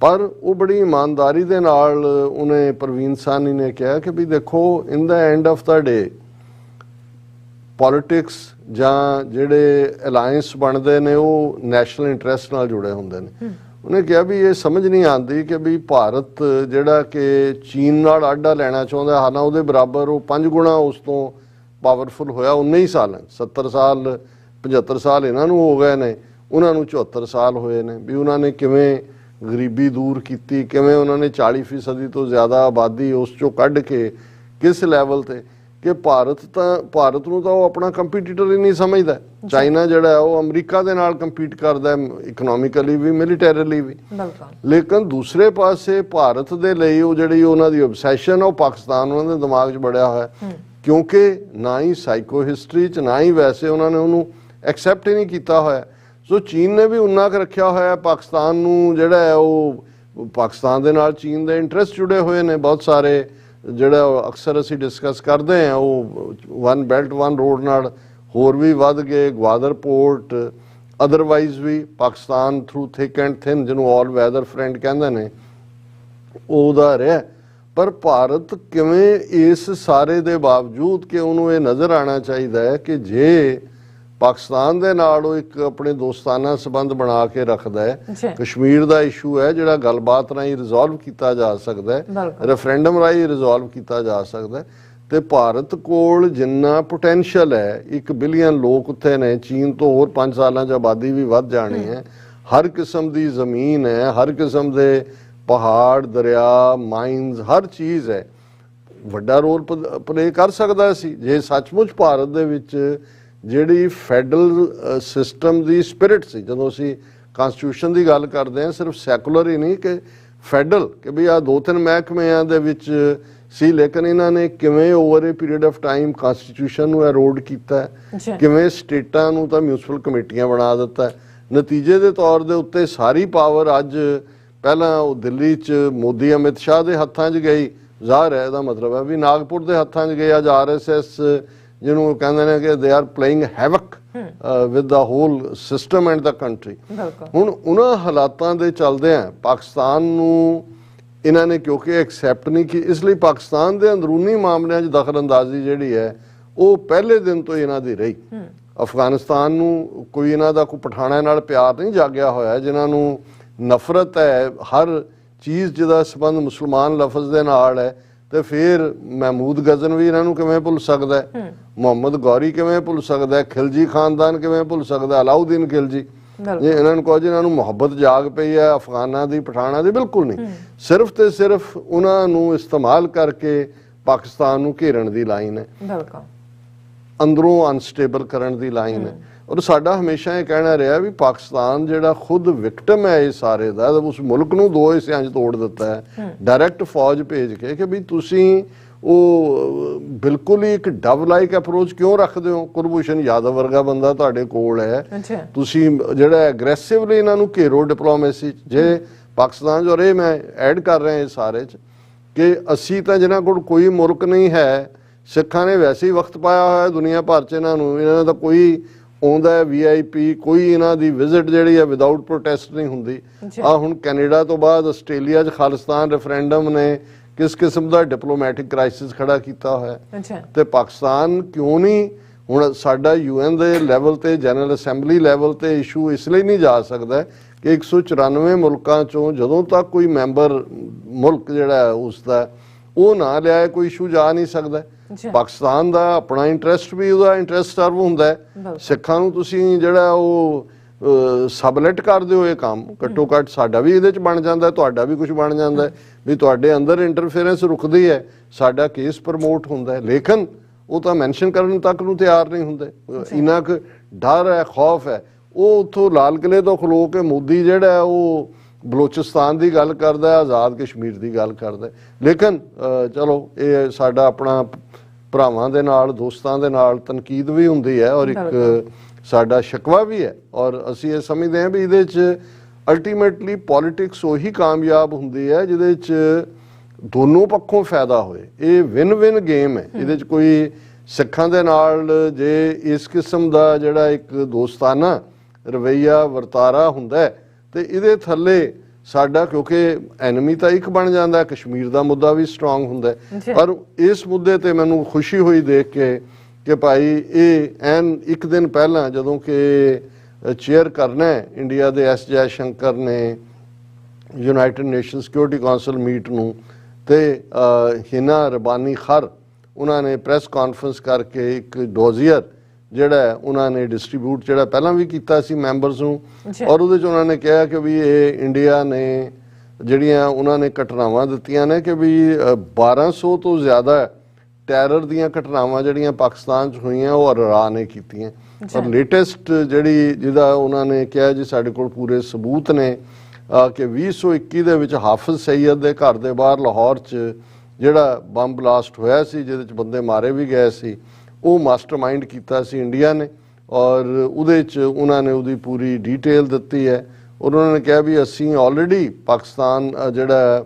ਪਰ ਉਹ ਬੜੀ ਇਮਾਨਦਾਰੀ ਦੇ ਨਾਲ ਉਹਨੇ, ਪ੍ਰਵੀਨ ਸਾਨੀ ਨੇ ਕਿਹਾ ਕਿ ਵੀ ਦੇਖੋ, in the end of the day politics ਜਾਂ ਜਿਹੜੇ ਅਲਾਈਅੰਸ ਬਣਦੇ ਨੇ ਉਹ ਨੈਸ਼ਨਲ ਇੰਟਰਸਟ ਨਾਲ ਜੁੜੇ ਹੁੰਦੇ ਨੇ। ਉਹਨੇ ਕਿਹਾ ਵੀ ਇਹ ਸਮਝ ਨਹੀਂ ਆਉਂਦੀ ਕਿ ਵੀ ਭਾਰਤ ਜਿਹੜਾ ਕਿ ਚੀਨ ਨਾਲ ਆਡਾ ਲੈਣਾ ਚਾਹੁੰਦਾ, ਹਾਲਾਂ ਉਹਦੇ ਬਰਾਬਰ ਉਹ 5 ਗੁਣਾ ਉਸ ਤੋਂ ਪਾਵਰਫੁਲ ਹੋਇਆ 19 ਸਾਲ 70 ਸਾਲ 75 ਸਾਲ ਇਹਨਾਂ ਨੂੰ ਹੋ ਗਏ ਨੇ, ਉਹਨਾਂ ਨੂੰ 74 ਸਾਲ ਹੋਏ ਨੇ। ਵੀ ਉਹਨਾਂ ਨੇ ਕਿਵੇਂ ਗਰੀਬੀ ਦੂਰ ਕੀਤੀ, ਕਿਵੇਂ ਉਹਨਾਂ ਨੇ 40% ਤੋਂ ਜ਼ਿਆਦਾ ਆਬਾਦੀ ਉਸ ਚੋਂ ਕੱਢ ਕੇ ਕਿਸ ਲੈਵਲ ਤੇ, ਕਿ ਭਾਰਤ ਨੂੰ ਤਾਂ ਉਹ ਆਪਣਾ ਕੰਪੀਟੀਟਰ ਹੀ ਨਹੀਂ ਸਮਝਦਾ। ਚਾਈਨਾ ਜਿਹੜਾ ਉਹ ਅਮਰੀਕਾ ਦੇ ਨਾਲ ਕੰਪੀਟ ਕਰਦਾ ਇਕਨੋਮਿਕਲੀ ਵੀ, ਮਿਲੀਟਰੀਲੀ ਵੀ, ਲੇਕਿਨ ਦੂਸਰੇ ਪਾਸੇ ਭਾਰਤ ਦੇ ਲਈ ਉਹ ਜਿਹੜੀ ਉਹਨਾਂ ਦੀ ਓਬਸੈਸ਼ਨ ਉਹ ਪਾਕਿਸਤਾਨ ਉਹਨਾਂ ਦੇ ਦਿਮਾਗ 'ਚ ਬੜਿਆ ਹੋਇਆ, ਕਿਉਂਕਿ ਨਾ ਹੀ ਸਾਈਕੋ ਹਿਸਟਰੀ 'ਚ ਨਾ ਹੀ ਵੈਸੇ ਉਹਨਾਂ ਨੇ ਉਹਨੂੰ ਐਕਸੈਪਟ ਹੀ ਨਹੀਂ ਕੀਤਾ ਹੋਇਆ। ਸੋ ਚੀਨ ਨੇ ਵੀ ਉਨਾ ਕੁ ਰੱਖਿਆ ਹੋਇਆ ਪਾਕਿਸਤਾਨ ਨੂੰ, ਜਿਹੜਾ ਹੈ ਉਹ ਪਾਕਿਸਤਾਨ ਦੇ ਨਾਲ ਚੀਨ ਦੇ ਇੰਟਰਸਟ ਜੁੜੇ ਹੋਏ ਨੇ ਬਹੁਤ ਸਾਰੇ, ਜਿਹੜਾ ਅਕਸਰ ਅਸੀਂ ਡਿਸਕਸ ਕਰਦੇ ਹਾਂ। ਉਹ 1 ਬੈਲਟ 1 ਰੋਡ ਨਾਲ ਹੋਰ ਵੀ ਵੱਧ ਗਏ, ਗਵਾਦਰ ਪੋਰਟ, ਅਦਰਵਾਈਜ਼ ਵੀ Pakistan through thick and thin, ਜਿਹਨੂੰ ਆਲ ਵੈਦਰ ਫਰੈਂਡ ਕਹਿੰਦੇ ਨੇ, ਉਹਦਾ ਰਿਹਾ। ਪਰ ਭਾਰਤ ਕਿਵੇਂ ਇਸ ਸਾਰੇ ਦੇ ਬਾਵਜੂਦ ਕਿ ਉਹਨੂੰ ਇਹ ਨਜ਼ਰ ਆਉਣਾ ਚਾਹੀਦਾ ਹੈ ਕਿ ਜੇ ਪਾਕਿਸਤਾਨ ਦੇ ਨਾਲ ਉਹ ਇੱਕ ਆਪਣੇ ਦੋਸਤਾਨਾ ਸੰਬੰਧ ਬਣਾ ਕੇ ਰੱਖਦਾ ਹੈ, ਕਸ਼ਮੀਰ ਦਾ ਇਸ਼ੂ ਹੈ ਜਿਹੜਾ ਗੱਲਬਾਤ ਰਾਹੀਂ ਰਿਜ਼ੋਲਵ ਕੀਤਾ ਜਾ ਸਕਦਾ ਹੈ, ਰੈਫਰੈਂਡਮ ਰਾਹੀਂ ਰਿਜ਼ੋਲਵ ਕੀਤਾ ਜਾ ਸਕਦਾ ਹੈ, ਤੇ ਭਾਰਤ ਕੋਲ ਜਿੰਨਾ ਪੋਟੈਂਸ਼ੀਅਲ ਹੈ, 1 ਬਿਲੀਅਨ ਲੋਕ ਉੱਥੇ ਨੇ, ਚੀਨ ਤੋਂ ਹੋਰ 5 ਸਾਲਾਂ 'ਚ ਆਬਾਦੀ ਵੀ ਵੱਧ ਜਾਣੀ ਹੈ, ਹਰ ਕਿਸਮ ਦੀ ਜ਼ਮੀਨ ਹੈ, ਹਰ ਕਿਸਮ ਦੇ ਪਹਾੜ, ਦਰਿਆ, ਮਾਈਨਸ, ਹਰ ਚੀਜ਼ ਹੈ, ਵੱਡਾ ਰੋਲ ਪਲੇ ਕਰ ਸਕਦਾ ਸੀ ਜੇ ਸੱਚਮੁੱਚ ਭਾਰਤ ਦੇ ਵਿੱਚ ਜਿਹੜੀ ਫੈਡਰਲ ਸਿਸਟਮ ਦੀ ਸਪਿਰਿਟ ਸੀ। ਜਦੋਂ ਅਸੀਂ ਕਨਸਟੀਟਿਊਸ਼ਨ ਦੀ ਗੱਲ ਕਰਦੇ ਹਾਂ, ਸਿਰਫ ਸੈਕੂਲਰ ਹੀ ਨਹੀਂ ਕਿ ਫੈਡਰਲ, ਕਿ ਵੀ ਆ 2-3 ਮਹਿਕਮਿਆਂ ਦੇ ਵਿੱਚ ਸੀ, ਲੇਕਿਨ ਇਹਨਾਂ ਨੇ ਕਿਵੇਂ over A period of time constitution ਨੂੰ ਐਰੋਡ ਕੀਤਾ, ਕਿਵੇਂ ਸਟੇਟਾਂ ਨੂੰ ਤਾਂ ਮਿਊਨਿਸਪਲ ਕਮੇਟੀਆਂ ਬਣਾ ਦਿੱਤਾ। ਨਤੀਜੇ ਦੇ ਤੌਰ ਦੇ ਉੱਤੇ ਸਾਰੀ ਪਾਵਰ ਅੱਜ ਪਹਿਲਾਂ ਉਹ ਦਿੱਲੀ 'ਚ ਮੋਦੀ ਅਮਿਤ ਸ਼ਾਹ ਦੇ ਹੱਥਾਂ 'ਚ ਗਈ, ਜ਼ਾਹਰ ਹੈ ਇਹਦਾ ਮਤਲਬ ਹੈ ਵੀ ਨਾਗਪੁਰ ਦੇ ਹੱਥਾਂ 'ਚ ਗਈ। ਅੱਜ RSS ਜਿਹਨੂੰ ਕਹਿੰਦੇ ਨੇ ਕਿ they are playing havoc with the whole system and the country. ਹੁਣ ਉਹਨਾਂ ਹਾਲਾਤਾਂ ਦੇ ਚੱਲਦਿਆਂ ਪਾਕਿਸਤਾਨ ਨੂੰ ਇਹਨਾਂ ਨੇ ਕਿਉਂਕਿ ਐਕਸੈਪਟ ਨਹੀਂ ਕੀ, ਇਸ ਲਈ ਪਾਕਿਸਤਾਨ ਦੇ ਅੰਦਰੂਨੀ ਮਾਮਲਿਆਂ 'ਚ ਦਖਲ-ਅੰਦਾਜ਼ੀ ਜਿਹੜੀ ਹੈ ਉਹ ਪਹਿਲੇ ਦਿਨ ਤੋਂ ਇਹਨਾਂ ਦੀ ਰਹੀ। ਅਫਗਾਨਿਸਤਾਨ ਨੂੰ ਕੋਈ ਇਹਨਾਂ ਦਾ ਕੋਈ ਪਠਾਣਾਂ ਨਾਲ ਪਿਆਰ ਨਹੀਂ ਜਾਗਿਆ ਹੋਇਆ, ਜਿਨ੍ਹਾਂ ਨੂੰ ਨਫ਼ਰਤ ਹੈ ਹਰ ਚੀਜ਼ ਜਿਹਦਾ ਸੰਬੰਧ ਮੁਸਲਮਾਨ ਲਫ਼ਜ਼ ਦੇ ਨਾਲ ਹੈ, ਤੇ ਫਿਰ ਮਹਿਮੂਦ ਗਜ਼ਨਵੀ ਇਹਨਾਂ ਨੂੰ ਕਿਵੇਂ ਭੁੱਲ ਸਕਦਾ ਹੈ, ਮੁਹੰਮਦ ਗੌਰੀ ਕਿਵੇਂ ਭੁੱਲ ਸਕਦਾ ਹੈ, ਖਿਲਜੀ ਖਾਨਦਾਨ ਕਿਵੇਂ ਭੁੱਲ ਸਕਦਾ, ਅਲਾਉਦੀਨ ਖਿਲਜੀ। ਜੇ ਇਹਨਾਂ ਨੂੰ ਕਹੋ ਜਿਹਨਾਂ ਨੂੰ ਮੁਹੱਬਤ ਜਾਗ ਪਈ ਹੈ ਅਫਗਾਨਾਂ ਦੀ, ਪਠਾਣਾਂ ਦੀ, ਬਿਲਕੁਲ ਨਹੀਂ। ਸਿਰਫ ਤੇ ਸਿਰਫ ਉਹਨਾਂ ਨੂੰ ਇਸਤੇਮਾਲ ਕਰਕੇ ਪਾਕਿਸਤਾਨ ਨੂੰ ਘੇਰਨ ਦੀ ਲਾਈਨ ਹੈ, ਅੰਦਰੋਂ ਅਨਸਟੇਬਲ ਕਰਨ ਦੀ ਲਾਈਨ ਹੈ। ਔਰ ਸਾਡਾ ਹਮੇਸ਼ਾ ਇਹ ਕਹਿਣਾ ਰਿਹਾ ਵੀ ਪਾਕਿਸਤਾਨ ਜਿਹੜਾ ਖੁਦ ਵਿਕਟਮ ਹੈ ਇਹ ਸਾਰੇ ਦਾ, ਉਸ ਮੁਲਕ ਨੂੰ 2 ਹਿੱਸਿਆਂ 'ਚ ਤੋੜ ਦਿੱਤਾ ਹੈ ਡਾਇਰੈਕਟ ਫੌਜ ਭੇਜ ਕੇ, ਕਿ ਵੀ ਤੁਸੀਂ ਉਹ ਬਿਲਕੁਲ ਹੀ ਇੱਕ ਡਵ ਲਾਈਕ ਅਪਰੋਚ ਕਿਉਂ ਰੱਖਦੇ ਹੋ? ਕੁਲਭੂਸ਼ਣ ਯਾਦਵ ਵਰਗਾ ਬੰਦਾ ਤੁਹਾਡੇ ਕੋਲ ਹੈ, ਤੁਸੀਂ ਜਿਹੜਾ ਐਗਰੈਸਿਵਲੀ ਇਹਨਾਂ ਨੂੰ ਘੇਰੋ ਡਿਪਲੋਮੇਸੀ। ਜੇ ਪਾਕਿਸਤਾਨ ਜੋ ਰਹੇ, ਮੈਂ ਐਡ ਕਰ ਰਿਹਾ ਇਸ ਸਾਰੇ 'ਚ ਕਿ ਅਸੀਂ ਤਾਂ ਜਿਨ੍ਹਾਂ ਕੋਲ ਕੋਈ ਮੁਲਕ ਨਹੀਂ ਹੈ, ਸਿੱਖਾਂ ਨੇ ਵੈਸੇ ਹੀ ਵਕਤ ਪਾਇਆ ਹੋਇਆ ਦੁਨੀਆ ਭਰ 'ਚ ਇਹਨਾਂ ਦਾ ਕੋਈ ਆਉਂਦਾ VIP, ਕੋਈ ਇਹਨਾਂ ਦੀ ਵਿਜ਼ਿਟ ਜਿਹੜੀ ਹੈ ਵਿਦਆਊਟ ਪ੍ਰੋਟੈਸਟ ਨਹੀਂ ਹੁੰਦੀ। ਹੁਣ ਕੈਨੇਡਾ ਤੋਂ ਬਾਅਦ ਆਸਟ੍ਰੇਲੀਆ 'ਚ ਖਾਲਿਸਤਾਨ ਰੈਫਰੈਂਡਮ ਨੇ ਕਿਸ ਕਿਸਮ ਦਾ ਡਿਪਲੋਮੈਟਿਕ ਕ੍ਰਾਈਸਿਸ ਖੜਾ ਕੀਤਾ ਹੋਇਆ। ਤੇ ਪਾਕਿਸਤਾਨ ਕਿਉਂ ਨਹੀਂ ਹੁਣ ਸਾਡਾ UN ਦੇ ਲੈਵਲ ਤੇ, ਜਨਰਲ ਅਸੈਂਬਲੀ ਲੈਵਲ ਤੇ ਇਸ਼ੂ ਇਸ ਲਈ ਨਹੀਂ ਜਾ ਸਕਦਾ ਕਿ 194 ਮੁਲਕਾਂ ਚੋਂ ਜਦੋਂ ਤੱਕ ਕੋਈ ਮੈਂਬਰ ਮੁਲਕ ਜਿਹੜਾ ਉਸ ਦਾ ਉਹ ਨਾ ਲਿਆਏ, ਕੋਈ ਇਸ਼ੂ ਜਾ ਨਹੀਂ ਸਕਦਾ। ਪਾਕਿਸਤਾਨ ਦਾ ਆਪਣਾ ਇੰਟਰਸਟ ਵੀ, ਉਹਦਾ ਇੰਟਰਸਟ ਸਰਵ ਹੁੰਦਾ ਹੈ। ਸਿੱਖਾਂ ਨੂੰ ਤੁਸੀਂ ਜਿਹੜਾ ਉਹ ਸਬਲੈਟ ਕਰ ਦਿਓ ਇਹ ਕੰਮ, ਘੱਟੋ ਘੱਟ ਸਾਡਾ ਵੀ ਇਹਦੇ 'ਚ ਬਣ ਜਾਂਦਾ, ਤੁਹਾਡਾ ਵੀ ਕੁਝ ਬਣ ਜਾਂਦਾ ਵੀ ਤੁਹਾਡੇ ਅੰਦਰ ਇੰਟਰਫੇਰੈਂਸ ਰੁਕਦੀ ਹੈ, ਸਾਡਾ ਕੇਸ ਪ੍ਰਮੋਟ ਹੁੰਦਾ ਹੈ। ਲੇਕਿਨ ਉਹ ਤਾਂ ਮੈਂਸ਼ਨ ਕਰਨ ਤੱਕ ਨੂੰ ਤਿਆਰ ਨਹੀਂ ਹੁੰਦੇ। ਇੰਨਾ ਕੁ ਡਰ ਹੈ, ਖੌਫ ਹੈ। ਉਹ ਉੱਥੋਂ ਲਾਲ ਕਿਲੇ ਤੋਂ ਖਲੋ ਕੇ ਮੋਦੀ ਜਿਹੜਾ ਉਹ ਬਲੋਚਿਸਤਾਨ ਦੀ ਗੱਲ ਕਰਦਾ, ਆਜ਼ਾਦ ਕਸ਼ਮੀਰ ਦੀ ਗੱਲ ਕਰਦਾ। ਲੇਕਿਨ ਚਲੋ ਇਹ ਸਾਡਾ ਆਪਣਾ ਭਰਾਵਾਂ ਦੇ ਨਾਲ, ਦੋਸਤਾਂ ਦੇ ਨਾਲ ਤਨਕੀਦ ਵੀ ਹੁੰਦੀ ਹੈ ਔਰ ਇੱਕ ਸਾਡਾ ਸ਼ਿਕਵਾ ਵੀ ਹੈ। ਔਰ ਅਸੀਂ ਇਹ ਸਮਝਦੇ ਹਾਂ ਵੀ ਇਹਦੇ 'ਚ ਅਲਟੀਮੇਟਲੀ ਪੋਲਿਟਿਕਸ ਉਹੀ ਕਾਮਯਾਬ ਹੁੰਦੀ ਹੈ ਜਿਹਦੇ 'ਚ ਦੋਨੋਂ ਪੱਖੋਂ ਫਾਇਦਾ ਹੋਏ। ਇਹ ਵਿਨ ਵਿਨ ਗੇਮ ਹੈ। ਇਹਦੇ 'ਚ ਕੋਈ ਸਿੱਖਾਂ ਦੇ ਨਾਲ ਜੇ ਇਸ ਕਿਸਮ ਦਾ ਜਿਹੜਾ ਇੱਕ ਦੋਸਤਾਨਾ ਰਵੱਈਆ ਵਰਤਾਰਾ ਹੁੰਦਾ ਤੇ ਇਹਦੇ ਥੱਲੇ ਸਾਡਾ, ਕਿਉਂਕਿ ਐਨਮੀ ਤਾਂ ਇੱਕ ਬਣ ਜਾਂਦਾ, ਕਸ਼ਮੀਰ ਦਾ ਮੁੱਦਾ ਵੀ ਸਟਰੋਂਗ ਹੁੰਦਾ। ਪਰ ਇਸ ਮੁੱਦੇ ਤੇ ਮੈਨੂੰ ਖੁਸ਼ੀ ਹੋਈ ਦੇਖ ਕੇ ਕਿ ਭਾਈ ਇਹ ਐਨ ਇੱਕ ਦਿਨ ਪਹਿਲਾਂ ਜਦੋਂ ਕਿ ਚੇਅਰ ਕਰਨਾ ਹੈ ਇੰਡੀਆ ਦੇ S ਜੈ ਸ਼ੰਕਰ ਨੇ United Nation Security Council meet ਨੂੰ, ਤੇ ਹਿਨਾ ਰਬਾਨੀ ਖਰ ਉਹਨਾਂ ਨੇ ਪ੍ਰੈਸ ਕਾਨਫਰੰਸ ਕਰਕੇ ਇੱਕ ਡੋਜ਼ੀਅਰ ਜਿਹੜਾ ਉਹਨਾਂ ਨੇ ਡਿਸਟ੍ਰੀਬਿਊਟ ਜਿਹੜਾ ਪਹਿਲਾਂ ਵੀ ਕੀਤਾ ਸੀ ਮੈਂਬਰਸ ਨੂੰ, ਔਰ ਉਹਦੇ 'ਚ ਉਹਨਾਂ ਨੇ ਕਿਹਾ ਕਿ ਵੀ ਇਹ ਇੰਡੀਆ ਨੇ ਜਿਹੜੀਆਂ ਉਹਨਾਂ ਨੇ ਘਟਨਾਵਾਂ ਦਿੱਤੀਆਂ ਨੇ ਕਿ ਵੀ 1200 ਤੋਂ ਜ਼ਿਆਦਾ ਟੈਰਰ ਦੀਆਂ ਘਟਨਾਵਾਂ ਜਿਹੜੀਆਂ ਪਾਕਿਸਤਾਨ 'ਚ ਹੋਈਆਂ ਉਹ ਅਰਰਾ ਨੇ ਕੀਤੀਆਂ। ਔਰ ਲੇਟੈਸਟ ਜਿਹੜੀ ਜਿਹਦਾ ਉਹਨਾਂ ਨੇ ਕਿਹਾ ਜੀ ਸਾਡੇ ਕੋਲ ਪੂਰੇ ਸਬੂਤ ਨੇ ਕਿ 2021 ਦੇ ਵਿੱਚ ਹਾਫਿਜ਼ ਸਈਦ ਦੇ ਘਰ ਦੇ ਬਾਹਰ ਲਾਹੌਰ 'ਚ ਜਿਹੜਾ ਬੰਬ ਬਲਾਸਟ ਹੋਇਆ ਸੀ ਜਿਹਦੇ 'ਚ ਬੰਦੇ ਮਾਰੇ ਵੀ ਗਏ ਸੀ, ਉਹ ਮਾਸਟਰਮਾਈਂਡ ਕੀਤਾ ਸੀ ਇੰਡੀਆ ਨੇ। ਔਰ ਉਹਦੇ 'ਚ ਉਹਨਾਂ ਨੇ ਉਹਦੀ ਪੂਰੀ ਡਿਟੇਲ ਦਿੱਤੀ ਹੈ। ਔਰ ਉਹਨਾਂ ਨੇ ਕਿਹਾ ਵੀ ਅਸੀਂ ਆਲਰੇਡੀ ਪਾਕਿਸਤਾਨ ਜਿਹੜਾ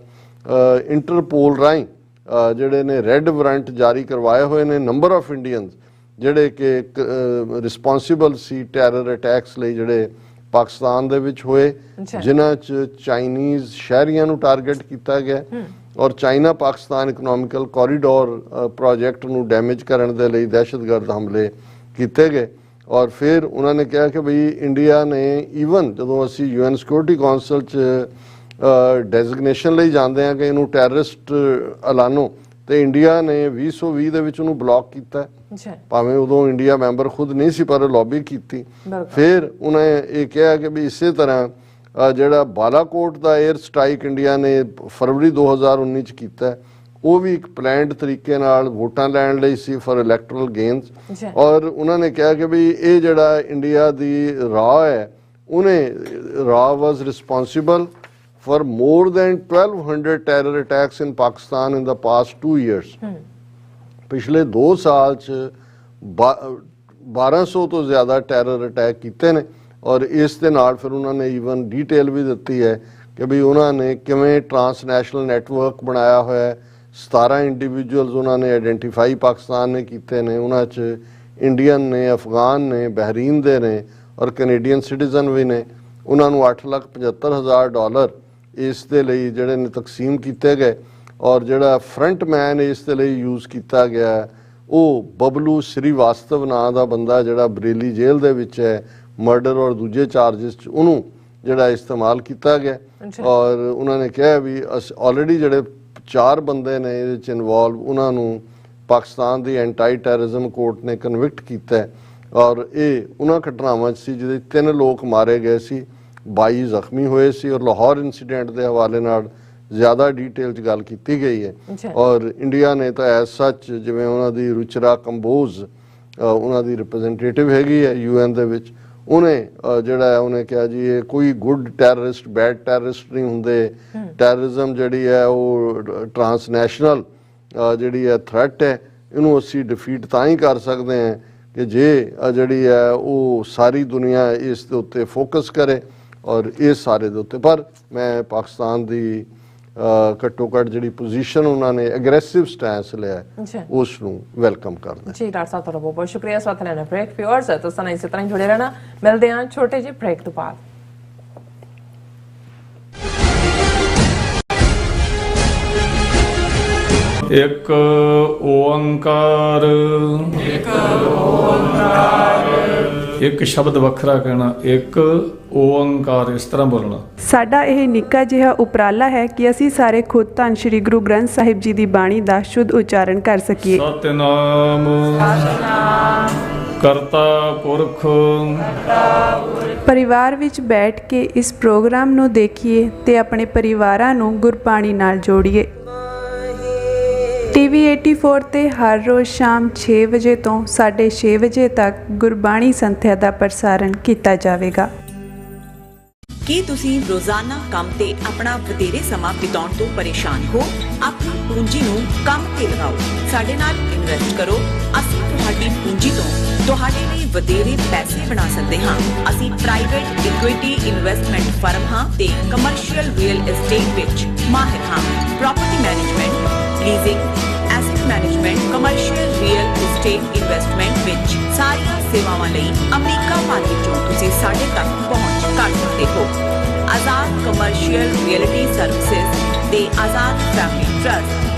ਇੰਟਰਪੋਲ ਰਾਹੀਂ ਜਿਹੜੇ ਨੇ ਰੈੱਡ ਵਾਰੰਟ ਜਾਰੀ ਕਰਵਾਏ ਹੋਏ ਨੇ ਨੰਬਰ ਆਫ ਇੰਡੀਅਨਸ ਜਿਹੜੇ ਕਿ ਰਿਸਪੌਂਸਿਬਲ ਸੀ ਟੈਰਰ ਅਟੈਕਸ ਲਈ ਜਿਹੜੇ ਪਾਕਿਸਤਾਨ ਦੇ ਵਿੱਚ ਹੋਏ, ਜਿਨ੍ਹਾਂ 'ਚ ਚਾਈਨੀਜ਼ ਸ਼ਹਿਰੀਆਂ ਨੂੰ ਟਾਰਗੇਟ ਕੀਤਾ ਗਿਆ ਔਰ China Pakistan economical corridor project ਨੂੰ ਡੈਮੇਜ ਕਰਨ ਦੇ ਲਈ ਦਹਿਸ਼ਤਗਰਦ ਹਮਲੇ ਕੀਤੇ ਗਏ। ਔਰ ਫਿਰ ਉਹਨਾਂ ਨੇ ਕਿਹਾ ਕਿ ਬਈ ਇੰਡੀਆ ਨੇ ਈਵਨ ਜਦੋਂ ਅਸੀਂ UN ਸਿਕਿਉਰਿਟੀ ਕਾਉਂਸਲ 'ਚ ਡੈਜ਼ਿਗਨੇਸ਼ਨ ਲਈ ਜਾਂਦੇ ਹਾਂ ਕਿ ਇਹਨੂੰ ਟੈਰਰਿਸਟ ਐਲਾਨੋ, ਤੇ ਇੰਡੀਆ ਨੇ 2020 ਦੇ ਵਿੱਚ ਉਹਨੂੰ ਬਲੌਕ ਕੀਤਾ, ਭਾਵੇਂ ਉਦੋਂ ਇੰਡੀਆ ਮੈਂਬਰ ਖੁਦ ਨਹੀਂ ਸੀ ਪਰ ਲੌਬੀ ਕੀਤੀ। ਫਿਰ ਉਹਨੇ ਇਹ ਕਿਹਾ ਕਿ ਵੀ ਇਸੇ ਤਰ੍ਹਾਂ ਜਿਹੜਾ ਬਾਲਾਕੋਟ ਦਾ 에ਅਰ ਸਟ੍ਰਾਈਕ ਇੰਡੀਆ ਨੇ ਫਰਵਰੀ 2019 ਚ ਕੀਤਾ, ਉਹ ਵੀ ਇੱਕ ਪਲਾਨਡ ਤਰੀਕੇ ਨਾਲ ਵੋਟਾਂ ਲੈਣ ਲਈ ਸੀ ਫॉर ਇਲੈਕਟਰਲ ਗੇਨਸ। ਔਰ ਉਹਨਾਂ ਨੇ ਕਿਹਾ ਕਿ ਵੀ ਇਹ ਜਿਹੜਾ ਇੰਡੀਆ ਦੀ ਰਾਹ ਹੈ, ਉਹਨੇ ਰਾਹ ਵਾਜ਼ responsible for more than 1200 terror attacks in Pakistan in the past 2 years. ਪਿਛਲੇ 2 ਸਾਲ 'ਚ 1200 ਤੋਂ ਜ਼ਿਆਦਾ ਟੈਰਰ ਅਟੈਕ ਕੀਤੇ ਨੇ। ਔਰ ਇਸ ਦੇ ਨਾਲ ਫਿਰ ਉਹਨਾਂ ਨੇ ਈਵਨ ਡਿਟੇਲ ਵੀ ਦਿੱਤੀ ਹੈ ਕਿ ਵੀ ਉਹਨਾਂ ਨੇ ਕਿਵੇਂ ਟਰਾਂਸਨੈਸ਼ਨਲ ਨੈਟਵਰਕ ਬਣਾਇਆ ਹੋਇਆ। 17 ਇੰਡੀਵਿਜੂਅਲਸ ਉਹਨਾਂ ਨੇ ਆਇਡੈਂਟੀਫਾਈ ਪਾਕਿਸਤਾਨ ਨੇ ਕੀਤੇ ਨੇ, ਉਹਨਾਂ 'ਚ ਇੰਡੀਅਨ ਨੇ, ਅਫਗਾਨ ਨੇ, ਬਹਿਰੀਨ ਦੇ ਨੇ ਔਰ ਕੈਨੇਡੀਅਨ ਸਿਟੀਜ਼ਨ ਵੀ ਨੇ। ਉਹਨਾਂ ਨੂੰ $8,75,000 ਇਸ ਦੇ ਲਈ ਜਿਹੜੇ ਨੇ ਤਕਸੀਮ ਕੀਤੇ ਗਏ। ਔਰ ਜਿਹੜਾ ਫਰੰਟ ਮੈਨ ਇਸ ਦੇ ਲਈ ਯੂਜ਼ ਕੀਤਾ ਗਿਆ ਉਹ ਬਬਲੂ ਸ੍ਰੀਵਾਸਤਵ ਨਾਂ ਦਾ ਬੰਦਾ ਜਿਹੜਾ ਬਰੇਲੀ ਜੇਲ੍ਹ ਦੇ ਵਿੱਚ ਹੈ, ਮਰਡਰ ਔਰ ਦੂਜੇ ਚਾਰਜਿਸ 'ਚ ਉਹਨੂੰ ਜਿਹੜਾ ਇਸਤੇਮਾਲ ਕੀਤਾ ਗਿਆ। ਔਰ ਉਹਨਾਂ ਨੇ ਕਿਹਾ ਵੀ ਆਲਰੇਡੀ ਜਿਹੜੇ 4 ਬੰਦੇ ਨੇ ਇਹਦੇ 'ਚ ਇਨਵੋਲਵ, ਉਹਨਾਂ ਨੂੰ ਪਾਕਿਸਤਾਨ ਦੀ ਐਂਟੀ ਟੈਰਰਿਜ਼ਮ ਕੋਰਟ ਨੇ ਕਨਵਿਕਟ ਕੀਤਾ। ਔਰ ਇਹ ਉਹਨਾਂ ਘਟਨਾਵਾਂ 'ਚ ਸੀ ਜਿਹਦੇ 3 ਲੋਕ ਮਾਰੇ ਗਏ ਸੀ, 22 ਜ਼ਖਮੀ ਹੋਏ ਸੀ। ਔਰ ਲਾਹੌਰ ਇਨਸੀਡੈਂਟ ਦੇ ਹਵਾਲੇ ਨਾਲ ਜ਼ਿਆਦਾ ਡਿਟੇਲ 'ਚ ਗੱਲ ਕੀਤੀ ਗਈ ਹੈ। ਔਰ ਇੰਡੀਆ ਨੇ ਤਾਂ ਐਸ ਸੱਚ, ਜਿਵੇਂ ਉਹਨਾਂ ਦੀ ਰੁਚਰਾ ਕੰਬੋਜ਼ ਉਹਨਾਂ ਦੀ ਰਿਪਰੈਜ਼ੈਂਟੇਟਿਵ ਹੈਗੀ ਹੈ UN ਦੇ ਵਿੱਚ, ਉਹਨੇ ਜਿਹੜਾ ਉਹਨੇ ਕਿਹਾ ਜੀ ਇਹ ਕੋਈ ਗੁੱਡ ਟੈਰਰਿਸਟ ਬੈਡ ਟੈਰਰਿਸਟ ਨਹੀਂ ਹੁੰਦੇ, ਟੈਰਰਿਜ਼ਮ ਜਿਹੜੀ ਹੈ ਉਹ ਟਰਾਂਸਨੈਸ਼ਨਲ ਜਿਹੜੀ ਹੈ ਥ੍ਰੈਟ ਹੈ, ਇਹਨੂੰ ਅਸੀਂ ਡਿਫੀਟ ਤਾਂ ਹੀ ਕਰ ਸਕਦੇ ਹਾਂ ਕਿ ਜੇ ਜਿਹੜੀ ਹੈ ਉਹ ਸਾਰੀ ਦੁਨੀਆ ਇਸ ਦੇ ਉੱਤੇ ਫੋਕਸ ਕਰੇ ਔਰ ਇਸ ਸਾਰੇ ਦੇ ਉੱਤੇ। ਪਰ ਮੈਂ ਪਾਕਿਸਤਾਨ ਦੀ ਘੱਟੋ ਘੱਟ ਜਿਹੜੀ ਪੋਜੀਸ਼ਨ ਉਹਨਾਂ ਨੇ ਐਗਰੈਸਿਵ ਸਟੈਂਸ ਲਿਆ ਉਸ ਨੂੰ ਵੈਲਕਮ ਕਰਦਾ ਜੀ। ਡਾਕਟਰ ਸਾਹਿਬ ਤੁਹਾਡਾ ਬਹੁਤ ਬਹੁਤ ਸ਼ੁਕਰੀਆ। ਸਾਥ ਲੈਣਾ ਬ੍ਰੇਕ ਵਿਊਅਰਸ ਤੁਸੀਂ ਨਾਲ ਇਸੇ ਤਰ੍ਹਾਂ ਹੀ ਜੁੜੇ ਰਹਿਣਾ। ਮਿਲਦੇ ਹਾਂ ਛੋਟੇ ਜਿਹੇ ਬ੍ਰੇਕ ਤੋਂ ਬਾਅਦ। ਇੱਕ ਓੰਕਾਰ, ਇੱਕ ਸ਼ਬਦ ਵੱਖਰਾ ਕਹਿਣਾ, ਇੱਕ ਓੰਕਾਰ, ਇਸ ਤਰ੍ਹਾਂ ਬੋਲਣਾ। ਸਾਡਾ ਇਹ ਨਿੱਕਾ ਜਿਹਾ ਉਪਰਾਲਾ ਹੈ ਕਿ ਅਸੀਂ ਸਾਰੇ ਖੁਦ ਧੰਨ ਸ਼੍ਰੀ ਗੁਰੂ ਗ੍ਰੰਥ ਸਾਹਿਬ ਜੀ ਦੀ ਬਾਣੀ ਦਾ ਸ਼ੁੱਧ ਉਚਾਰਨ ਕਰ ਸਕੀਏ। ਸਤਿਨਾਮ ਕਰਤਾ ਪੁਰਖ। ਪਰਿਵਾਰ ਵਿੱਚ ਬੈਠ ਕੇ ਇਸ ਪ੍ਰੋਗਰਾਮ ਨੂੰ ਦੇਖੀਏ ਤੇ ਆਪਣੇ ਪਰਿਵਾਰਾਂ ਨੂੰ ਗੁਰਬਾਣੀ ਨਾਲ ਜੋੜੀਏ। TV 84 ਤੇ ਹਰ ਰੋਜ਼ ਸ਼ਾਮ 6 ਵਜੇ ਤੋਂ 6:30 ਵਜੇ ਤੱਕ ਗੁਰਬਾਣੀ ਸੰਥਿਆ ਦਾ ਪ੍ਰਸਾਰਣ ਕੀਤਾ ਜਾਵੇਗਾ। ਕੀ ਤੁਸੀਂ ਰੋਜ਼ਾਨਾ ਕੰਮ ਤੇ ਆਪਣਾ ਵਧੇਰੇ ਸਮਾਂ ਬਿਤਾਉਣ ਤੋਂ ਪਰੇਸ਼ਾਨ ਹੋ? ਆਪਣੀ ਪੂੰਜੀ ਨੂੰ ਕੰਮ ਤੇ ਲਗਾਓ, ਸਾਡੇ ਨਾਲ ਇਨਵੈਸਟ ਕਰੋ। ਅਸੀਂ ਤੁਹਾਡੀ ਪੂੰਜੀ ਤੋਂ ਤੁਹਾਡੇ ਲਈ ਵਧੇਰੇ ਪੈਸੇ ਬਣਾ ਸਕਦੇ ਹਾਂ। ਅਸੀਂ ਪ੍ਰਾਈਵੇਟ ਇਕੁਇਟੀ ਇਨਵੈਸਟਮੈਂਟ ਫਰਮ ਹਾਂ ਤੇ ਕਮਰਸ਼ੀਅਲ ਰੀਅਲ ਏਸਟੇਟ ਵਿੱਚ ਮਾਹਿਰ ਹਾਂ। Property management, leasing, asset management, commercial real estate investment ਵਿੱਚ ਸਾਰੀਆਂ ਸੇਵਾਵਾਂ ਲਈ ਅਮਰੀਕਾ ਭਰ ਵਿੱਚੋਂ ਤੁਸੀਂ ਸਾਡੇ ਤੱਕ ਪਹੁੰਚ ਕਰ ਸਕਦੇ ਹੋ। ਆਜ਼ਾਦ ਕਮਰਸ਼ੀਅਲ ਰੀਅਲਟੀ ਸਰਵਿਸਿਜ਼ ਤੇ Azad family trust,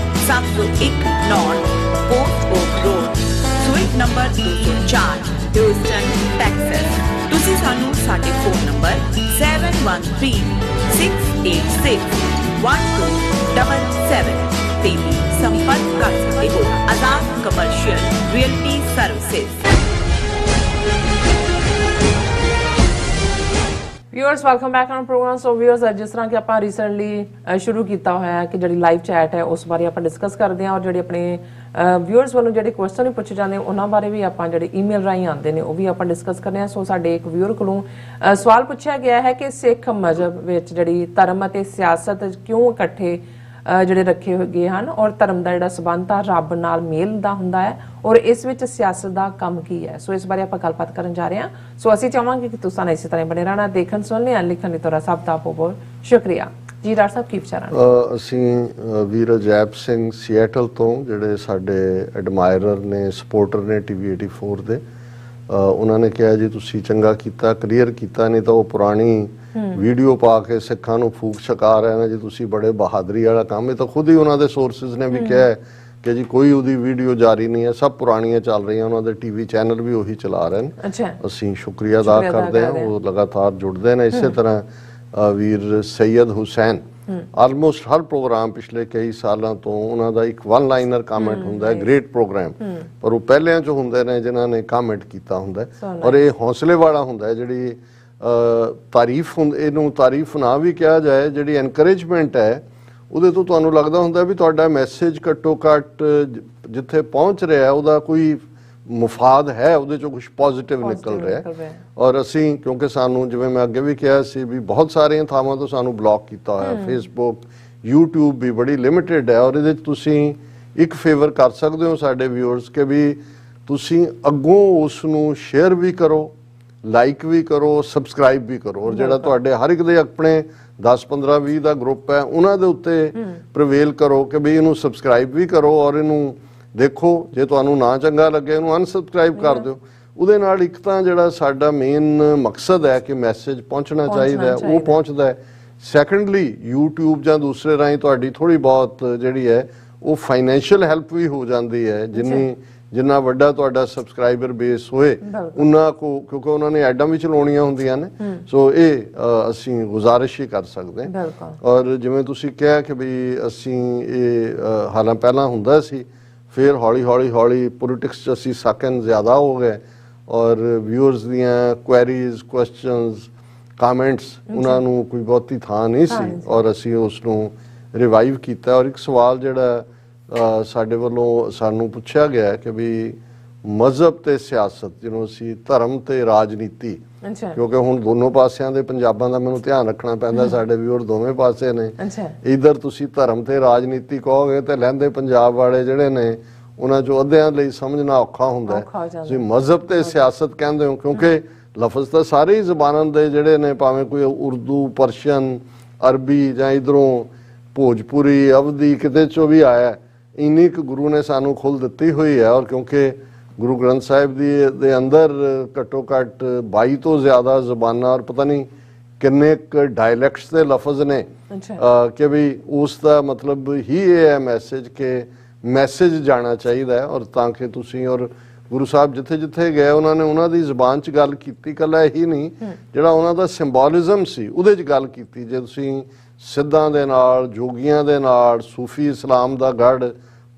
701 north port oak road, suite number 204, Houston, Texas. ਤੁਸੀਂ ਸਾਨੂੰ ਸਾਡੇ ਫੋਨ ਨੰਬਰ 7136861277 ਤੇ ਵੀ ਸੰਪਰਕ ਕਰ ਸਕਦੇ ਹੋ। Azad commercial realty services. Viewers welcome back on programme. So viewers ਜਿਸ ਤਰ੍ਹਾਂ ਕਿ ਆਪਾਂ ਰੀਸੈਂਟਲੀ ਸ਼ੁਰੂ ਕੀਤਾ ਹੋਇਆ ਹੈ ਕਿ ਜਿਹੜੀ ਲਾਈਵ ਚੈਟ ਹੈ ਉਸ ਬਾਰੇ ਆਪਾਂ ਡਿਸਕਸ ਕਰਦੇ ਹਾਂ ਔਰ ਜਿਹੜੇ ਆਪਣੇ ਵਿਊਅਰਸ ਵੱਲੋਂ ਜਿਹੜੇ ਕੁਐਸਚਨ ਵੀ ਪੁੱਛੇ ਜਾਂਦੇ ਉਹਨਾਂ ਬਾਰੇ ਵੀ ਆਪਾਂ ਜਿਹੜੇ ਈਮੇਲ ਰਾਹੀਂ ਆਉਂਦੇ ਨੇ ਉਹ ਵੀ ਆਪਾਂ ਡਿਸਕਸ ਕਰਦੇ ਹਾਂ। ਸੋ ਸਾਡੇ ਇੱਕ ਵਿਊਅਰ ਕੋਲੋਂ ਸਵਾਲ ਪੁੱਛਿਆ ਗਿਆ ਹੈ ਕਿ ਸਿੱਖ ਮਜ਼ਹਬ ਵਿੱਚ ਜਿਹੜੀ ਧਰਮ ਅਤੇ ਸਿਆਸਤ ਕਿਉਂ ਇਕੱਠੇ ਜਿਹੜੇ ਰੱਖੇ ਗਏ ਹਨ ਔਰ ਧਰਮ ਦਾ ਜਿਹੜਾ ਸਬੰਧ ਆ ਰੱਬ ਨਾਲ ਮੇਲ ਦਾ ਹੁੰਦਾ ਹੈ ਔਰ ਇਸ ਵਿੱਚ ਸਿਆਸਤ ਦਾ ਕੰਮ ਕੀ ਹੈ। ਸੋ ਇਸ ਬਾਰੇ ਆਪਾਂ ਗੱਲਬਾਤ ਕਰਨ ਜਾ ਰਹੇ ਹਾਂ। ਸੋ ਅਸੀਂ ਚਾਹਾਂਗੇ ਕਿ ਤੁਸੀਂ ਨਾਲ ਇਸੇ ਤਰ੍ਹਾਂ ਬਣੇ ਰਹਿਣਾ। ਦੇਖਣ ਸੁਣਨੇ ਲਿਖਣ ਲਈ ਤੁਹਾਡਾ ਸਭ ਦਾ ਬਹੁਤ ਸ਼ੁਕਰੀਆ ਜੀ। ਡਾਕਟਰ ਸਾਹਿਬ ਕੀ ਵਿਚਾਰਾਂ? ਅਸੀਂ ਵੀਰ ਅਜੈਬ ਸਿੰਘ ਸੀਐਟਲ ਤੋਂ ਜਿਹੜੇ ਸਾਡੇ ਐਡਮਾਇਰਰ ਨੇ, ਸਪੋਰਟਰ ਨੇ TV 84 ਦੇ, ਉਹਨਾਂ ਨੇ ਕਿਹਾ ਜੀ ਤੁਸੀਂ ਚੰਗਾ ਕੀਤਾ, ਕਲੀਅਰ ਕੀਤਾ, ਨਹੀਂ ਤਾਂ ਉਹ ਪੁਰਾਣੀ ਵੀਡੀਓ ਪਾ ਕੇ ਸਿੱਖਾਂ ਨੂੰ ਫੂਕ ਛਕਾ ਰਹੇ ਨੇ ਜੀ ਤੁਸੀਂ ਬੜੇ ਬਹਾਦਰੀ ਵਾਲਾ ਕੰਮ। ਇਹ ਤਾਂ ਖੁਦ ਹੀ ਉਹਨਾਂ ਦੇ ਸੋਰਸਿਸ ਨੇ ਵੀ ਕਿਹਾ ਕਿ ਜੀ ਕੋਈ ਉਹਦੀ ਵੀਡੀਓ ਜਾਰੀ ਨਹੀਂ ਹੈ, ਸਭ ਪੁਰਾਣੀਆਂ ਚੱਲ ਰਹੀਆਂ, ਉਹਨਾਂ ਦੇ TV ਚੈਨਲ ਵੀ ਉਹੀ ਚਲਾ ਰਹੇ ਨੇ। ਅਸੀਂ ਸ਼ੁਕਰੀਆ ਅਦਾ ਕਰਦੇ ਹਾਂ, ਉਹ ਲਗਾਤਾਰ ਜੁੜਦੇ ਨੇ। ਇਸੇ ਤਰ੍ਹਾਂ ਵੀਰ ਸੈਯਦ ਹੁਸੈਨ ਆਲਮੋਸਟ ਹਰ ਪ੍ਰੋਗਰਾਮ ਪਿਛਲੇ ਕਈ ਸਾਲਾਂ ਤੋਂ ਉਹਨਾਂ ਦਾ ਇੱਕ ਵਨ ਲਾਈਨਰ ਕਮੈਂਟ ਹੁੰਦਾ ਹੈ, ਗ੍ਰੇਟ ਪ੍ਰੋਗਰਾਮ, ਪਰ ਉਹ ਪਹਿਲਿਆਂ ਚ ਹੁੰਦੇ ਨੇ ਜਿਨ੍ਹਾਂ ਨੇ ਕਮੈਂਟ ਕੀਤਾ ਹੁੰਦਾ ਔਰ ਇਹ ਹੌਸਲੇ ਵਾਲਾ ਹੁੰਦਾ ਹੈ। ਜਿਹੜੀ ਤਾਰੀਫ ਇਹਨੂੰ ਤਾਰੀਫ ਨਾ ਵੀ ਕਿਹਾ ਜਾਏ, ਜਿਹੜੀ ਐਨਕਰੇਜਮੈਂਟ ਹੈ ਉਹਦੇ ਤੋਂ ਤੁਹਾਨੂੰ ਲੱਗਦਾ ਹੁੰਦਾ ਵੀ ਤੁਹਾਡਾ ਮੈਸੇਜ ਘੱਟੋ ਘੱਟ ਜਿੱਥੇ ਪਹੁੰਚ ਰਿਹਾ ਉਹਦਾ ਕੋਈ ਮੁਫਾਦ ਹੈ, ਉਹਦੇ ਚੋਂ ਕੁਝ ਪੋਜ਼ਿਟਿਵ ਨਿਕਲ ਰਿਹਾ। ਔਰ ਅਸੀਂ ਕਿਉਂਕਿ ਸਾਨੂੰ ਜਿਵੇਂ ਮੈਂ ਅੱਗੇ ਵੀ ਕਿਹਾ ਸੀ ਵੀ ਬਹੁਤ ਸਾਰੀਆਂ ਥਾਵਾਂ ਤੋਂ ਸਾਨੂੰ ਬਲੌਕ ਕੀਤਾ ਹੋਇਆ, ਫੇਸਬੁੱਕ, YouTube ਵੀ ਬੜੀ ਲਿਮਿਟਿਡ ਹੈ। ਔਰ ਇਹਦੇ 'ਚ ਤੁਸੀਂ ਇੱਕ ਫੇਵਰ ਕਰ ਸਕਦੇ ਹੋ ਸਾਡੇ ਵਿਊਅਰਸ ਕਿ ਵੀ ਤੁਸੀਂ ਅੱਗੋਂ ਉਸ ਨੂੰ ਸ਼ੇਅਰ ਵੀ ਕਰੋ, ਲਾਈਕ ਵੀ ਕਰੋ, ਸਬਸਕ੍ਰਾਈਬ ਵੀ ਕਰੋ। ਔਰ ਜਿਹੜਾ ਤੁਹਾਡੇ ਹਰ ਇੱਕ ਦੇ ਆਪਣੇ 10, 15, 20 ਦਾ ਗਰੁੱਪ ਹੈ ਉਹਨਾਂ ਦੇ ਉੱਤੇ ਪ੍ਰਵੇਲ ਕਰੋ ਕਿ ਵੀ ਇਹਨੂੰ ਸਬਸਕ੍ਰਾਈਬ ਵੀ ਕਰੋ ਔਰ ਇਹਨੂੰ ਦੇਖੋ। ਜੇ ਤੁਹਾਨੂੰ ਨਾ ਚੰਗਾ ਲੱਗੇ ਇਹਨੂੰ ਅਨਸਬਸਕ੍ਰਾਈਬ ਕਰ ਦਿਓ। ਉਹਦੇ ਨਾਲ ਇੱਕ ਤਾਂ ਜਿਹੜਾ ਸਾਡਾ ਮੇਨ ਮਕਸਦ ਹੈ ਕਿ ਮੈਸੇਜ ਪਹੁੰਚਣਾ ਚਾਹੀਦਾ ਉਹ ਪਹੁੰਚਦਾ ਹੈ। ਸੈਕੰਡਲੀ YouTube ਜਾਂ ਦੂਸਰੇ ਰਾਹੀਂ ਤੁਹਾਡੀ ਥੋੜੀ ਬਹੁਤ ਜਿਹੜੀ ਹੈ ਉਹ ਫਾਈਨੈਂਸ਼ੀਅਲ ਹੈਲਪ ਵੀ ਹੋ ਜਾਂਦੀ ਹੈ। ਜਿੰਨਾ ਵੱਡਾ ਤੁਹਾਡਾ ਸਬਸਕ੍ਰਾਈਬਰ ਬੇਸ ਹੋਏ ਉਹਨਾਂ ਕੋ, ਕਿਉਂਕਿ ਉਹਨਾਂ ਨੇ ਐਡਾਂ ਵੀ ਚਲਾਉਣੀਆਂ ਹੁੰਦੀਆਂ ਨੇ। ਸੋ ਇਹ ਅਸੀਂ ਗੁਜ਼ਾਰਿਸ਼ ਹੀ ਕਰ ਸਕਦੇ ਹਾਂ। ਔਰ ਜਿਵੇਂ ਤੁਸੀਂ ਕਿਹਾ ਕਿ ਵੀ ਅਸੀਂ ਇਹ ਹਾਲਾਂ ਪਹਿਲਾਂ ਹੁੰਦਾ ਸੀ, ਫਿਰ ਹੌਲੀ ਪੋਲੀਟਿਕਸ 'ਚ ਅਸੀਂ ਸਾਕਨ ਜ਼ਿਆਦਾ ਹੋ ਗਏ ਔਰ ਵਿਊਅਰਸ ਦੀਆਂ ਕੁਐਰੀਜ਼, ਕੁਐਸਚਨਸ, ਕਾਮੈਂਟਸ ਉਹਨਾਂ ਨੂੰ ਕੋਈ ਬਹੁਤੀ ਥਾਂ ਨਹੀਂ ਸੀ ਔਰ ਅਸੀਂ ਉਸ ਨੂੰ ਰਿਵਾਈਵ ਕੀਤਾ। ਔਰ ਇੱਕ ਸਵਾਲ ਜਿਹੜਾ ਸਾਡੇ ਵੱਲੋਂ ਸਾਨੂੰ ਪੁੱਛਿਆ ਗਿਆ ਕਿ ਵੀ ਮਜ਼ਹਬ ਤੇ ਸਿਆਸਤ, ਜਿਹਨੂੰ ਅਸੀਂ ਧਰਮ ਤੇ ਰਾਜਨੀਤੀ, ਅੱਛਾ ਕਿਉਂਕਿ ਹੁਣ ਦੋਨੋਂ ਪਾਸਿਆਂ ਦੇ ਪੰਜਾਬਾਂ ਦਾ ਮੈਨੂੰ ਧਿਆਨ ਰੱਖਣਾ ਪੈਂਦਾ, ਸਾਡੇ ਵੀਰ ਦੋਵੇਂ ਪਾਸੇ ਨੇ। ਅੱਛਾ ਇਧਰ ਤੁਸੀਂ ਧਰਮ ਤੇ ਰਾਜਨੀਤੀ ਕਹੋਗੇ ਤੇ ਲਹਿੰਦੇ ਪੰਜਾਬ ਵਾਲੇ ਜਿਹੜੇ ਨੇ ਉਹਨਾਂ ਚੋਂ ਅੱਧਿਆਂ ਲਈ ਸਮਝਣਾ ਔਖਾ ਹੁੰਦਾ ਹੈ। ਔਖਾ ਹੋ ਜਾਂਦਾ। ਤੁਸੀਂ ਮਜ਼ਹਬ ਤੇ ਸਿਆਸਤ ਕਹਿੰਦੇ ਹੋ, ਕਿਉਂਕਿ ਲਫ਼ਜ਼ ਤਾਂ ਸਾਰੇ ਹੀ ਜ਼ਬਾਨਾਂ ਦੇ ਜਿਹੜੇ ਨੇ, ਭਾਵੇਂ ਕੋਈ ਉਰਦੂ, ਪਰਸ਼ੀਅਨ, ਅਰਬੀ ਜਾਂ ਇਧਰੋਂ ਭੋਜਪੁਰੀ, ਅਵਧੀ ਕਿਤੇ ਚੋਂ ਵੀ ਆਇਆ, ਇੰਨੀ ਕੁ ਗੁਰੂ ਨੇ ਸਾਨੂੰ ਖੁੱਲ੍ਹ ਦਿੱਤੀ ਹੋਈ ਹੈ। ਔਰ ਕਿਉਂਕਿ ਗੁਰੂ ਗ੍ਰੰਥ ਸਾਹਿਬ ਦੇ ਅੰਦਰ ਘੱਟੋ ਘੱਟ 22 ਤੋਂ ਜ਼ਿਆਦਾ ਜ਼ਬਾਨਾਂ ਔਰ ਪਤਾ ਨਹੀਂ ਕਿੰਨੇ ਕੁ ਡਾਇਲੈਕਟਸ ਦੇ ਲਫ਼ਜ਼ ਨੇ, ਕਿ ਵੀ ਉਸ ਦਾ ਮਤਲਬ ਹੀ ਇਹ ਹੈ ਮੈਸੇਜ, ਕਿ ਮੈਸੇਜ ਜਾਣਾ ਚਾਹੀਦਾ ਹੈ। ਔਰ ਤਾਂ ਕਿ ਤੁਸੀਂ, ਔਰ ਗੁਰੂ ਸਾਹਿਬ ਜਿੱਥੇ ਜਿੱਥੇ ਗਏ ਉਹਨਾਂ ਨੇ ਉਹਨਾਂ ਦੀ ਜ਼ਬਾਨ 'ਚ ਗੱਲ ਕੀਤੀ, ਇਕੱਲਾ ਇਹੀ ਨਹੀਂ, ਜਿਹੜਾ ਉਹਨਾਂ ਦਾ ਸਿੰਬੋਲਿਜ਼ਮ ਸੀ ਉਹਦੇ 'ਚ ਗੱਲ ਕੀਤੀ। ਜੇ ਤੁਸੀਂ ਸਿੱਧਾਂ ਦੇ ਨਾਲ, ਜੋਗੀਆਂ ਦੇ ਨਾਲ, ਸੂਫੀ ਇਸਲਾਮ ਦਾ ਗੜ੍ਹ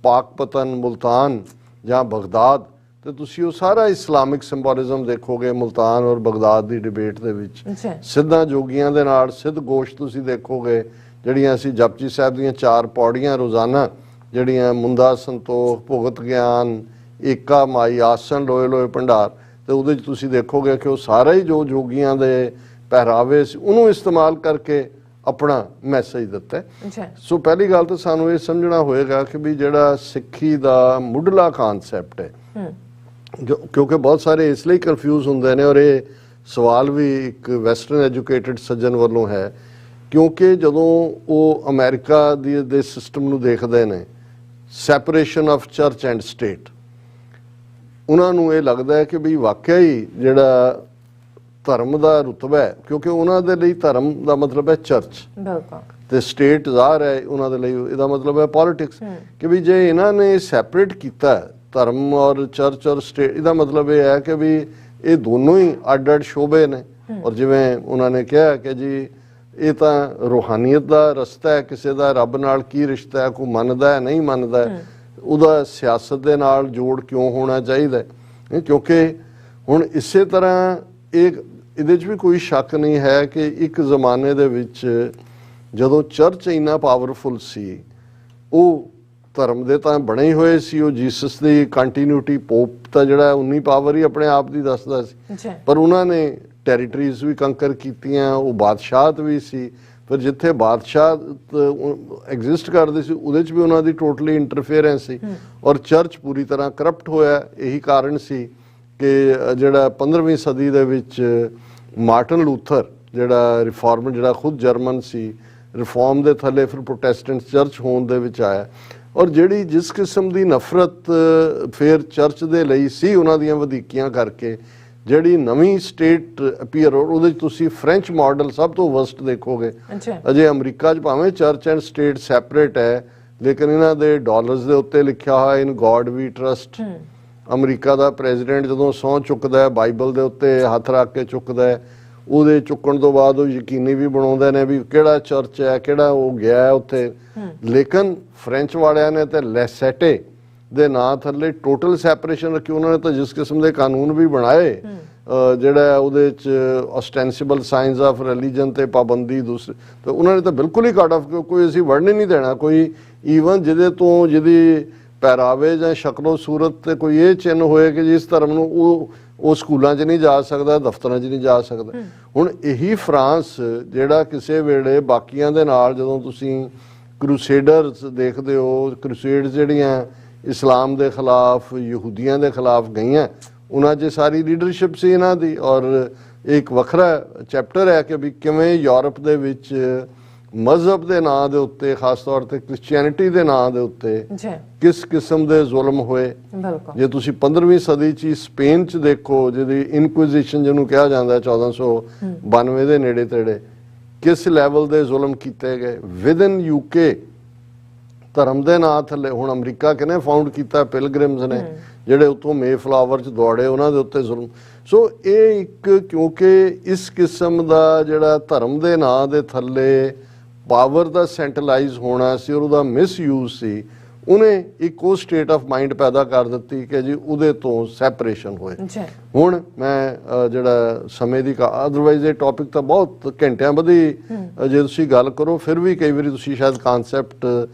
ਪਾਕਪਤਨ, ਮੁਲਤਾਨ ਜਾਂ ਬਗਦਾਦ, ਤੇ ਤੁਸੀਂ ਉਹ ਸਾਰਾ ਇਸਲਾਮਿਕ ਸਿੰਬੋਲਿਜ਼ਮ ਦੇਖੋਗੇ ਮੁਲਤਾਨ ਔਰ ਬਗਦਾਦ ਦੀ ਡਿਬੇਟ ਦੇ ਵਿੱਚ। ਸਿੱਧਾਂ ਜੋਗੀਆਂ ਦੇ ਨਾਲ ਸਿੱਧ ਗੋਸ਼ਟ ਤੁਸੀਂ ਦੇਖੋਗੇ, ਜਿਹੜੀਆਂ ਅਸੀਂ ਜਪਜੀ ਸਾਹਿਬ ਦੀਆਂ 4 ਪੌੜੀਆਂ ਰੋਜ਼ਾਨਾ, ਜਿਹੜੀਆਂ ਮੁੰਦਾ ਸੰਤੋਖ, ਭੁਗਤ ਗਿਆਨ, ਏਕਾ ਮਾਈ, ਆਸਣ, ਲੋਏ ਲੋਏ ਭੰਡਾਰ, ਤੇ ਉਹਦੇ 'ਚ ਤੁਸੀਂ ਦੇਖੋਗੇ ਕਿ ਉਹ ਸਾਰਾ ਹੀ ਜੋ ਜੋਗੀਆਂ ਦੇ ਪਹਿਰਾਵੇ ਸੀ ਉਹਨੂੰ ਇਸਤੇਮਾਲ ਕਰਕੇ ਆਪਣਾ ਮੈਸੇਜ ਦਿੱਤਾ ਹੈ। ਸੋ ਪਹਿਲੀ ਗੱਲ ਤਾਂ ਸਾਨੂੰ ਇਹ ਸਮਝਣਾ ਹੋਏਗਾ ਕਿ ਵੀ ਜਿਹੜਾ ਸਿੱਖੀ ਦਾ ਮੁੱਢਲਾ ਕਾਨਸੈਪਟ ਹੈ, ਕਿਉਂਕਿ ਬਹੁਤ ਸਾਰੇ ਇਸ ਲਈ ਕਨਫਿਊਜ਼ ਹੁੰਦੇ ਨੇ, ਔਰ ਇਹ ਸਵਾਲ ਵੀ ਇੱਕ ਵੈਸਟਰਨ ਐਜੂਕੇਟਡ ਸੱਜਣ ਵੱਲੋਂ ਹੈ, ਕਿਉਂਕਿ ਜਦੋਂ ਉਹ ਅਮਰੀਕਾ ਦੇ ਸਿਸਟਮ ਨੂੰ ਦੇਖਦੇ ਨੇ, separation of church and state, ਉਹਨਾਂ ਨੂੰ ਇਹ ਲੱਗਦਾ ਹੈ ਕਿ ਵੀ ਵਾਕਿਆ ਹੀ ਜਿਹੜਾ ਧਰਮ ਦਾ ਰੁਤਬਾ ਹੈ, ਕਿਉਂਕਿ ਉਹਨਾਂ ਦੇ ਲਈ ਧਰਮ ਦਾ ਮਤਲਬ ਹੈ ਚਰਚ, ਤੇ ਸਟੇਟ ਜ਼ਾਹਰ ਹੈ ਉਹਨਾਂ ਦੇ ਲਈ ਇਹਦਾ ਮਤਲਬ ਹੈ ਪੋਲਿਟਿਕਸ, ਕਿ ਵੀ ਜੇ ਇਹਨਾਂ ਨੇ ਸੈਪਰੇਟ ਕੀਤਾ ਧਰਮ ਔਰ ਚਰਚ ਔਰ ਸਟੇਟ, ਇਹਦਾ ਮਤਲਬ ਇਹ ਹੈ ਕਿ ਵੀ ਇਹ ਦੋਨੋਂ ਹੀ ਅੱਡ ਅੱਡ ਸ਼ੋਬੇ ਨੇ। ਔਰ ਜਿਵੇਂ ਉਹਨਾਂ ਨੇ ਕਿਹਾ ਕਿ ਜੀ ਇਹ ਤਾਂ ਰੂਹਾਨੀਅਤ ਦਾ ਰਸਤਾ ਹੈ, ਕਿਸੇ ਦਾ ਰੱਬ ਨਾਲ ਕੀ ਰਿਸ਼ਤਾ ਹੈ, ਕੋਈ ਮੰਨਦਾ ਹੈ ਨਹੀਂ ਮੰਨਦਾ, ਉਹਦਾ ਸਿਆਸਤ ਦੇ ਨਾਲ ਜੋੜ ਕਿਉਂ ਹੋਣਾ ਚਾਹੀਦਾ, ਕਿਉਂਕਿ ਹੁਣ ਇਸੇ ਤਰ੍ਹਾਂ ਇਹਦੇ 'ਚ ਵੀ ਕੋਈ ਸ਼ੱਕ ਨਹੀਂ ਹੈ ਕਿ ਇੱਕ ਜ਼ਮਾਨੇ ਦੇ ਵਿੱਚ ਜਦੋਂ ਚਰਚ ਇੰਨਾ ਪਾਵਰਫੁਲ ਸੀ, ਉਹ ਧਰਮ ਦੇ ਤਾਂ ਬਣੇ ਹੀ ਹੋਏ ਸੀ, ਉਹ ਜੀਸਸ ਦੀ ਕੰਟੀਨਿਊਟੀ, ਪੋਪ ਤਾਂ ਜਿਹੜਾ ਉਨੀ ਪਾਵਰ ਹੀ ਆਪਣੇ ਆਪ ਦੀ ਦੱਸਦਾ ਸੀ, ਪਰ ਉਹਨਾਂ ਨੇ ਟੈਰੀਟਰੀਜ਼ ਵੀ ਕੰਕਰ ਕੀਤੀਆਂ, ਉਹ ਬਾਦਸ਼ਾਹਤ ਵੀ ਸੀ, ਪਰ ਜਿੱਥੇ ਬਾਦਸ਼ਾਹ ਐਗਜ਼ਿਸਟ ਕਰਦੇ ਸੀ ਉਹਦੇ 'ਚ ਵੀ ਉਹਨਾਂ ਦੀ ਟੋਟਲੀ ਇੰਟਰਫੇਅਰੈਂਸ ਸੀ। ਔਰ ਚਰਚ ਪੂਰੀ ਤਰ੍ਹਾਂ ਕਰਪਟ ਹੋਇਆ, ਇਹੀ ਕਾਰਨ ਸੀ ਕਿ ਜਿਹੜਾ 15ਵੀਂ ਸਦੀ ਦੇ ਵਿੱਚ ਮਾਰਟਨ ਲੂਥਰ, ਜਿਹੜਾ ਰਿਫਾਰਮਰ, ਜਿਹੜਾ ਖੁਦ ਜਰਮਨ ਸੀ, ਰਿਫਾਰਮ ਦੇ ਥੱਲੇ ਫਿਰ ਪ੍ਰੋਟੈਸਟੈਂਟ ਚਰਚ ਹੋਣ ਦੇ ਵਿੱਚ ਆਇਆ, ਔਰ ਜਿਹੜੀ ਜਿਸ ਕਿਸਮ ਦੀ ਨਫ਼ਰਤ ਫਿਰ ਚਰਚ ਦੇ ਲਈ ਸੀ ਉਹਨਾਂ ਦੀਆਂ ਵਧੀਕੀਆਂ ਕਰਕੇ, ਜਿਹੜੀ ਨਵੀਂ ਸਟੇਟ ਅਪੀਅਰ, ਉਹਦੇ 'ਚ ਤੁਸੀਂ ਫ੍ਰੈਂਚ ਮਾਡਲ ਸਭ ਤੋਂ ਵਰਸਟ ਦੇਖੋਗੇ। ਅਜੇ ਅਮਰੀਕਾ 'ਚ ਭਾਵੇਂ ਚਰਚ ਐਂਡ ਸਟੇਟ ਸੈਪਰੇਟ ਹੈ, ਲੇਕਿਨ ਇਹਨਾਂ ਦੇ ਡਾਲਰਸ ਦੇ ਉੱਤੇ ਲਿਖਿਆ ਹੋਇਆ ਇਨ ਗੋਡ ਵੀ ਟਰਸਟ। ਅਮਰੀਕਾ ਦਾ ਪ੍ਰੈਜ਼ੀਡੈਂਟ ਜਦੋਂ ਸਹੁੰ ਚੁੱਕਦਾ ਹੈ, ਬਾਈਬਲ ਦੇ ਉੱਤੇ ਹੱਥ ਰੱਖ ਕੇ ਚੁੱਕਦਾ ਹੈ, ਉਹਦੇ ਚੁੱਕਣ ਤੋਂ ਬਾਅਦ ਉਹ ਯਕੀਨੀ ਵੀ ਬਣਾਉਂਦੇ ਨੇ ਵੀ ਕਿਹੜਾ ਚਰਚ ਹੈ, ਕਿਹੜਾ ਉਹ ਗਿਆ ਉੱਥੇ। ਲੇਕਿਨ ਫ੍ਰੈਂਚ ਵਾਲਿਆਂ ਨੇ ਤੇ ਲੈਸੈਟੇ ਦੇ ਨਾਂ ਥੱਲੇ ਟੋਟਲ ਸੈਪਰੇਸ਼ਨ ਰੱਖੀ। ਉਹਨਾਂ ਨੇ ਤਾਂ ਜਿਸ ਕਿਸਮ ਦੇ ਕਾਨੂੰਨ ਵੀ ਬਣਾਏ, ਜਿਹੜਾ ਉਹਦੇ 'ਚ ਔਸਟੈਂਸੀਬਲ ਸਾਈਨਸ ਆਫ ਰਿਲੀਜਨ ਤੇ ਪਾਬੰਦੀ ਦੂਸਰੇ, ਤੇ ਉਹਨਾਂ ਨੇ ਤਾਂ ਬਿਲਕੁਲ ਹੀ ਕੱਟ ਆਫ, ਕੋਈ ਅਸੀਂ ਵੜਨ ਹੀ ਨਹੀਂ ਦੇਣਾ, ਕੋਈ ਈਵਨ ਜਿਹਦੀ ਪਹਿਰਾਵੇ ਜਾਂ ਸ਼ਕਲੋ ਸੂਰਤ ਤੇ ਕੋਈ ਇਹ ਚਿੰਨ੍ਹ ਹੋਏ ਕਿ ਜਿਸ ਧਰਮ ਨੂੰ ਉਹ ਸਕੂਲਾਂ 'ਚ ਨਹੀਂ ਜਾ ਸਕਦਾ, ਦਫ਼ਤਰਾਂ 'ਚ ਨਹੀਂ ਜਾ ਸਕਦਾ। ਹੁਣ ਇਹੀ ਫਰਾਂਸ ਜਿਹੜਾ ਕਿਸੇ ਵੇਲੇ ਬਾਕੀਆਂ ਦੇ ਨਾਲ, ਜਦੋਂ ਤੁਸੀਂ ਕਰੂਸੇਡਰਸ ਦੇਖਦੇ ਹੋ, ਕਰੂਸੇਡਸ ਜਿਹੜੀਆਂ ਇਸਲਾਮ ਦੇ ਖਿਲਾਫ, ਯਹੂਦੀਆਂ ਦੇ ਖਿਲਾਫ ਗਈਆਂ, ਉਹਨਾਂ 'ਚ ਸਾਰੀ ਲੀਡਰਸ਼ਿਪ ਸੀ ਇਹਨਾਂ ਦੀ। ਔਰ ਇੱਕ ਵੱਖਰਾ ਚੈਪਟਰ ਹੈ ਕਿ ਵੀ ਕਿਵੇਂ ਯੂਰਪ ਦੇ ਵਿੱਚ ਮਜ਼ਹਬ ਦੇ ਨਾਂ ਦੇ ਉੱਤੇ, ਖਾਸ ਤੌਰ ਤੇ ਕ੍ਰਿਸਚੀਅਨਿਟੀ ਦੇ ਨਾਂ ਦੇ ਉੱਤੇ ਕਿਸ ਕਿਸਮ ਦੇ ਜ਼ੁਲਮ ਹੋਏ। ਜੇ ਤੁਸੀਂ 15ਵੀਂ ਸਦੀ 'ਚ ਸਪੇਨ 'ਚ ਦੇਖੋ, ਜਿਹਦੀ ਇਨਕੁਇਜ਼ੀਸ਼ਨ ਜਿਹਨੂੰ ਕਿਹਾ ਜਾਂਦਾ 1492 ਦੇ ਨੇੜੇ ਤੇੜੇ, ਕਿਸ ਲੈਵਲ ਦੇ ਜ਼ੁਲਮ ਕੀਤੇ ਗਏ ਵਿਦਨ ਯੂਕੇ ਧਰਮ ਦੇ ਨਾਂ ਥੱਲੇ। ਹੁਣ ਅਮਰੀਕਾ ਕਿਹਨੇ ਫਾਊਂਡ ਕੀਤਾ? ਪਿਲਗ੍ਰਿਮਸ ਨੇ, ਜਿਹੜੇ ਉੱਥੋਂ ਮੇਫਲਾਵਰ 'ਚ ਦੌੜੇ, ਉਹਨਾਂ ਦੇ ਉੱਤੇ ਜ਼ੁਲਮ। ਸੋ ਇਹ ਇੱਕ, ਕਿਉਂਕਿ ਇਸ ਕਿਸਮ ਦਾ ਜਿਹੜਾ ਧਰਮ ਦੇ ਨਾਂ ਦੇ ਥੱਲੇ ਪਾਵਰ ਦਾ ਸੈਂਟਰਲਾਈਜ਼ ਹੋਣਾ ਸੀ ਔਰ ਉਹਦਾ ਮਿਸਯੂਜ਼ ਸੀ, ਉਹਨੇ ਇੱਕ ਉਹ ਸਟੇਟ ਆਫ ਮਾਈਂਡ ਪੈਦਾ ਕਰ ਦਿੱਤੀ ਕਿ ਜੀ ਉਹਦੇ ਤੋਂ ਸੈਪਰੇਸ਼ਨ ਹੋਏ। ਹੁਣ ਮੈਂ ਜਿਹੜਾ ਸਮੇਂ ਦੀ, ਅਦਰਵਾਈਜ਼ ਇਹ ਟੌਪਿਕ ਤਾਂ ਬਹੁਤ ਘੰਟਿਆਂ ਵਧੀ ਜੇ ਤੁਸੀਂ ਗੱਲ ਕਰੋ, ਫਿਰ ਵੀ ਕਈ ਵਾਰੀ ਤੁਸੀਂ ਸ਼ਾਇਦ ਕਾਨਸੈਪਟ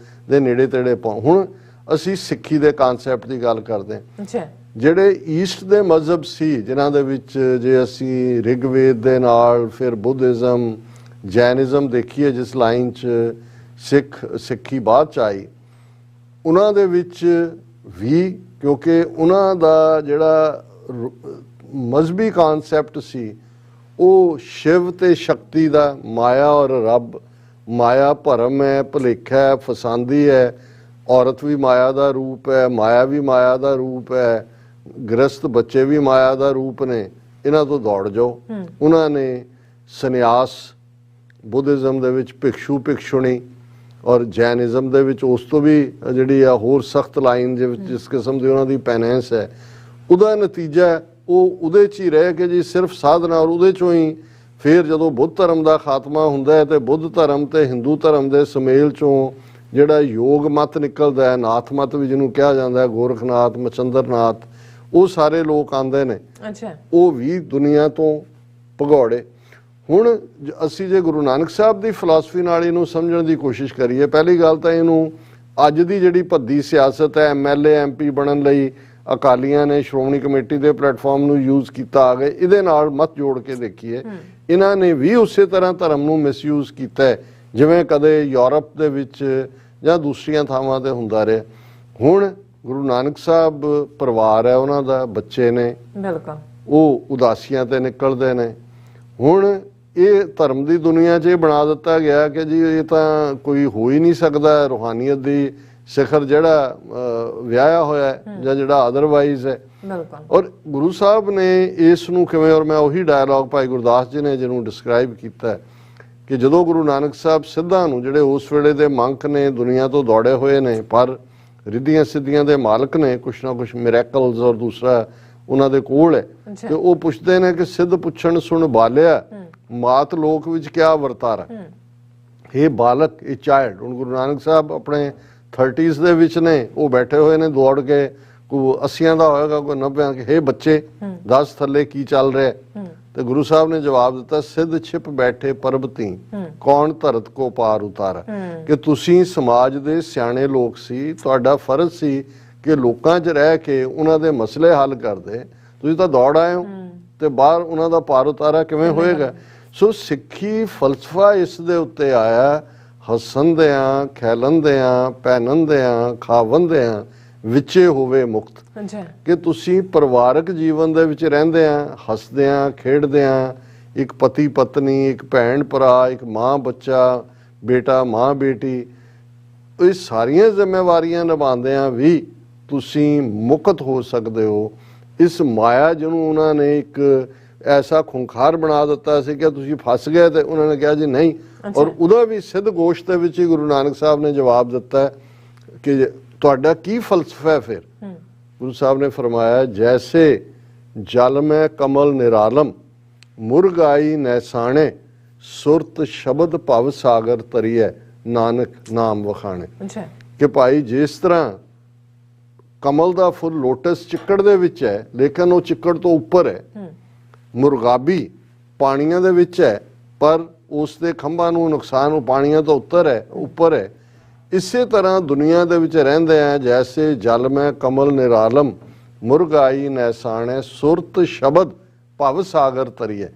ਦੇ ਨੇੜੇ ਤੇੜੇ ਪਾਓ। ਹੁਣ ਅਸੀਂ ਸਿੱਖੀ ਦੇ ਕਾਨਸੈਪਟ ਦੀ ਗੱਲ ਕਰਦੇ ਹਾਂ। ਜਿਹੜੇ ਈਸਟ ਦੇ ਮਜ਼ਹਬ ਸੀ ਜਿਨ੍ਹਾਂ ਦੇ ਵਿੱਚ ਜੇ ਅਸੀਂ ਰਿਗਵੇਦ ਦੇ ਨਾਲ ਫਿਰ ਬੁੱਧਿਜ਼ਮ ਜੈਨਿਜ਼ਮ ਦੇਖੀਏ ਜਿਸ ਲਾਈਨ 'ਚ ਸਿੱਖੀ ਬਾਅਦ 'ਚ ਆਈ, ਉਹਨਾਂ ਦੇ ਵਿੱਚ ਵੀ ਕਿਉਂਕਿ ਉਹਨਾਂ ਦਾ ਜਿਹੜਾ ਮਜ਼ਹਬੀ ਕਨਸੈਪਟ ਸੀ ਉਹ ਸ਼ਿਵ ਤੇ ਸ਼ਕਤੀ ਦਾ, ਮਾਇਆ ਔਰ ਰੱਬ, ਮਾਇਆ ਭਰਮ ਹੈ, ਭੁਲੇਖਾ ਹੈ, ਫਸਾਂਦੀ ਹੈ, ਔਰਤ ਵੀ ਮਾਇਆ ਦਾ ਰੂਪ ਹੈ, ਮਾਇਆ ਵੀ ਮਾਇਆ ਦਾ ਰੂਪ ਹੈ, ਗ੍ਰਸਤ ਬੱਚੇ ਵੀ ਮਾਇਆ ਦਾ ਰੂਪ ਨੇ, ਇਹਨਾਂ ਤੋਂ ਦੌੜ ਜਾਓ। ਉਹਨਾਂ ਨੇ ਸੰਨਿਆਸ, ਬੁੱਧਿਜ਼ਮ ਦੇ ਵਿੱਚ ਭਿਕਸ਼ੂ ਭਿਕਸ਼ੁਣੀ ਔਰ ਜੈਨਿਜ਼ਮ ਦੇ ਵਿੱਚ ਉਸ ਤੋਂ ਵੀ ਜਿਹੜੀ ਆ ਹੋਰ ਸਖਤ ਲਾਈਨ ਦੇ ਵਿੱਚ ਜਿਸ ਕਿਸਮ ਦੀ ਉਹਨਾਂ ਦੀ ਪੈਨੈਂਸ ਹੈ, ਉਹਦਾ ਨਤੀਜਾ ਉਹ ਉਹਦੇ 'ਚ ਹੀ ਰਹਿ ਕੇ ਜੀ ਸਿਰਫ ਸਾਧਨਾ, ਔਰ ਉਹਦੇ 'ਚੋਂ ਹੀ ਫਿਰ ਜਦੋਂ ਬੁੱਧ ਧਰਮ ਦਾ ਖਾਤਮਾ ਹੁੰਦਾ ਹੈ ਤੇ ਬੁੱਧ ਧਰਮ ਤੇ ਹਿੰਦੂ ਧਰਮ ਦੇ ਸੁਮੇਲ 'ਚੋਂ ਜਿਹੜਾ ਯੋਗ ਮਤ ਨਿਕਲਦਾ ਹੈ, ਨਾਥ ਮਤ ਵੀ ਜਿਹਨੂੰ ਕਿਹਾ ਜਾਂਦਾ ਹੈ, ਗੋਰਖਨਾਥ, ਮਚੰਦਰਨਾਥ, ਉਹ ਸਾਰੇ ਲੋਕ ਆਉਂਦੇ ਨੇ। ਉਹ ਵੀ ਦੁਨੀਆ ਤੋਂ ਭਗੌੜੇ। ਹੁਣ ਅਸੀਂ ਜੇ ਗੁਰੂ ਨਾਨਕ ਸਾਹਿਬ ਦੀ ਫਿਲਾਸਫੀ ਨਾਲ ਇਹਨੂੰ ਸਮਝਣ ਦੀ ਕੋਸ਼ਿਸ਼ ਕਰੀਏ, ਪਹਿਲੀ ਗੱਲ ਤਾਂ ਇਹਨੂੰ ਅੱਜ ਦੀ ਜਿਹੜੀ ਭੱਦੀ ਸਿਆਸਤ ਹੈ, MLA MP ਬਣਨ ਲਈ ਅਕਾਲੀਆਂ ਨੇ ਸ਼੍ਰੋਮਣੀ ਕਮੇਟੀ ਦੇ ਪਲੇਟਫਾਰਮ ਨੂੰ ਯੂਜ਼ ਕੀਤਾ ਆ ਗਏ, ਇਹਦੇ ਨਾਲ ਮਤ ਜੋੜ ਕੇ ਦੇਖੀਏ। ਇਹਨਾਂ ਨੇ ਵੀ ਉਸੇ ਤਰ੍ਹਾਂ ਧਰਮ ਨੂੰ ਮਿਸਯੂਜ਼ ਕੀਤਾ ਹੈ ਜਿਵੇਂ ਕਦੇ ਯੂਰਪ ਦੇ ਵਿੱਚ ਜਾਂ ਦੂਸਰੀਆਂ ਥਾਵਾਂ ਤੇ ਹੁੰਦਾ ਰਿਹਾ। ਹੁਣ ਗੁਰੂ ਨਾਨਕ ਸਾਹਿਬ ਪਰਿਵਾਰ ਹੈ, ਉਹਨਾਂ ਦਾ ਬੱਚੇ ਨੇ, ਉਹ ਉਦਾਸੀਆਂ ਤੇ ਨਿਕਲਦੇ ਨੇ। ਹੁਣ ਇਹ ਧਰਮ ਦੀ ਦੁਨੀਆ 'ਚ ਇਹ ਬਣਾ ਦਿੱਤਾ ਗਿਆ ਕਿ ਜੀ ਇਹ ਤਾਂ ਕੋਈ ਹੋ ਹੀ ਨਹੀਂ ਸਕਦਾ, ਰੂਹਾਨੀਅਤ ਦੀ ਸਿਖਰ ਜਿਹੜਾ ਵਿਆਹਿਆ ਹੋਇਆ ਜਾਂ ਜਿਹੜਾ ਅਦਰਵਾਈਜ਼ ਹੈ। ਔਰ ਗੁਰੂ ਸਾਹਿਬ ਨੇ ਇਸ ਨੂੰ ਕਿਵੇਂ, ਔਰ ਮੈਂ ਉਹੀ ਡਾਇਲੌਗ ਭਾਈ ਗੁਰਦਾਸ ਜੀ ਨੇ ਜਿਹਨੂੰ ਡਿਸਕ੍ਰਾਈਬ ਕੀਤਾ ਕਿ ਜਦੋਂ ਗੁਰੂ ਨਾਨਕ ਸਾਹਿਬ ਸਿੱਧਾਂ ਨੂੰ, ਜਿਹੜੇ ਉਸ ਵੇਲੇ ਦੇ ਮੰਕ ਨੇ, ਦੁਨੀਆ ਤੋਂ ਦੌੜੇ ਹੋਏ ਨੇ ਪਰ ਰਿੱਧੀਆਂ ਸਿੱਧੀਆਂ ਦੇ ਮਾਲਕ ਨੇ, ਕੁਛ ਨਾ ਕੁਛ ਮਿਰੈਕਲਸ ਔਰ ਦੂਸਰਾ ਉਹਨਾਂ ਦੇ ਕੋਲ ਹੈ, ਤੇ ਉਹ ਪੁੱਛਦੇ ਨੇ ਕਿ ਸਿੱਧ ਪੁੱਛਣ ਸੁਣ ਬਾਲਿਆ ਮਾਤ ਲੋਕ ਵਿੱਚ ਕਿਆ ਵਰਤਾਰਾ। ਇਹ ਬਾਲਕ, ਇਹ ਚਾਈਲਡ, ਹੁਣ ਗੁਰੂ ਨਾਨਕ ਸਾਹਿਬ ਆਪਣੇ 30s ਦੇ ਵਿੱਚ ਨੇ, ਉਹ ਬੈਠੇ ਹੋਏ ਨੇ ਦੌੜ ਕੇ, ਕੋਈ 80 ਦਾ ਹੋਏਗਾ, ਕੋਈ 90 ਕਿ ਹੇ ਬੱਚੇ ਦੱਸ ਥੱਲੇ ਕੀ ਚੱਲ ਰਿਹਾ। ਤੇ ਗੁਰੂ ਸਾਹਿਬ ਨੇ ਜਵਾਬ ਦਿੱਤਾ, ਸਿੱਧ ਛਿਪ ਬੈਠੇ ਪਰਬਤੀ ਕੌਣ ਧਰਤ ਕੋ ਪਾਰ ਉਤਾਰਾ। ਕਿ ਤੁਸੀਂ ਸਮਾਜ ਦੇ ਸਿਆਣੇ ਲੋਕ ਸੀ, ਤੁਹਾਡਾ ਫਰਜ਼ ਸੀ ਕਿ ਲੋਕਾਂ 'ਚ ਰਹਿ ਕੇ ਉਹਨਾਂ ਦੇ ਮਸਲੇ ਹੱਲ ਕਰਦੇ, ਤੁਸੀਂ ਤਾਂ ਦੌੜ ਆਏ ਹੋ ਤੇ ਬਾਹਰ ਉਹਨਾਂ ਦਾ ਪਾਰ ਉਤਾਰਾ ਕਿਵੇਂ ਹੋਏਗਾ। ਸੋ ਸਿੱਖੀ ਫਲਸਫਾ ਇਸ ਦੇ ਉੱਤੇ ਆਇਆ, ਹੱਸਣਦਿਆਂ, ਖੇਲਣਦਿਆਂ, ਪਹਿਨਣਦਿਆਂ, ਖਾਵਣਦਿਆਂ ਵਿੱਚੇ ਹੋਵੇ ਮੁਕਤ। ਕਿ ਤੁਸੀਂ ਪਰਿਵਾਰਕ ਜੀਵਨ ਦੇ ਵਿੱਚ ਰਹਿੰਦਿਆਂ, ਹੱਸਦਿਆਂ, ਖੇਡਦਿਆਂ, ਇੱਕ ਪਤੀ ਪਤਨੀ, ਇੱਕ ਭੈਣ ਭਰਾ, ਇੱਕ ਮਾਂ ਬੱਚਾ, ਬੇਟਾ ਮਾਂ ਬੇਟੀ, ਇਹ ਸਾਰੀਆਂ ਜ਼ਿੰਮੇਵਾਰੀਆਂ ਨਿਭਾਉਂਦਿਆਂ ਵੀ ਤੁਸੀਂ ਮੁਕਤ ਹੋ ਸਕਦੇ ਹੋ। ਇਸ ਮਾਇਆ ਜਿਹਨੂੰ ਉਹਨਾਂ ਨੇ ਇੱਕ ਐਸਾ ਖੁੰਖਾਰ ਬਣਾ ਦਿੱਤਾ ਸੀ ਕਿ ਤੁਸੀਂ ਫਸ ਗਏ, ਤੇ ਉਹਨਾਂ ਨੇ ਕਿਹਾ ਜੀ ਨਹੀਂ। ਔਰ ਉਹਦਾ ਵੀ ਸਿੱਧ ਗੋਸ਼ਟ ਦੇ ਵਿੱਚ ਹੀ ਗੁਰੂ ਨਾਨਕ ਸਾਹਿਬ ਨੇ ਜਵਾਬ ਦਿੱਤਾ ਕਿ ਤੁਹਾਡਾ ਕੀ ਫਲਸਫਾ ਹੈ। ਫਿਰ ਗੁਰੂ ਸਾਹਿਬ ਨੇ ਫਰਮਾਇਆ, ਜੈਸੇ ਜਲ ਮੈਂ ਕਮਲ ਨਿਰਾਲਮ ਮੁਰਗਾਈ ਨੈਸਾਣੇ ਸੁਰਤ ਸ਼ਬਦ ਭਵ ਸਾਗਰ ਤਰੀਐ ਨਾਨਕ ਨਾਮ ਵਖਾਣੇ। ਕਿ ਭਾਈ ਜਿਸ ਤਰ੍ਹਾਂ ਕਮਲ ਦਾ ਫੁੱਲ ਲੋਟਸ ਚਿੱਕੜ ਦੇ ਵਿੱਚ ਹੈ ਲੇਕਿਨ ਉਹ ਚਿੱਕੜ ਤੋਂ ਉੱਪਰ ਹੈ, ਮੁਰਗਾਬੀ ਪਾਣੀਆਂ ਦੇ ਵਿੱਚ ਹੈ ਪਰ ਉਸ ਦੇ ਖੰਭਾਂ ਨੂੰ ਨੁਕਸਾਨ, ਉਹ ਪਾਣੀਆਂ ਤੋਂ ਉੱਪਰ ਹੈ। ਇਸੇ ਤਰ੍ਹਾਂ ਦੁਨੀਆ ਦੇ ਵਿੱਚ ਰਹਿੰਦੇ ਆ, ਜੈਸੇ ਜਲ ਮੈਂ ਕਮਲ ਨਿਰਾਲਮ ਮੁਰਗਾਈ ਨੈਸਾਣੇ ਸੁਰਤ ਸ਼ਬਦ ਭਵ ਸਾਗਰ ਤਰੀਏ।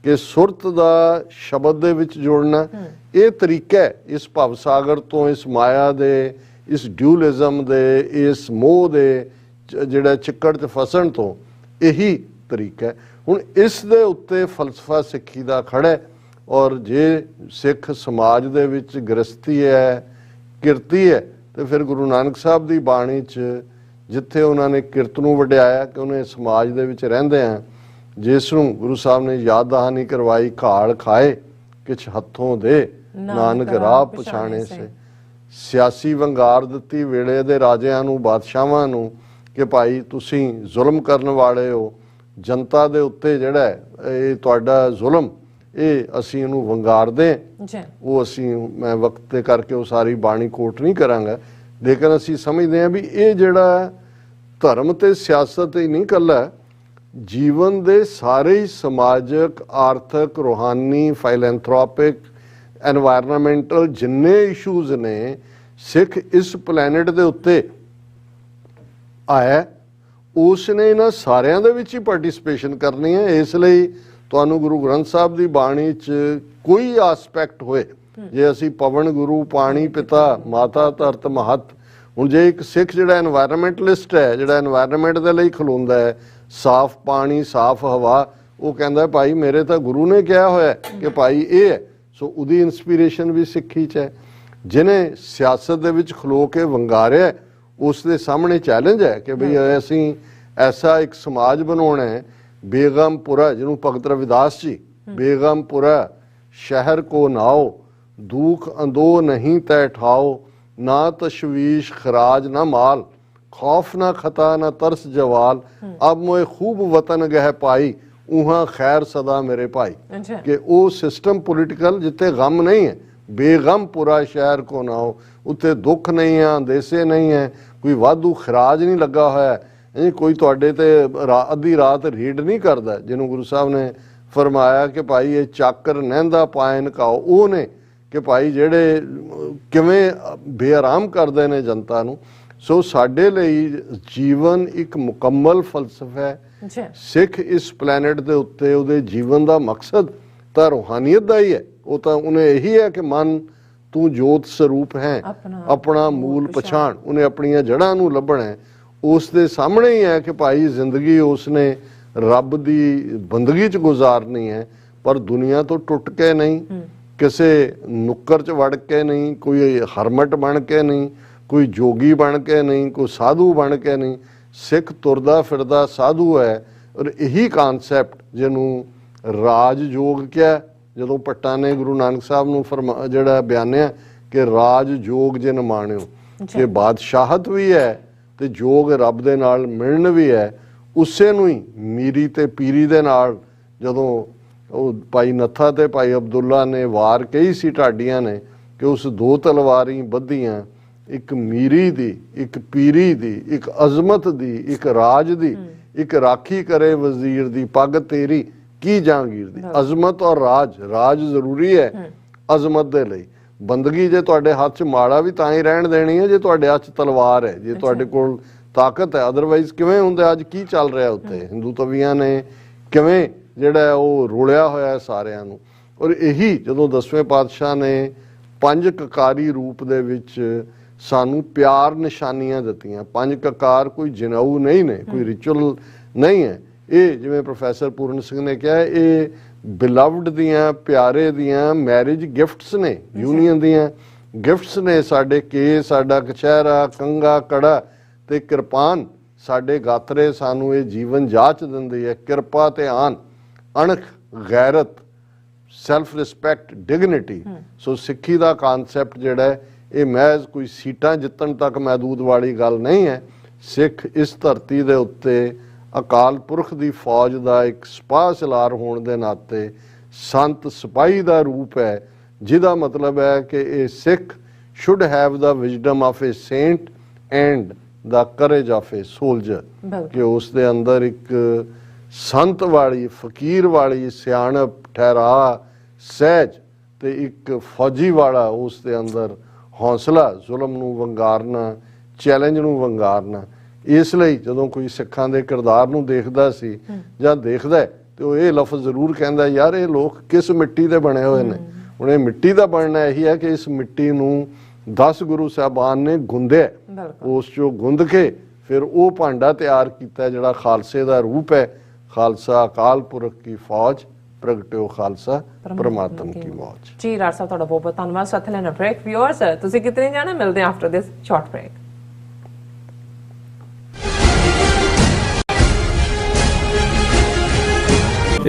ਕਿ ਸੁਰਤ ਦਾ ਸ਼ਬਦ ਦੇ ਵਿੱਚ ਜੁੜਨਾ ਇਹ ਤਰੀਕਾ ਹੈ ਇਸ ਭਵ ਸਾਗਰ ਤੋਂ, ਇਸ ਮਾਇਆ ਦੇ, ਇਸ ਡਿਊਲਿਜ਼ਮ ਦੇ, ਇਸ ਮੋਹ ਦੇ ਜਿਹੜਾ ਚਿੱਕੜ 'ਚ ਫਸਣ ਤੋਂ, ਇਹੀ ਤਰੀਕਾ ਹੈ। ਹੁਣ ਇਸ ਦੇ ਉੱਤੇ ਫਲਸਫਾ ਸਿੱਖੀ ਦਾ ਖੜਾ ਹੈ। ਔਰ ਜੇ ਸਿੱਖ ਸਮਾਜ ਦੇ ਵਿੱਚ ਗ੍ਰਸਤੀ ਹੈ, ਕਿਰਤੀ ਹੈ, ਤੇ ਫਿਰ ਗੁਰੂ ਨਾਨਕ ਸਾਹਿਬ ਦੀ ਬਾਣੀ 'ਚ ਜਿੱਥੇ ਉਹਨਾਂ ਨੇ ਕਿਰਤ ਨੂੰ ਵਡਿਆਇਆ ਕਿ ਉਹਨੇ ਸਮਾਜ ਦੇ ਵਿੱਚ ਰਹਿੰਦੇ ਆ, ਜਿਸ ਨੂੰ ਗੁਰੂ ਸਾਹਿਬ ਨੇ ਯਾਦ ਦਹਾਨੀ ਕਰਵਾਈ, ਘਾਲ ਖਾਏ ਕਿਛ ਹੱਥੋਂ ਦੇ ਨਾਨਕ ਰਾਹ ਪਛਾਣੇ ਸੇ। ਸਿਆਸੀ ਵੰਗਾਰ ਦਿੱਤੀ ਵੇਲੇ ਦੇ ਰਾਜਿਆਂ ਨੂੰ, ਬਾਦਸ਼ਾਹਾਂ ਨੂੰ ਕਿ ਭਾਈ ਤੁਸੀਂ ਜ਼ੁਲਮ ਕਰਨ ਵਾਲੇ ਹੋ, ਜਨਤਾ ਦੇ ਉੱਤੇ ਜਿਹੜਾ ਇਹ ਤੁਹਾਡਾ ਜ਼ੁਲਮ, ਇਹ ਅਸੀਂ ਇਹਨੂੰ ਵੰਗਾਰਦੇ। ਉਹ ਅਸੀਂ, ਮੈਂ ਵਕਤ ਦੇ ਕਰਕੇ ਉਹ ਸਾਰੀ ਬਾਣੀ ਕੋਟ ਨਹੀਂ ਕਰਾਂਗਾ, ਲੇਕਿਨ ਅਸੀਂ ਸਮਝਦੇ ਹਾਂ ਵੀ ਇਹ ਜਿਹੜਾ ਧਰਮ ਤੇ ਸਿਆਸਤ ਹੀ ਨਹੀਂ ਇਕੱਲਾ, ਜੀਵਨ ਦੇ ਸਾਰੇ ਹੀ ਸਮਾਜਿਕ, ਆਰਥਿਕ, ਰੂਹਾਨੀ, ਫਾਈਲੈਂਥਰੋਪਿਕ, ਐਨਵਾਇਰਨਮੈਂਟਲ ਜਿੰਨੇ ਇਸ਼ੂਜ਼ ਨੇ, ਸਿੱਖ ਇਸ ਪਲੈਨਟ ਦੇ ਉੱਤੇ ਆਇਆ, ਉਸ ਨੇ ਇਹਨਾਂ ਸਾਰਿਆਂ ਦੇ ਵਿੱਚ ਹੀ ਪਾਰਟਿਸਿਪੇਸ਼ਨ ਕਰਨੀ ਹੈ। ਇਸ ਲਈ ਤੁਹਾਨੂੰ ਗੁਰੂ ਗ੍ਰੰਥ ਸਾਹਿਬ ਦੀ ਬਾਣੀ 'ਚ ਕੋਈ ਆਸਪੈਕਟ ਹੋਏ, ਜੇ ਅਸੀਂ ਪਵਨ ਗੁਰੂ, ਪਾਣੀ ਪਿਤਾ, ਮਾਤਾ ਧਰਤ ਮਹੱਤ, ਹੁਣ ਜੇ ਇੱਕ ਸਿੱਖ ਜਿਹੜਾ ਐਨਵਾਇਰਨਮੈਂਟਲਿਸਟ ਹੈ, ਜਿਹੜਾ ਐਨਵਾਇਰਨਮੈਂਟ ਦੇ ਲਈ ਖਲੋਂਦਾ ਹੈ, ਸਾਫ਼ ਪਾਣੀ ਸਾਫ਼ ਹਵਾ, ਉਹ ਕਹਿੰਦਾ ਭਾਈ ਮੇਰੇ ਤਾਂ ਗੁਰੂ ਨੇ ਕਿਹਾ ਹੋਇਆ ਕਿ ਭਾਈ ਇਹ ਹੈ, ਸੋ ਉਹਦੀ ਇਨਸਪੀਰੇਸ਼ਨ ਵੀ ਸਿੱਖੀ 'ਚ ਹੈ। ਜਿਹਨੇ ਸਿਆਸਤ ਦੇ ਵਿੱਚ ਖਲੋ ਕੇ ਵੰਗਾਰਿਆ, ਉਸ ਦੇ ਸਾਹਮਣੇ ਚੈਲੰਜ ਹੈ ਕਿ ਬਈ ਅਸੀਂ ਐਸਾ ਇੱਕ ਸਮਾਜ ਬਣਾਉਣਾ ਹੈ, ਬੇਗਮਪੁਰਾ, ਜਿਹਨੂੰ ਭਗਤ ਰਵਿਦਾਸ ਜੀ, ਬੇਗਮਪੁਰਾ ਸ਼ਹਿਰ ਕੋ ਨਾਓ, ਦੁਖ ਅੰਦੋ ਨਹੀਂ ਤੈ ਠਾਓ, ਨਾ ਤਸ਼ਵੀਸ਼ ਖਰਾਜ ਨਾ ਮਾਲ, खौफ ना खता ना तरस जवाल, अब मोए खूब वतन गह पाई, उहाँ खैर सदा मेरे भाई। कि वो सिस्टम पोलिटिकल जिते गम नहीं है, बेगम पूरा शहर को ना हो, उत्ते दुख नहीं है, अंदेसे नहीं है, कोई वाधू खराज नहीं लगा होया है, कोई तुहाडे ते अद्धी रात रीड नहीं करता, जिन्होंने गुरु साहब ने फरमाया कि भाई ये चाकर नहंदा पायन काओ, वो ने कि भाई जेड़े किवें बेआराम करते हैं जनता नूं। सो साडे लई जीवन एक मुकम्मल फलसफा है। सिख इस प्लैनेट दे उत्ते उहदे जीवन दा मकसद तां रूहानियत दा ही है। वो तां उन्हें यही है कि मन तू जोत स्वरूप है, अपना मूल पछाण, उन्हें अपनियां जड़ां नूं लभना है। उस दे सामने ही है कि भाई जिंदगी उसने रब दी बंदगी च गुजारनी है, पर दुनिया तो टुट के नहीं, किसी नुक्कर च वड़ के नहीं, कोई हरमट बन के नहीं, कोई जोगी बन के नहीं, कोई साधु बन के नहीं। सिख तुरदा फिरदा साधु है। और यही कानसैप्ट जिन्हों राज योग क्या, जदों भट्टां ने गुरु नानक साहब नूं जिहड़ा बयानिया कि राज योग जिन माणियो, कि बादशाहत भी है ते जोग रब दे नाल मिलण भी है। उसे नूं ही मीरी ते पीरी दे नाल जदों भाई नत्था ते भाई अब्दुल्ला ने वार कही सी ढाडियां ने कि उस दो तलवारी बधियां, एक मीरी दी, एक पीरी दी, एक अजमत दी, एक राज दी, एक राखी करे वजीर दी, पग तेरी की जहांगीर दी। अजमत और राज, राज जरूरी है अजमत दे लई। बंदगी जे तुहाडे हाथ च माड़ा भी तां ही रहण देनी है जे तुहाडे हाथ च तलवार है, जे तुहाडे कोल ताकत है। अदरवाइज किवें हुंदा, अज की चल रहा उत्ते हिंदू तवियां ने किवें जिहड़ा ओह रोलिया होया है सारियां नूं। और यही जदों 10वें पातशाह ने 5 ककारी रूप दे विच सानू प्यार निशानियां दित्तियां। 5 ककार कोई जनेऊ नहीं ने, कोई रिचुअल नहीं है। ये जिवें प्रोफैसर पूर्ण सिंह ने कहा, ये बिलवड दियां, प्यारे दियां मैरिज गिफ्ट्स ने, यूनीयन दियां गिफ्ट्स ने। साडे के, साडा कचहरा, कंगा, कड़ा ते किरपान, साडे गातरे सानू ये जीवन जाच दिंदी है। किरपा ते आन, अणख, गैरत, सैल्फ रिस्पैक्ट, डिगनिटी। सो सिक्खी दा कानसैप्ट जिहड़ा है, ये महज कोई सीटां जितण तक महदूद वाली गल नहीं है। सिख इस धरती दे उत्ते अकाल पुरख दी फौज दा एक सिपाह सलार होने दे नाते संत सिपाही दा रूप है, जिहदा मतलब है कि ये Sikh should have the wisdom of a saint and the courage of a soldier. कि उस दे अंदर एक संत वाली, फकीर वाली सियाणप, ठहरा, सहज ते एक फौजी वाला उस दे अंदर हौसला, जुलम नूं वंगारना, चैलेंज नूं वंगारना। इस लई जदों कोई सिखां दे किरदार नूं देखदा सी जां देखदा है ते ओह इह लफ्ज़ जरूर कहंदा, यार ये लोग किस मिट्टी दे बने होए ने। हुण इह मिट्टी दा बनना यही है कि इस मिट्टी नूं 10 गुरु साहबान ने गुंदिया, उस चों गुंद के फिर वो भांडा तैयार कीता जिहड़ा खालसे दा रूप है। खालसा अकाल पुरख की फौज, प्रगट्यो खालसा परमात्मा की मौज। जी राज साहब, ਤੁਹਾਡਾ ਬਹੁਤ ਬਹੁਤ ਧੰਨਵਾਦ। ਸਾਥ ਲੈਣਾ ਬ੍ਰੇਕ। ਵਿਊਅਰਸ, ਤੁਸੀਂ ਕਿਤਨੇ ਜਾਣਾ, ਮਿਲਦੇ ਹਾਂ ਆਫਟਰ ਦਿਸ ਸ਼ਾਰਟ ਬ੍ਰੇਕ।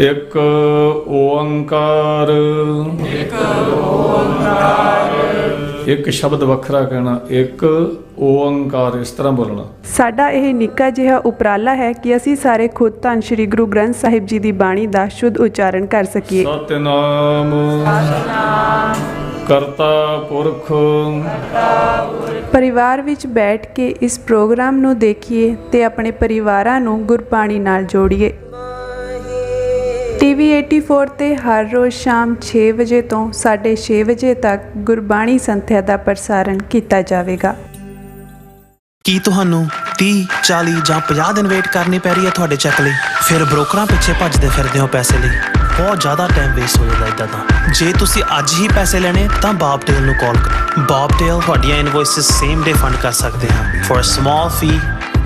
ਇੱਕ ਓੰਕਾਰ, ਇੱਕ ਸ਼ਬਦ ਵੱਖਰਾ ਕਹਿਣਾ, ਇੱਕ ਓੰਕਾਰ, ਇਸ ਤਰ੍ਹਾਂ ਬੋਲਣਾ। ਸਾਡਾ ਇਹ ਨਿੱਕਾ ਜਿਹਾ ਉਪਰਾਲਾ ਹੈ ਕਿ ਅਸੀਂ ਸਾਰੇ ਖੁਦ ਧੰਨ ਸ਼੍ਰੀ ਗੁਰੂ ਗ੍ਰੰਥ ਸਾਹਿਬ ਜੀ ਦੀ ਬਾਣੀ ਦਾ ਸ਼ੁੱਧ ਉਚਾਰਨ ਕਰ ਸਕੀਏ। ਸਤਿਨਾਮ ਕਰਤਾ ਪੁਰਖ। ਪਰਿਵਾਰ ਵਿੱਚ ਬੈਠ ਕੇ ਇਸ ਪ੍ਰੋਗਰਾਮ ਨੂੰ ਦੇਖੀਏ ਤੇ ਆਪਣੇ ਪਰਿਵਾਰਾਂ ਨੂੰ ਗੁਰਬਾਣੀ ਨਾਲ ਜੋੜੀਏ। TV 84 ਤੇ ਹਰ ਰੋਜ਼ ਸ਼ਾਮ 6 ਵਜੇ ਤੋਂ 6:30 ਵਜੇ ਤੱਕ ਗੁਰਬਾਣੀ ਸੰਥਿਆ ਦਾ ਪ੍ਰਸਾਰਣ ਕੀਤਾ ਜਾਵੇਗਾ। ਕੀ ਤੁਹਾਨੂੰ 30 40 ਜਾਂ 50 ਦਿਨ ਵੇਟ ਕਰਨੀ ਪੈ ਰਹੀ ਹੈ ਤੁਹਾਡੇ ਚੈੱਕ ਲਈ, ਫਿਰ ਬ੍ਰੋਕਰਾਂ ਪਿੱਛੇ ਭੱਜਦੇ ਫਿਰਦੇ ਹੋ ਪੈਸੇ ਲਈ। ਬਹੁਤ ਜ਼ਿਆਦਾ ਟਾਈਮ ਵੇਸਟ ਹੋ ਜਾਂਦਾ ਇੱਦਾਂ ਤਾਂ। ਜੇ ਤੁਸੀਂ ਅੱਜ ਹੀ ਪੈਸੇ ਲੈਣੇ ਤਾਂ ਬੌਬਟੇਲ ਨੂੰ ਕਾਲ ਕਰੋ। ਬੌਬਟੇਲ ਤੁਹਾਡੀਆਂ ਇਨਵੋਇਸਿਸ ਸੇਮ ਡੇ ਫੰਡ ਕਰ ਸਕਦੇ ਹਨ for a small fee,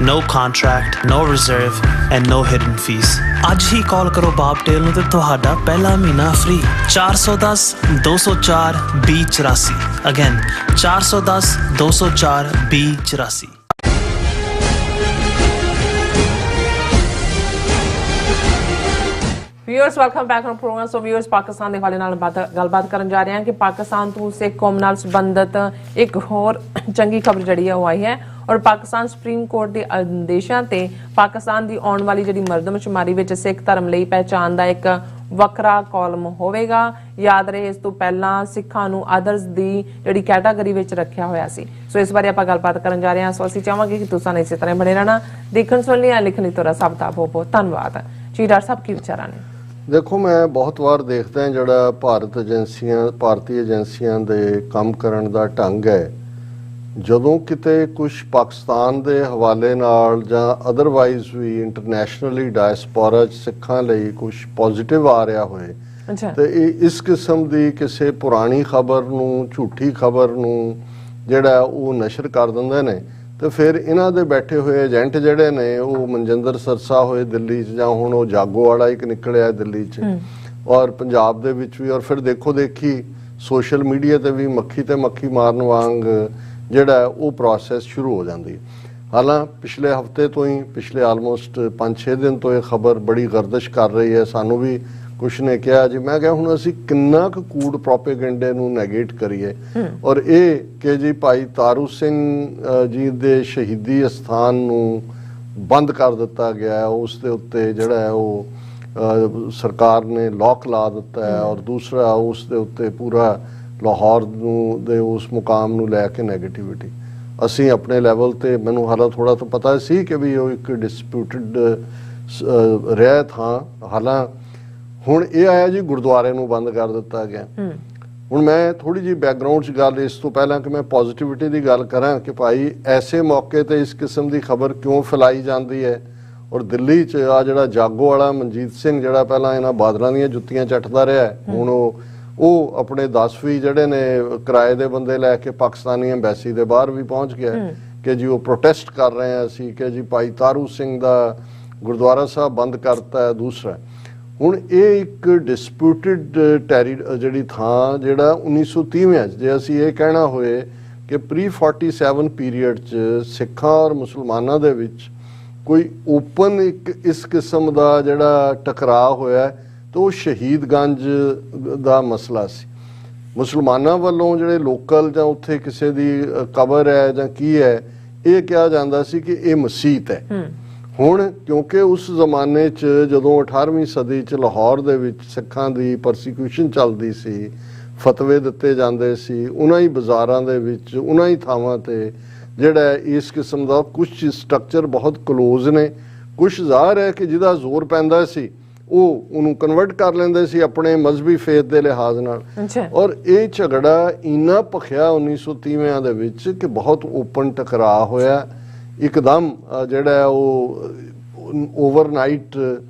no contract, no reserve and no hidden fees। ਅੱਜ ਹੀ ਕਾਲ ਕਰੋ ਬੌਬਟੇਲ ਨੂੰ ਤੇ ਤੁਹਾਡਾ ਪਹਿਲਾ ਮਹੀਨਾ free. 410 204 2084 again 410 204 2084। Viewers welcome back on programme. So viewers, Pakistan ਦੇ ਹਵਾਲੇ ਨਾਲ ਗੱਲਬਾਤ ਕਰਨ ਜਾ ਰਹੇ ਹਾਂ ਕਿ ਪਾਕਿਸਤਾਨ ਤੋਂ ਸਿੱਖ ਕੌਮ ਨਾਲ ਸੰਬੰਧਿਤ ਇੱਕ ਹੋਰ ਚੰਗੀ ਖਬਰ ਜਿਹੜੀ ਹੈ ਉਹ ਆਈ ਹੈ ਔਰ ਪਾਕਿਸਤਾਨ ਸੁਪਰੀਮ ਕੋਰਟ ਦੇ ਆਦੇਸ਼ਾਂ ਤੇ ਪਾਕਿਸਤਾਨ ਦੀ ਆਉਣ ਵਾਲੀ ਜਿਹੜੀ ਮਰਦਮਸ਼ੁਮਾਰੀ ਵਿੱਚ ਸਿੱਖ ਧਰਮ ਲਈ ਪਹਿਚਾਣ ਦਾ ਇੱਕ ਵੱਖਰਾ ਕਾਲਮ ਹੋਵੇਗਾ। ਯਾਦ ਰਹੇ ਇਸ ਤੋਂ ਪਹਿਲਾਂ ਸਿੱਖਾਂ ਨੂੰ ਅਦਰਸ ਦੀ ਜਿਹੜੀ ਕੈਟਾਗਰੀ ਵਿੱਚ ਰੱਖਿਆ ਹੋਇਆ ਸੀ। ਸੋ ਇਸ ਬਾਰੇ ਆਪਾਂ ਗੱਲਬਾਤ ਕਰਨ ਜਾ ਰਹੇ ਹਾਂ। ਸੋ ਅਸੀਂ ਚਾਹਾਂਗੇ ਕਿ ਤੁਸੀਂ ਇਸੇ ਤਰ੍ਹਾਂ ਬਣੇ ਰਹਿਣਾ। ਦੇਖਣ ਸੁਣ ਲਈ ਲਿਖਣ ਲਈ ਤੁਹਾਡਾ ਸਭ ਦਾ ਬਹੁਤ ਬਹੁਤ ਧੰਨਵਾਦ ਜੀ। ਡਾਕਟਰ ਸਾਹਿਬ ਕੀ ਵਿਚਾਰਾਂ ਨੇ? ਦੇਖੋ, ਮੈਂ ਬਹੁਤ ਵਾਰ ਦੇਖਦਾ ਜਿਹੜਾ ਭਾਰਤੀ ਏਜੰਸੀਆਂ ਦੇ ਕੰਮ ਕਰਨ ਦਾ ਢੰਗ ਹੈ, ਜਦੋਂ ਕਿਤੇ ਕੁਝ ਪਾਕਿਸਤਾਨ ਦੇ ਹਵਾਲੇ ਨਾਲ ਜਾਂ ਅਦਰਵਾਈਜ਼ ਵੀ ਇੰਟਰਨੈਸ਼ਨਲੀ ਡਾਇਸਪੋਰਾ 'ਚ ਸਿੱਖਾਂ ਲਈ ਕੁਝ ਪੋਜ਼ਿਟਿਵ ਆ ਰਿਹਾ ਹੋਏ ਤੇ ਇਹ ਇਸ ਕਿਸਮ ਦੀ ਕਿਸੇ ਪੁਰਾਣੀ ਖਬਰ ਨੂੰ, ਝੂਠੀ ਖਬਰ ਨੂੰ ਜਿਹੜਾ ਉਹ ਨਸ਼ਰ ਕਰ ਦਿੰਦੇ ਨੇ ਤੇ ਫਿਰ ਇਹਨਾਂ ਦੇ ਬੈਠੇ ਹੋਏ ਏਜੰਟ ਜਿਹੜੇ ਨੇ ਉਹ ਮਨਜਿੰਦਰ ਸਰਸਾ ਹੋਏ ਦਿੱਲੀ 'ਚ, ਜਾਂ ਹੁਣ ਉਹ ਜਾਗੋ ਵਾਲਾ ਇੱਕ ਨਿਕਲਿਆ ਦਿੱਲੀ 'ਚ ਔਰ ਪੰਜਾਬ ਦੇ ਵਿੱਚ ਵੀ, ਔਰ ਫਿਰ ਦੇਖੋ ਦੇਖੀ ਸੋਸ਼ਲ ਮੀਡੀਆ ਤੇ ਵੀ ਮੱਖੀ ਤੇ ਮੱਖੀ ਮਾਰਨ ਵਾਂਗ ਜਿਹੜਾ ਉਹ ਪ੍ਰੋਸੈਸ ਸ਼ੁਰੂ ਹੋ ਜਾਂਦੀ। ਹਾਲਾਂ ਪਿਛਲੇ ਹਫਤੇ ਤੋਂ ਹੀ, ਪਿਛਲੇ ਆਲਮੋਸਟ 5-6 ਦਿਨ ਤੋਂ ਇਹ ਖਬਰ ਬੜੀ ਗਰਦਸ਼ ਕਰ ਰਹੀ ਹੈ। ਸਾਨੂੰ ਵੀ ਕੁਛ ਨੇ ਕਿਹਾ ਜੀ, ਮੈਂ ਕਿਹਾ ਹੁਣ ਅਸੀਂ ਕਿੰਨਾ ਕੁ ਕੂੜ ਪ੍ਰੋਪੇਗੈਂਡੇ ਨੂੰ ਨੈਗੇਟ ਕਰੀਏ। ਔਰ ਇਹ ਕਿ ਜੀ ਭਾਈ ਤਾਰੂ ਸਿੰਘ ਜੀ ਦੇ ਸ਼ਹੀਦੀ ਅਸਥਾਨ ਨੂੰ ਬੰਦ ਕਰ ਦਿੱਤਾ ਗਿਆ ਹੈ, ਉਸ ਦੇ ਉੱਤੇ ਜਿਹੜਾ ਹੈ ਉਹ ਸਰਕਾਰ ਨੇ ਲੋਕ ਲਾ ਦਿੱਤਾ ਹੈ, ਔਰ ਦੂਸਰਾ ਉਸ ਦੇ ਉੱਤੇ ਪੂਰਾ ਲਾਹੌਰ ਨੂੰ ਦੇ ਉਸ ਮੁਕਾਮ ਨੂੰ ਲੈ ਕੇ ਨੈਗੇਟਿਵਿਟੀ ਅਸੀਂ ਆਪਣੇ ਲੈਵਲ ਤੇ, ਮੈਨੂੰ ਹਾਲਾਂ ਥੋੜਾ ਤਾਂ ਪਤਾ ਸੀ ਕਿ ਵੀ ਉਹ ਇੱਕ ਡਿਸਪਿਊਟਡ ਰਿਹਾ ਥਾਂ, ਹਾਲਾਂ ਹੁਣ ਇਹ ਆਇਆ ਜੀ ਗੁਰਦੁਆਰੇ ਨੂੰ ਬੰਦ ਕਰ ਦਿੱਤਾ ਗਿਆ। ਹੁਣ ਮੈਂ ਥੋੜੀ ਜਿਹੀ ਬੈਕਗਰਾਉਂਡ 'ਚ ਗੱਲ ਇਸ ਤੋਂ ਪਹਿਲਾਂ ਕਿ ਮੈਂ ਪੋਜ਼ਿਟਿਵਿਟੀ ਦੀ ਗੱਲ ਕਰਾਂ ਕਿ ਭਾਈ ਐਸੇ ਮੌਕੇ ਤੇ ਇਸ ਕਿਸਮ ਦੀ ਖਬਰ ਕਿਉਂ ਫੈਲਾਈ ਜਾਂਦੀ ਹੈ। ਔਰ ਦਿੱਲੀ 'ਚ ਆ ਜਿਹੜਾ ਜਾਗੋ ਵਾਲਾ ਮਨਜੀਤ ਸਿੰਘ ਜਿਹੜਾ ਪਹਿਲਾਂ ਇਹਨਾਂ ਬਾਦਲਾਂ ਦੀਆਂ ਜੁੱਤੀਆਂ ਚੱਟਦਾ ਰਿਹਾ, ਹੁਣ ਉਹ ਆਪਣੇ 10ਵੀਂ ਜਿਹੜੇ ਨੇ ਕਿਰਾਏ ਦੇ ਬੰਦੇ ਲੈ ਕੇ ਪਾਕਿਸਤਾਨੀ ਐਮਬੈਸੀ ਦੇ ਬਾਹਰ ਵੀ ਪਹੁੰਚ ਗਿਆ ਕਿ ਜੀ ਉਹ ਪ੍ਰੋਟੈਸਟ ਕਰ ਰਹੇ ਆ ਅਸੀਂ ਕਿ ਜੀ ਭਾਈ ਤਾਰੂ ਸਿੰਘ ਦਾ ਗੁਰਦੁਆਰਾ ਸਾਹਿਬ ਬੰਦ ਕਰਤਾ ਹੈ। ਦੂਸਰਾ ਹੁਣ ਇਹ ਇੱਕ ਡਿਸਪਿਊਟਡ ਜਿਹੜੀ ਥਾਂ ਜਿਹੜਾ 1930 ਜੇ ਅਸੀਂ ਇਹ ਕਹਿਣਾ ਹੋਏ ਕਿ ਪ੍ਰੀ 47 ਪੀਰੀਅਡ 'ਚ ਸਿੱਖਾਂ ਔਰ ਮੁਸਲਮਾਨਾਂ ਦੇ ਵਿੱਚ ਕੋਈ ਓਪਨ ਇੱਕ ਇਸ ਕਿਸਮ ਦਾ ਜਿਹੜਾ ਟਕਰਾਅ ਹੋਇਆ ਤਾਂ ਉਹ ਸ਼ਹੀਦਗੰਜ ਦਾ ਮਸਲਾ ਸੀ। ਮੁਸਲਮਾਨਾਂ ਵੱਲੋਂ ਜਿਹੜੇ ਲੋਕਲ ਜਾਂ ਉੱਥੇ ਕਿਸੇ ਦੀ ਕਬਰ ਹੈ ਜਾਂ ਕੀ ਹੈ, ਇਹ ਕਿਹਾ ਜਾਂਦਾ ਸੀ ਕਿ ਇਹ ਮਸੀਤ ਹੈ। ਹੁਣ ਕਿਉਂਕਿ ਉਸ ਜ਼ਮਾਨੇ 'ਚ ਜਦੋਂ 18ਵੀਂ ਸਦੀ 'ਚ ਲਾਹੌਰ ਦੇ ਵਿੱਚ ਸਿੱਖਾਂ ਦੀ ਪਰਸੀਕਿਊਸ਼ਨ ਚੱਲਦੀ ਸੀ, ਫਤਵੇ ਦਿੱਤੇ ਜਾਂਦੇ ਸੀ, ਉਹਨਾਂ ਹੀ ਬਾਜ਼ਾਰਾਂ ਦੇ ਵਿੱਚ, ਉਹਨਾਂ ਹੀ ਥਾਵਾਂ ਤੇ ਜਿਹੜਾ ਇਸ ਕਿਸਮ ਦਾ ਕੁਝ ਸਟਰਕਚਰ ਬਹੁਤ ਕਲੋਜ਼ ਨੇ। ਕੁਝ ਜ਼ਾਹਰ ਹੈ ਕਿ ਜਿਹਦਾ ਜ਼ੋਰ ਪੈਂਦਾ ਸੀ ਉਹ ਉਹਨੂੰ ਕਨਵਰਟ ਕਰ ਲੈਂਦੇ ਸੀ ਆਪਣੇ ਮਜ਼ਹਬੀ ਫੇਥ ਦੇ ਲਿਹਾਜ਼ ਨਾਲ। ਔਰ ਇਹ ਝਗੜਾ ਇੰਨਾ ਭਖਿਆ 1930 ਦੇ ਵਿੱਚ ਕਿ ਬਹੁਤ ਓਪਨ ਟਕਰਾਅ ਹੋਇਆ। ਇੱਕਦਮ ਜਿਹੜਾ ਉਹ ਓਵਰਨਾਈਟ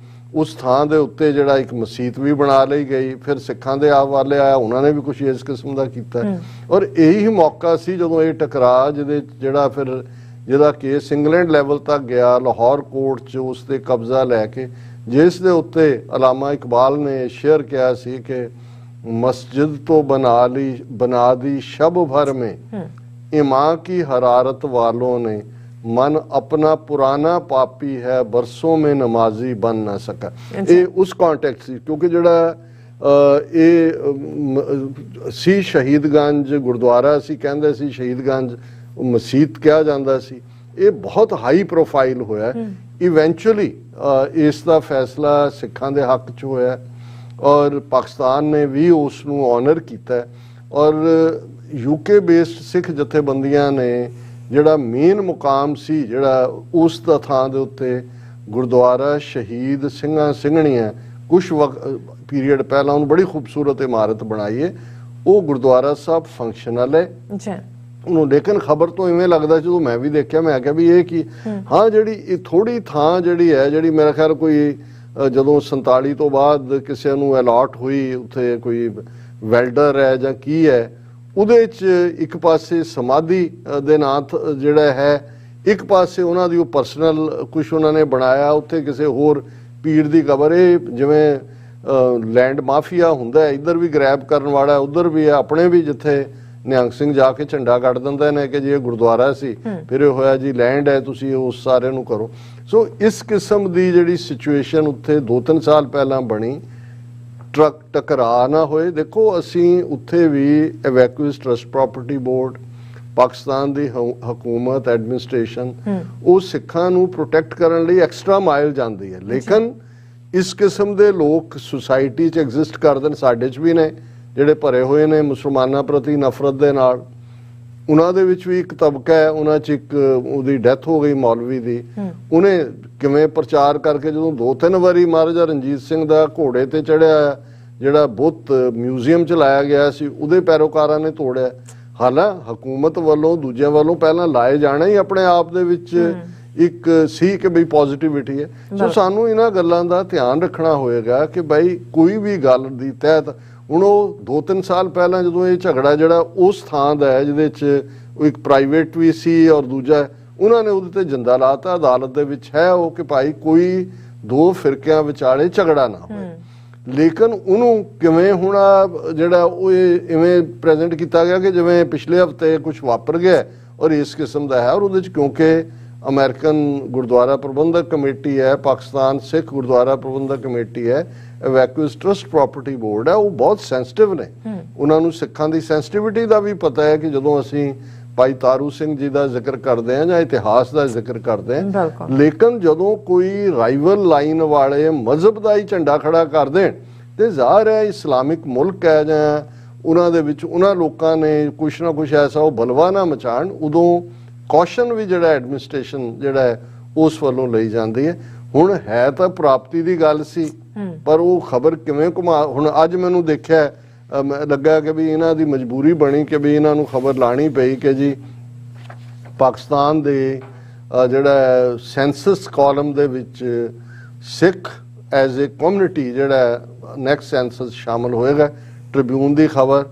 ਉਸ ਥਾਂ ਦੇ ਉੱਤੇ ਜਿਹੜਾ ਇੱਕ ਮਸੀਤ ਵੀ ਬਣਾ ਲਈ ਗਈ। ਫਿਰ ਸਿੱਖਾਂ ਦੇ ਹਵਾਲੇ ਆਇਆ, ਉਹਨਾਂ ਨੇ ਵੀ ਕੁਛ ਇਸ ਕਿਸਮ ਦਾ ਕੀਤਾ। ਔਰ ਇਹੀ ਮੌਕਾ ਸੀ ਜਦੋਂ ਇਹ ਟਕਰਾਅ ਜਿਹਦਾ ਕੇਸ ਇੰਗਲੈਂਡ ਲੈਵਲ ਤੱਕ ਗਿਆ, ਲਾਹੌਰ ਕੋਰਟ 'ਚ ਉਸ ਤੇ ਕਬਜ਼ਾ ਲੈ ਕੇ, ਜਿਸ ਦੇ ਉੱਤੇ ਅਲਾਮਾ ਇਕਬਾਲ ਨੇ ਸ਼ੇਅਰ ਕਿਹਾ ਸੀ ਕਿ ਮਸਜਿਦ ਤੋਂ ਬਣਾ ਦੀ ਸ਼ਬ ਭਰ ਮੇਂ ਇਮਾਂ ਕੀ ਹਰਾਰਤ ਵਾਲੋਂ ਨੇ मन अपना पुराना पापी है बरसों में नमाजी बन ना सका। ये उस कॉन्टेक्स्ट ਸੀ ਕਿਉਂਕਿ ਜਿਹੜਾ ਇਹ ਸੀ ਸ਼ਹੀਦਗੰਜ ਗੁਰਦੁਆਰਾ ਸੀ, ਕਹਿੰਦੇ ਸੀ ਸ਼ਹੀਦਗੰਜ ਮਸੀਤ ਕਿਹਾ ਜਾਂਦਾ ਸੀ। ਇਹ ਬਹੁਤ ਹਾਈ ਪ੍ਰੋਫਾਈਲ ਹੋਇਆ। ਇਵੈਂਚੁਅਲੀ ਇਸ ਦਾ ਫੈਸਲਾ ਸਿੱਖਾਂ ਦੇ ਹੱਕ 'ਚ ਹੋਇਆ ਔਰ ਪਾਕਿਸਤਾਨ ਨੇ ਵੀ ਉਸ ਨੂੰ ਆਨਰ ਕੀਤਾ। ਔਰ ਯੂਕੇ ਬੇਸਡ ਸਿੱਖ ਜਥੇਬੰਦੀਆਂ ਨੇ ਜਿਹੜਾ ਮੇਨ ਮੁਕਾਮ ਸੀ, ਜਿਹੜਾ ਉਸ ਦਾ ਥਾਂ ਦੇ ਉੱਤੇ ਗੁਰਦੁਆਰਾ ਸ਼ਹੀਦ ਸਿੰਘਾਂ ਸਿੰਘਣੀਆਂ ਕੁਛ ਪੀਰੀਅਡ ਪਹਿਲਾਂ ਉਹਨੂੰ ਬੜੀ ਖੂਬਸੂਰਤ ਇਮਾਰਤ ਬਣਾਈ ਹੈ। ਉਹ ਗੁਰਦੁਆਰਾ ਸਾਹਿਬ ਫੰਕਸ਼ਨਲ ਹੈ ਉਹਨੂੰ ਲੇਕਿਨ ਖਬਰ ਤੋਂ ਇਵੇਂ ਲੱਗਦਾ ਜਦੋਂ ਮੈਂ ਵੀ ਦੇਖਿਆ ਮੈਂ ਕਿਹਾ ਵੀ ਇਹ ਕੀ ਹਾਂ ਜਿਹੜੀ ਇਹ ਥੋੜੀ ਥਾਂ ਜਿਹੜੀ ਹੈ ਜਿਹੜੀ ਮੇਰਾ ਖਿਆਲ ਕੋਈ ਜਦੋਂ 47 ਤੋਂ ਬਾਅਦ ਕਿਸੇ ਨੂੰ ਅਲਾਟ ਹੋਈ ਉੱਥੇ ਕੋਈ ਵੈਲਡਰ ਹੈ ਜਾਂ ਕੀ ਹੈ ਉਹਦੇ 'ਚ ਇੱਕ ਪਾਸੇ ਸਮਾਧੀ ਦੇ ਨਾਂ ਜਿਹੜਾ ਹੈ ਇੱਕ ਪਾਸੇ ਉਹਨਾਂ ਦੀ ਉਹ ਪਰਸਨਲ ਕੁਝ ਉਹਨਾਂ ਨੇ ਬਣਾਇਆ ਉੱਥੇ ਕਿਸੇ ਹੋਰ ਪੀਰ ਦੀ ਕਬਰ ਇਹ ਜਿਵੇਂ ਲੈਂਡ ਮਾਫੀਆ ਹੁੰਦਾ ਇੱਧਰ ਵੀ ਗ੍ਰੈਬ ਕਰਨ ਵਾਲਾ ਉੱਧਰ ਵੀ ਹੈ ਆਪਣੇ ਵੀ ਜਿੱਥੇ ਨਿਹੰਗ ਸਿੰਘ ਜਾ ਕੇ ਝੰਡਾ ਕੱਢ ਦਿੰਦੇ ਨੇ ਕਿ ਜੇ ਗੁਰਦੁਆਰਾ ਸੀ ਫਿਰ ਇਹ ਹੋਇਆ ਜੀ ਲੈਂਡ ਹੈ ਤੁਸੀਂ ਉਸ ਸਾਰੇ ਨੂੰ ਕਰੋ ਸੋ ਇਸ ਕਿਸਮ ਦੀ ਜਿਹੜੀ ਸਿਚੁਏਸ਼ਨ ਉੱਥੇ 2-3 ਸਾਲ ਪਹਿਲਾਂ ਬਣੀ ਟਰੱਕ ਟਕਰਾ ਨਾ ਹੋਏ ਦੇਖੋ ਅਸੀਂ ਉੱਥੇ ਵੀ evacuation trust property board Pakistan ਦੀ ਹਕੂਮਤ ਐਡਮਿਨਿਸਟ੍ਰੇਸ਼ਨ ਉਹ ਸਿੱਖਾਂ ਨੂੰ ਪ੍ਰੋਟੈਕਟ ਕਰਨ ਲਈ ਐਕਸਟਰਾ ਮਾਈਲ ਜਾਂਦੀ ਹੈ ਲੇਕਿਨ ਇਸ ਕਿਸਮ ਦੇ ਲੋਕ ਸੁਸਾਇਟੀ 'ਚ ਐਗਜ਼ਿਸਟ ਕਰਦੇ ਨੇ ਸਾਡੇ 'ਚ ਵੀ ਨੇ ਜਿਹੜੇ ਭਰੇ ਹੋਏ ਨੇ ਮੁਸਲਮਾਨਾਂ ਪ੍ਰਤੀ ਨਫ਼ਰਤ ਦੇ ਨਾਲ ਉਹਨਾਂ ਦੇ ਵਿੱਚ ਵੀ ਇੱਕ ਤਬਕਾ ਹੈ ਉਹਨਾਂ 'ਚ ਇੱਕ ਉਹਦੀ ਡੈਥ ਹੋ ਗਈ ਮੌਲਵੀ ਦੀ ਉਹਨੇ ਕਿਵੇਂ ਪ੍ਰਚਾਰ ਕਰਕੇ ਜਦੋਂ 2-3 ਵਾਰੀ ਮਹਾਰਾਜਾ ਰਣਜੀਤ ਸਿੰਘ ਦਾ ਘੋੜੇ ਤੇ ਚੜਿਆ ਜਿਹੜਾ ਬੁੱਤ ਮਿਊਜ਼ੀਅਮ 'ਚ ਲਾਇਆ ਗਿਆ ਸੀ ਉਹਦੇ ਪੈਰੋਕਾਰਾਂ ਨੇ ਤੋੜਿਆ ਹਾਲਾਂ ਹਕੂਮਤ ਵੱਲੋਂ ਦੂਜਿਆਂ ਵੱਲੋਂ ਪਹਿਲਾਂ ਲਾਏ ਜਾਣਾ ਹੀ ਆਪਣੇ ਆਪ ਦੇ ਵਿੱਚ ਇੱਕ ਸੀ ਕਿ ਬਈ ਪੋਜ਼ਿਟਿਵਿਟੀ ਹੈ ਸੋ ਸਾਨੂੰ ਇਹਨਾਂ ਗੱਲਾਂ ਦਾ ਧਿਆਨ ਰੱਖਣਾ ਹੋਏਗਾ ਕਿ ਬਾਈ ਕੋਈ ਵੀ ਗੱਲ ਦੀ ਤਹਿਤ ਹੁਣ ਉਹ 2-3 ਸਾਲ ਪਹਿਲਾਂ ਜਦੋਂ ਇਹ ਝਗੜਾ ਜਿਹੜਾ ਉਸ ਥਾਂ ਦਾ ਹੈ ਜਿਹਦੇ 'ਚ ਉਹ ਇੱਕ ਪ੍ਰਾਈਵੇਟ ਵੀ ਸੀ ਔਰ ਦੂਜਾ ਉਹਨਾਂ ਨੇ ਉਹਦੇ ਤੇ ਜਿੰਦਾ ਲਾਤਾ ਅਦਾਲਤ ਦੇ ਵਿੱਚ ਹੈ ਉਹ ਕਿ ਭਾਈ ਕੋਈ ਦੋ ਫਿਰਕਿਆਂ ਵਿਚਾਲੇ ਝਗੜਾ ਨਾ ਹੋਵੇ ਲੇਕਿਨ ਉਹਨੂੰ ਕਿਵੇਂ ਹੁਣ ਜਿਹੜਾ ਉਹ ਇਵੇਂ ਪ੍ਰੈਜ਼ੈਂਟ ਕੀਤਾ ਗਿਆ ਕਿ ਜਿਵੇਂ ਪਿਛਲੇ ਹਫ਼ਤੇ ਕੁਝ ਵਾਪਰ ਗਿਆ ਔਰ ਇਸ ਕਿਸਮ ਦਾ ਹੈ ਔਰ ਉਹਦੇ 'ਚ ਕਿਉਂਕਿ ਅਮਰੀਕਨ ਗੁਰਦੁਆਰਾ ਪ੍ਰਬੰਧਕ ਕਮੇਟੀ ਹੈ ਪਾਕਿਸਤਾਨ ਸਿੱਖ ਗੁਰਦੁਆਰਾ ਪ੍ਰਬੰਧਕ ਕਮੇਟੀ ਹੈ ਇਵੈਕੂਏਸ਼ਨ ਟਰਸਟ ਪ੍ਰਾਪਰਟੀ ਬੋਰਡ ਹੈ ਉਹ ਬਹੁਤ ਸੈਂਸਿਟਿਵ ਨੇ ਉਹਨਾਂ ਨੂੰ ਸਿੱਖਾਂ ਦੀ ਸੈਂਸਿਟਿਵਿਟੀ ਦਾ ਵੀ ਪਤਾ ਹੈ ਕਿ ਜਦੋਂ ਅਸੀਂ ਭਾਈ ਤਾਰੂ ਸਿੰਘ ਜੀ ਦਾ ਜ਼ਿਕਰ ਕਰਦੇ ਹਾਂ ਜਾਂ ਇਤਿਹਾਸ ਦਾ ਜ਼ਿਕਰ ਕਰਦੇ ਹਾਂ ਲੇਕਿਨ ਜਦੋਂ ਕੋਈ ਰਾਈਵਲ ਲਾਈਨ ਵਾਲੇ ਮਜ਼ਹਬ ਦਾ ਹੀ ਝੰਡਾ ਖੜਾ ਕਰ ਦੇਣ ਤੇ ਜ਼ਾਹਰ ਹੈ ਇਸਲਾਮਿਕ ਮੁਲਕ ਹੈ ਜਾਂ ਉਹਨਾਂ ਦੇ ਵਿੱਚ ਉਹਨਾਂ ਲੋਕਾਂ ਨੇ ਕੁਛ ਨਾ ਕੁਛ ਐਸਾ ਉਹ ਬਲਵਾ ਨਾ ਮਚਾਉਣ ਉਦੋਂ ਕੌਸ਼ਨ ਵੀ ਜਿਹੜਾ ਐਡਮਿਨਿਸਟ੍ਰੇਸ਼ਨ ਜਿਹੜਾ ਹੈ ਉਸ ਵੱਲੋਂ ਲਈ ਜਾਂਦੀ ਹੈ ਹੁਣ ਹੈ ਤਾਂ ਪ੍ਰਾਪਤੀ ਦੀ ਗੱਲ ਸੀ ਪਰ ਉਹ ਖਬਰ ਕਿਵੇਂ ਘੁਮਾ ਹੁਣ ਅੱਜ ਮੈਨੂੰ ਦੇਖਿਆ ਲੱਗਾ ਕਿ ਵੀ ਇਹਨਾਂ ਦੀ ਮਜਬੂਰੀ ਬਣੀ ਕਿ ਵੀ ਇਹਨਾਂ ਨੂੰ ਖਬਰ ਲਾਣੀ ਪਈ ਕਿ ਜੀ ਪਾਕਿਸਤਾਨ ਦੇ ਜਿਹੜਾ ਸੈਂਸਸ ਕਾਲਮ ਦੇ ਵਿੱਚ ਸਿੱਖ ਐਜ਼ ਏ ਕਮਿਊਨਿਟੀ ਜਿਹੜਾ ਨੈਕਸਟ ਸੈਂਸਸ ਸ਼ਾਮਲ ਹੋਏਗਾ ਟ੍ਰਿਬਿਊਨ ਦੀ ਖਬਰ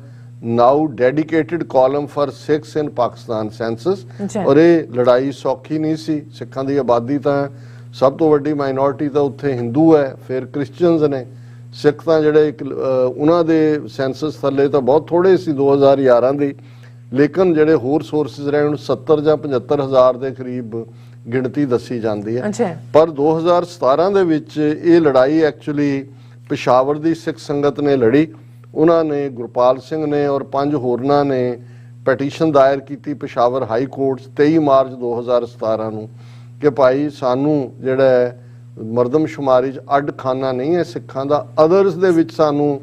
now dedicated column for Sikhs in Pakistan census ਔਰ ਇਹ ਲੜਾਈ ਸੌਖੀ ਨਹੀਂ ਸੀ ਸਿੱਖਾਂ ਦੀ ਆਬਾਦੀ ਤਾਂ ਸਭ ਤੋਂ ਵੱਡੀ ਮਾਈਨੋਰਿਟੀ ਤਾਂ ਉੱਥੇ ਹਿੰਦੂ ਹੈ ਫਿਰ ਕ੍ਰਿਸਚੀਅਨਸ ਨੇ ਸਿੱਖ ਤਾਂ ਜਿਹੜੇ ਇੱਕ ਉਹਨਾਂ ਦੇ ਸੈਂਸਸ ਥੱਲੇ ਤਾਂ ਬਹੁਤ ਥੋੜੇ ਸੀ 2011 ਦੀ ਲੇਕਿਨ ਜਿਹੜੇ ਹੋਰ ਸੋਰਸਿਸ ਰਹੇ ਹੁਣ 70 ਜਾਂ 75 ਹਜ਼ਾਰ ਦੇ ਕਰੀਬ ਗਿਣਤੀ ਦੱਸੀ ਜਾਂਦੀ ਹੈ ਪਰ 2017 ਦੇ ਵਿੱਚ ਇਹ ਲੜਾਈ ਐਕਚੁਅਲੀ ਪਿਸ਼ਾਵਰ ਦੀ ਸਿੱਖ ਸੰਗਤ ਨੇ ਲੜੀ ਉਹਨਾਂ ਨੇ ਗੁਰਪਾਲ ਸਿੰਘ ਨੇ ਔਰ 5 ਹੋਰਨਾਂ ਨੇ ਪੈਟੀਸ਼ਨ ਦਾਇਰ ਕੀਤੀ ਪਿਸ਼ਾਵਰ ਹਾਈ ਕੋਰਟ 23 ਮਾਰਚ 2017 ਨੂੰ ਕਿ ਭਾਈ ਸਾਨੂੰ ਜਿਹੜਾ ਮਰਦਮਸ਼ੁਮਾਰੀ 'ਚ ਅੱਡ ਖਾਨਾ ਨਹੀਂ ਹੈ ਸਿੱਖਾਂ ਦਾ ਅਦਰਸ ਦੇ ਵਿੱਚ ਸਾਨੂੰ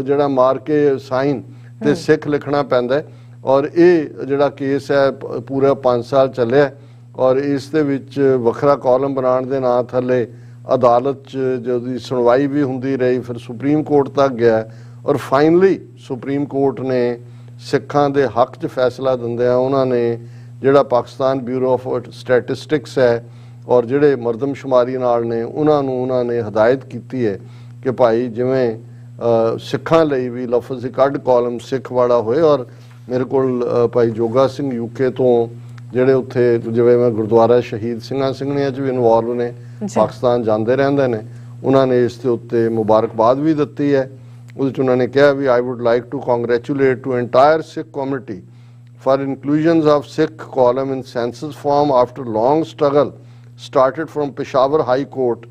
ਜਿਹੜਾ ਮਾਰ ਕੇ ਸਾਈਨ ਤੇ ਸਿੱਖ ਲਿਖਣਾ ਪੈਂਦਾ ਔਰ ਇਹ ਜਿਹੜਾ ਕੇਸ ਹੈ ਪੂਰਾ 5 ਸਾਲ ਚੱਲਿਆ ਔਰ ਇਸ ਦੇ ਵਿੱਚ ਵੱਖਰਾ ਕਾਲਮ ਬਣਾਉਣ ਦੇ ਨਾਂ ਥੱਲੇ ਅਦਾਲਤ 'ਚ ਜਿਹਦੀ ਸੁਣਵਾਈ ਵੀ ਹੁੰਦੀ ਰਹੀ ਫਿਰ ਸੁਪਰੀਮ ਕੋਰਟ ਤੱਕ ਗਿਆ ਔਰ ਫਾਈਨਲੀ ਸੁਪਰੀਮ ਕੋਰਟ ਨੇ ਸਿੱਖਾਂ ਦੇ ਹੱਕ 'ਚ ਫੈਸਲਾ ਦਿੰਦਿਆਂ ਉਹਨਾਂ ਨੇ ਜਿਹੜਾ ਪਾਕਿਸਤਾਨ ਬਿਊਰੋ ਆਫ ਸਟੈਟਿਸਟਿਕਸ ਹੈ ਔਰ ਜਿਹੜੇ ਮਰਦਮਸ਼ੁਮਾਰੀ ਨਾਲ ਨੇ ਉਹਨਾਂ ਨੇ ਹਦਾਇਤ ਕੀਤੀ ਹੈ ਕਿ ਭਾਈ ਜਿਵੇਂ ਸਿੱਖਾਂ ਲਈ ਵੀ ਲਫ਼ਜ਼ ਇੱਕ ਅੱਡ ਕਾਲਮ ਸਿੱਖ ਵਾਲਾ ਹੋਏ ਔਰ ਮੇਰੇ ਕੋਲ ਭਾਈ ਜੋਗਾ ਸਿੰਘ ਯੂਕੇ ਤੋਂ ਜਿਹੜੇ ਉੱਥੇ ਜਿਵੇਂ ਮੈਂ ਗੁਰਦੁਆਰਾ ਸ਼ਹੀਦ ਸਿੰਘਾਂ ਸਿੰਘਣੀਆਂ 'ਚ ਵੀ ਇਨਵੋਲਵ ਨੇ ਪਾਕਿਸਤਾਨ ਜਾਂਦੇ ਰਹਿੰਦੇ ਨੇ ਉਹਨਾਂ ਨੇ ਇਸ ਦੇ ਉੱਤੇ ਮੁਬਾਰਕਬਾਦ ਵੀ ਦਿੱਤੀ ਹੈ ਉਹਦੇ 'ਚ ਉਹਨਾਂ ਨੇ ਕਿਹਾ ਵੀ I would like to congratulate to entire Sikh community for inclusions of Sikh column in census form after long struggle started from Peshawar High Court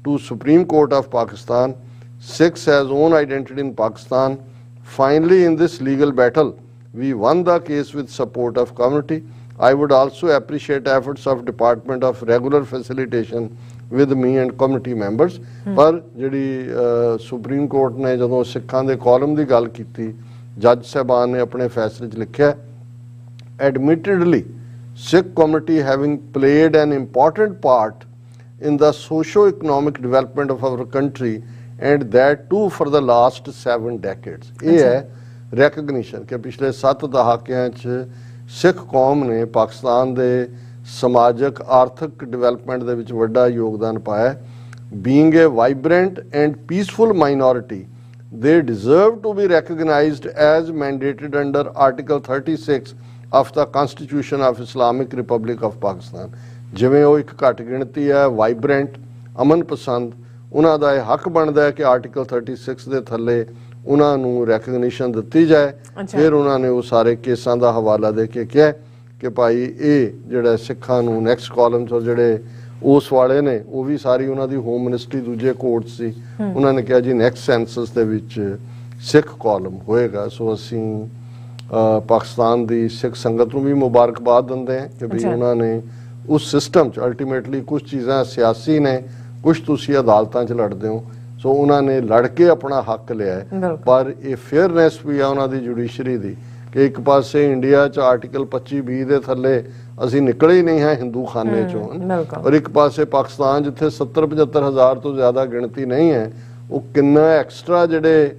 to Supreme Court of Pakistan. Sikhs has own identity in Pakistan. Finally, in this legal battle, we won the case with support of community. I would also appreciate efforts of Department of Regular Facilitation with me and community members. ਪਰ ਜਿਹੜੀ supreme court ਨੇ ਜਦੋਂ ਸਿੱਖਾਂ ਦੇ column ਦੀ ਗੱਲ ਕੀਤੀ ਜੱਜ ਸਾਹਿਬਾਨ ਨੇ ਆਪਣੇ ਫੈਸਲੇ 'ਚ ਲਿਖਿਆ Admittedly, Sikh community having played an important part in the socio-economic development of our country and that too for the last 7 decades. ਇਹ ਹੈ recognition ਕਿ ਪਿਛਲੇ 7 ਦਹਾਕਿਆਂ 'ਚ ਸਿੱਖ ਕੌਮ ਨੇ ਪਾਕਿਸਤਾਨ ਦੇ ਸਮਾਜਿਕ ਆਰਥਿਕ ਡਿਵੈਲਪਮੈਂਟ ਦੇ ਵਿੱਚ ਵੱਡਾ ਯੋਗਦਾਨ ਪਾਇਆ। Being A vibrant and peaceful minority they deserve to be recognized as mandated under Article 36 of the Constitution of Islamic Republic of Pakistan। ਜਿਵੇਂ ਉਹ ਇੱਕ ਘੱਟ ਗਿਣਤੀ ਹੈ, ਵਾਈਬ੍ਰੈਂਟ, ਅਮਨ ਪਸੰਦ, ਉਹਨਾਂ ਦਾ ਇਹ ਹੱਕ ਬਣਦਾ ਹੈ ਕਿ ਆਰਟੀਕਲ 36 ਦੇ ਥੱਲੇ ਉਹਨਾਂ ਨੂੰ ਰੈਕਗਨੀਸ਼ਨ ਦਿੱਤੀ ਜਾਏ। ਫਿਰ ਉਹਨਾਂ ਨੇ ਉਹ ਸਾਰੇ ਕੇਸਾਂ ਦਾ ਹਵਾਲਾ ਦੇ ਕੇ ਕਿਹਾ ਕਿ ਭਾਈ ਇਹ ਜਿਹੜਾ ਸਿੱਖਾਂ ਨੂੰ ਨੈਕਸਟ ਕਾਲਮ 'ਚ ਜਿਹੜੇ ਉਸ ਵਾਲੇ ਨੇ ਉਹ ਵੀ ਸਾਰੀ ਉਹਨਾਂ ਦੀ ਹੋਮ ਮਿਨਿਸਟਰੀ ਦੂਜੇ ਕੋਰਟ ਸੀ, ਉਹਨਾਂ ਨੇ ਕਿਹਾ ਜੀ ਨੈਕਸਟ ਸੈਂਸਸ ਦੇ ਵਿੱਚ ਸਿੱਖ ਕਾਲਮ ਹੋਏਗਾ। ਸੋ ਅਸੀਂ ਪਾਕਿਸਤਾਨ ਦੀ ਸਿੱਖ ਸੰਗਤ ਨੂੰ ਵੀ ਮੁਬਾਰਕਬਾਦ ਦਿੰਦੇ ਹਾਂ ਕਿ ਵੀ ਉਹਨਾਂ ਨੇ ਉਸ ਸਿਸਟਮ 'ਚ ਅਲਟੀਮੇਟਲੀ ਕੁਝ ਚੀਜ਼ਾਂ ਸਿਆਸੀ ਨੇ, ਕੁਝ ਤੁਸੀਂ ਅਦਾਲਤਾਂ 'ਚ ਲੜਦੇ ਹੋ, ਸੋ ਉਹਨਾਂ ਨੇ ਲੜ ਕੇ ਆਪਣਾ ਹੱਕ ਲਿਆ ਹੈ। ਪਰ ਇਹ ਫੇਅਰਨੈਸ ਵੀ ਆ ਉਹਨਾਂ ਦੀ ਜੁਡੀਸ਼ਰੀ ਦੀ ਕਿ ਇੱਕ ਪਾਸੇ ਇੰਡੀਆ 'ਚ ਆਰਟੀਕਲ 25(b) ਦੇ ਥੱਲੇ ਅਸੀਂ ਨਿਕਲੇ ਹੀ ਨਹੀਂ ਹੈ ਹਿੰਦੂ ਖਾਨੇ ਚੋਂ, ਔਰ ਇੱਕ ਪਾਸੇ ਪਾਕਿਸਤਾਨ ਜਿੱਥੇ 70-75 ਹਜ਼ਾਰ ਤੋਂ ਜ਼ਿਆਦਾ ਗਿਣਤੀ ਨਹੀਂ ਹੈ, ਉਹ ਕਿੰਨਾ ਐਕਸਟਰਾ ਜਿਹੜੇ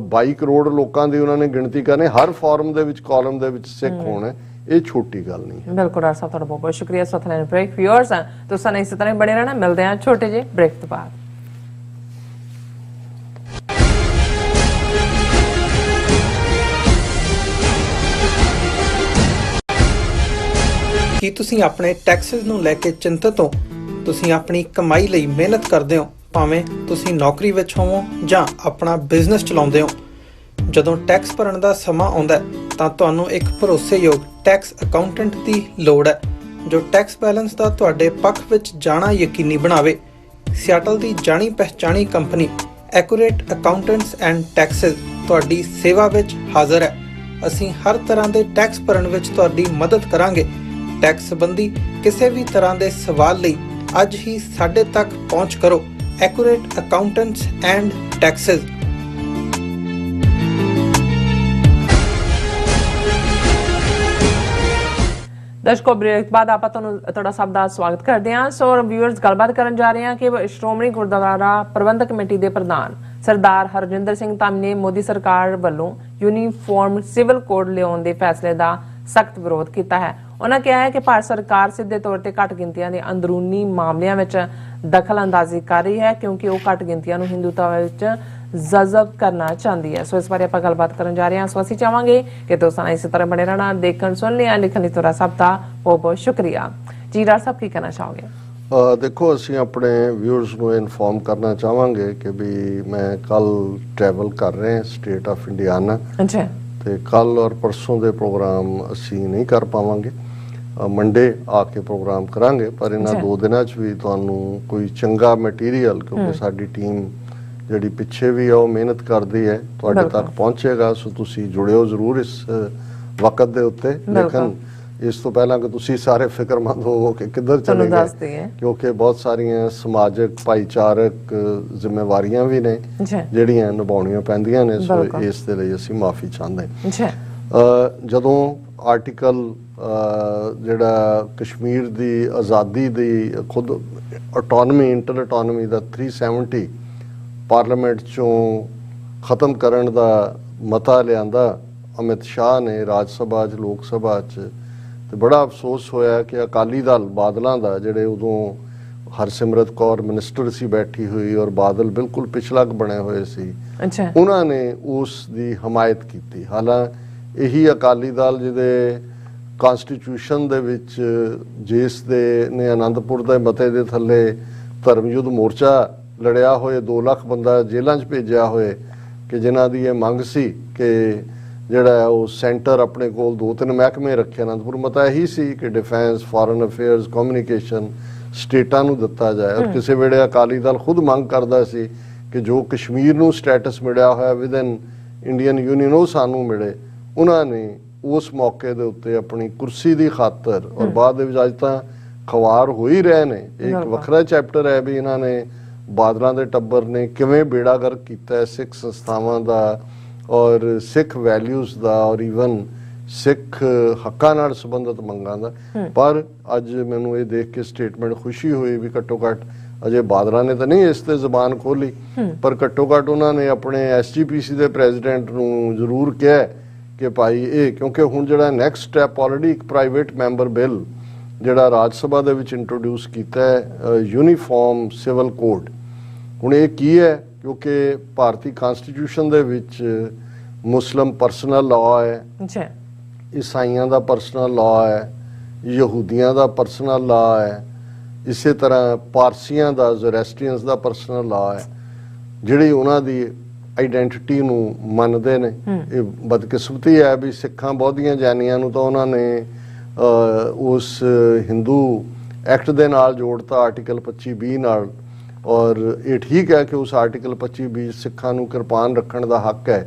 22 ਕਰੋੜ ਲੋਕਾਂ ਦੀ ਉਹਨਾਂ ਨੇ ਗਿਣਤੀ ਕਰਨੀ, ਹਰ ਫਾਰਮ ਦੇ ਵਿੱਚ ਕਾਲਮ ਦੇ ਵਿੱਚ ਸਿੱਖ ਹੋਣਾ, ਇਹ ਛੋਟੀ ਗੱਲ ਨਹੀਂ ਹੈ। ਬਿਲਕੁਲ ਡਾਕਟਰ ਸਾਹਿਬ, ਤੁਹਾਡਾ ਬਹੁਤ ਬਹੁਤ ਸ਼ੁਕਰੀਆ। ਸਤਨਾਮ ਬ੍ਰੇਕ ਵਿਊਅਰਸ, ਤੁਸੀਂ ਇਸੇ ਤਰ੍ਹਾਂ ਬਣੇ ਰਹਿਣਾ। ਮਿਲਦੇ ਹਾਂ ਛੋਟੇ ਜਿਹੇ ਬ੍ਰੇਕ ਤੋਂ ਬਾਅਦ। ਕੀ ਤੁਸੀਂ ਆਪਣੇ ਟੈਕਸਿਸ ਨੂੰ ਲੈ ਕੇ ਚਿੰਤਤ ਹੋ? ਤੁਸੀਂ ਆਪਣੀ ਕਮਾਈ ਲਈ ਮਿਹਨਤ ਕਰਦੇ ਹੋ, ਭਾਵੇਂ ਤੁਸੀਂ ਨੌਕਰੀ ਵਿੱਚ ਹੋਵੋ ਜਾਂ ਆਪਣਾ ਬਿਜ਼ਨਸ ਚਲਾਉਂਦੇ ਹੋ। ਜਦੋਂ ਟੈਕਸ ਭਰਨ ਦਾ ਸਮਾਂ ਆਉਂਦਾ ਤਾਂ ਤੁਹਾਨੂੰ ਇੱਕ ਭਰੋਸੇਯੋਗ ਟੈਕਸ ਅਕਾਊਂਟੈਂਟ ਦੀ ਲੋੜ ਹੈ ਜੋ ਟੈਕਸ ਬੈਲੈਂਸ ਦਾ ਤੁਹਾਡੇ ਪੱਖ ਵਿੱਚ ਜਾਣਾ ਯਕੀਨੀ ਬਣਾਵੇ। ਸਿਆਟਲ ਦੀ ਜਾਣੀ ਪਹਿਚਾਣੀ company accurate accountants and taxes ਤੁਹਾਡੀ ਸੇਵਾ ਵਿੱਚ ਹਾਜ਼ਰ ਹੈ। ਅਸੀਂ ਹਰ ਤਰ੍ਹਾਂ ਦੇ ਟੈਕਸ ਭਰਨ ਵਿੱਚ ਤੁਹਾਡੀ ਮਦਦ ਕਰਾਂਗੇ। ਟੈਕਸ ਸੰਬੰਧੀ ਕਿਸੇ ਵੀ ਤਰ੍ਹਾਂ ਦੇ ਸਵਾਲ ਲਈ ਅੱਜ ਹੀ ਸਾਡੇ ਤੱਕ ਪਹੁੰਚ ਕਰੋ। Accurate accountants and taxes. ਦਰਸ਼ਕੋ, ਬ੍ਰੇਕ ਬਾਅਦ ਆਪਾਂ ਤੁਹਾਡਾ ਸਭ ਦਾ ਸਵਾਗਤ ਕਰਦੇ ਹਾਂ। ਸੋ ਵਿਊਅਰਸ, ਗੱਲਬਾਤ ਕਰਨ ਜਾ ਰਹੇ ਹਾਂ ਕਿ ਸ਼੍ਰੋਮਣੀ ਗੁਰਦੁਆਰਾ ਪ੍ਰਬੰਧਕ ਕਮੇਟੀ ਦੇ ਪ੍ਰਧਾਨ ਸਰਦਾਰ ਹਰਜਿੰਦਰ ਸਿੰਘ ਧੰਮ ਨੇ ਮੋਦੀ ਸਰਕਾਰ ਵੱਲੋਂ ਯੂਨੀਫਾਰਮ ਸਿਵਲ ਕੋਡ ਲਿਆਉਣ ਦੇ ਫੈਸਲੇ ਦਾ ਸਖਤ ਵਿਰੋਧ ਕੀਤਾ ਹੈ। ਉਹਨਾਂ ਕਿਹਾ ਹੈ ਕਿ ਭਾਰਤ ਸਰਕਾਰ ਸਿੱਧੇ ਤੌਰ ਤੇ ਘੱਟ ਗਿਣਤੀਆਂ ਦੇ ਅੰਦਰੂਨੀ ਮਾਮਲਿਆਂ ਵਿੱਚ ਦਖਲ ਅੰਦਾਜ਼ੀ ਕਰ ਰਹੀ ਹੈ ਕਿਉਂਕਿ ਉਹ ਘੱਟ ਗਿਣਤੀਆਂ ਨੂੰ ਹਿੰਦੂਤਾ ਵਿੱਚ ਜਜ਼ਬ ਕਰਨਾ ਚਾਹੁੰਦੀ ਹੈ। ਸੋ ਇਸ ਬਾਰੇ ਆਪਾਂ ਗੱਲਬਾਤ ਕਰਨ ਜਾ ਰਹੇ ਹਾਂ। ਸੋ ਅਸੀਂ ਚਾਹਾਂਗੇ ਕਿ ਦੋਸਤਾਂ ਇਸੇ ਤਰ੍ਹਾਂ ਬਣੇ ਰਹਿਣਾ, ਦੇਖਣ ਸੁਣ ਲਿਆ, ਲਿਖਣ ਲਈ ਤੁਹਾਡਾ ਸਭ ਦਾ ਬਹੁਤ ਬਹੁਤ ਸ਼ੁਕਰੀਆ। ਜੀ ਡਾਕਟਰ ਸਾਹਿਬ, ਕੀ ਕਹਿਣਾ ਚਾਹੋਗੇ? ਦੇਖੋ, ਅਸੀਂ ਆਪਣੇ ਵਿਊਅਰਸ ਨੂੰ ਇਨਫੋਰਮ ਕਰਨਾ ਚਾਹਾਂਗੇ ਕਿ ਵੀ ਮੈਂ ਕੱਲ ਟਰੈਵਲ ਕਰ ਰਹੇ ਹਾਂ ਸਟੇਟ ਆਫ ਇੰਡੀਆਨਾ, ਤੇ ਕੱਲ ਔਰ ਪਰਸੋਂ ਦੇ ਪ੍ਰੋਗਰਾਮ ਅਸੀਂ ਨਹੀਂ ਕਰ ਪਾਵਾਂਗੇ। ਮੰਡੇ ਆ ਕੇ ਪ੍ਰੋਗਰਾਮ ਕਰਾਂਗੇ, ਪਰ ਇਹਨਾਂ 2 ਦਿਨਾਂ 'ਚ ਵੀ ਤੁਹਾਨੂੰ ਕੋਈ ਚੰਗਾ ਮਟੀਰੀਅਲ, ਕਿਉਂਕਿ ਸਾਡੀ ਟੀਮ ਜਿਹੜੀ ਪਿੱਛੇ ਵੀ ਆ ਉਹ ਮਿਹਨਤ ਕਰਦੀ ਹੈ, ਤੁਹਾਡੇ ਤੱਕ ਪਹੁੰਚੇਗਾ। ਸੋ ਤੁਸੀਂ ਜੁੜਿਓ ਜ਼ਰੂਰ ਇਸ ਵਕਤ ਦੇ ਉੱਤੇ। ਲੇਕਿਨ ਇਸ ਤੋਂ ਪਹਿਲਾਂ ਕਿ ਤੁਸੀਂ ਸਾਰੇ ਫਿਕਰਮੰਦ ਹੋਵੋ ਕਿ ਕਿੱਧਰ ਚਲੇ ਗਏ, ਕਿਉਂਕਿ ਬਹੁਤ ਸਾਰੀਆਂ ਸਮਾਜਿਕ ਭਾਈਚਾਰਕ ਜ਼ਿੰਮੇਵਾਰੀਆਂ ਵੀ ਨੇ ਜਿਹੜੀਆਂ ਨਿਭਾਉਣੀਆਂ ਪੈਂਦੀਆਂ ਨੇ। ਸੋ ਇਸ ਦੇ ਲਈ ਅਸੀਂ ਮਾਫੀ ਚਾਹੁੰਦੇ ਹਾਂ। ਜਦੋਂ ਆਰਟੀਕਲ ਜਿਹੜਾ ਕਸ਼ਮੀਰ ਦੀ ਆਜ਼ਾਦੀ ਦੀ ਖੁਦ ਆਟੋਨਮੀ, ਇੰਟਰ ਆਟੋਨਮੀ ਦਾ 370 ਪਾਰਲੀਮੈਂਟ ਚੋਂ ਖਤਮ ਕਰਨ ਦਾ ਮਤਾ ਲਿਆਂਦਾ ਅਮਿਤ ਸ਼ਾਹ ਨੇ ਰਾਜ ਸਭਾ 'ਚ, ਲੋਕ ਸਭਾ 'ਚ, ਤੇ ਬੜਾ ਅਫਸੋਸ ਹੋਇਆ ਕਿ ਅਕਾਲੀ ਦਲ ਬਾਦਲਾਂ ਦਾ, ਜਿਹੜੇ ਉਦੋਂ ਹਰਸਿਮਰਤ ਕੌਰ ਮਿਨਿਸਟਰ ਸੀ ਬੈਠੀ ਹੋਈ ਔਰ ਬਾਦਲ ਬਿਲਕੁਲ ਪਿਛਲੱਗ ਬਣੇ ਹੋਏ ਸੀ, ਉਹਨਾਂ ਨੇ ਉਸ ਦੀ ਹਮਾਇਤ ਕੀਤੀ। ਹਾਲਾਂਕਿ ਇਹੀ ਅਕਾਲੀ ਦਲ ਜਿਹਦੇ ਕਨਸਟੀਟਿਊਸ਼ਨ ਦੇ ਵਿੱਚ ਜਿਸ ਦੇ ਨੇ ਆਨੰਦਪੁਰ ਦੇ ਮਤੇ ਦੇ ਥੱਲੇ ਧਰਮ ਯੁੱਧ ਮੋਰਚਾ ਲੜਿਆ ਹੋਏ, 2 ਲੱਖ ਬੰਦਾ ਜੇਲ੍ਹਾਂ 'ਚ ਭੇਜਿਆ ਹੋਏ, ਕਿ ਜਿਨ੍ਹਾਂ ਦੀ ਇਹ ਮੰਗ ਸੀ ਕਿ ਜਿਹੜਾ ਉਹ ਸੈਂਟਰ ਆਪਣੇ ਕੋਲ 2-3 ਮਹਿਕਮੇ ਰੱਖੇ। ਆਨੰਦਪੁਰ ਮਤਾ ਇਹੀ ਸੀ ਕਿ ਡਿਫੈਂਸ, ਫੋਰਨ ਅਫੇਅਰਸ, ਕਮਿਊਨੀਕੇਸ਼ਨ ਸਟੇਟਾਂ ਨੂੰ ਦਿੱਤਾ ਜਾਏ। ਔਰ ਕਿਸੇ ਵੇਲੇ ਅਕਾਲੀ ਦਲ ਖੁਦ ਮੰਗ ਕਰਦਾ ਸੀ ਕਿ ਜੋ ਕਸ਼ਮੀਰ ਨੂੰ ਸਟੇਟਸ ਮਿਲਿਆ ਹੋਇਆ ਵਿਦਨ ਇੰਡੀਅਨ ਯੂਨੀਅਨ ਉਹ ਸਾਨੂੰ ਮਿਲੇ। ਉਹਨਾਂ ਨੇ ਉਸ ਮੌਕੇ ਦੇ ਉੱਤੇ ਆਪਣੀ ਕੁਰਸੀ ਦੀ ਖਾਤਰ, ਔਰ ਬਾਅਦ ਦੇ ਵਿੱਚ ਅੱਜ ਤਾਂ ਖਵਾਰ ਹੋ ਹੀ ਰਹੇ ਨੇ, ਇੱਕ ਵੱਖਰਾ ਚੈਪਟਰ ਹੈ ਵੀ ਇਹਨਾਂ ਨੇ ਬਾਦਲਾਂ ਦੇ ਟੱਬਰ ਨੇ ਕਿਵੇਂ ਬੇੜਾ ਗਰਕ ਕੀਤਾ ਸਿੱਖ ਸੰਸਥਾਵਾਂ ਦਾ ਔਰ ਸਿੱਖ ਵੈਲਿਊਜ਼ ਦਾ ਔਰ ਈਵਨ ਸਿੱਖ ਹੱਕਾਂ ਨਾਲ ਸੰਬੰਧਿਤ ਮੰਗਾਂ ਦਾ। ਪਰ ਅੱਜ ਮੈਨੂੰ ਇਹ ਦੇਖ ਕੇ ਸਟੇਟਮੈਂਟ ਖੁਸ਼ੀ ਹੋਈ ਵੀ ਘੱਟੋ ਘੱਟ ਅਜੇ ਬਾਦਲਾਂ ਨੇ ਤਾਂ ਨਹੀਂ ਇਸ ਤੇ ਜ਼ਬਾਨ ਖੋਲੀ, ਪਰ ਘੱਟੋ ਘੱਟ ਉਹਨਾਂ ਨੇ ਆਪਣੇ SGPC ਦੇ ਪ੍ਰੈਜ਼ੀਡੈਂਟ ਨੂੰ ਜ਼ਰੂਰ ਕਿਹਾ कि भाई ये क्योंकि हुण जिहड़ा नैक्सट स्टैप ऑलरेडी एक प्राइवेट मैंबर बिल जिहड़ा राज सभा दे विच इंट्रोड्यूस कीता है यूनीफॉर्म सिविल कोड। हुण ये की है क्योंकि भारती कॉन्स्टिट्यूशन दे विच मुस्लिम पर्सनल लॉ है, ईसाइयां दा पर्सनल लॉ है, यहूदियां दा पर्सनल लॉ है, इसे तरह पारसियां दा ज़ोरैस्ट्रियंस दा पर्सनल लॉ है जिहड़ी उन्हां दी आइडेंटिटी नूं मनदे ने। ये बदकिस्मती है भी सिखां बौद्धियां जैनियां नूं तां उन्हां ने उस हिंदू एक्ट दे नाल जोड़ता आर्टिकल 25(b) नाल, और ये ठीक है कि उस आर्टिकल 25(b) सिखां नूं किरपान रखण दा हक है,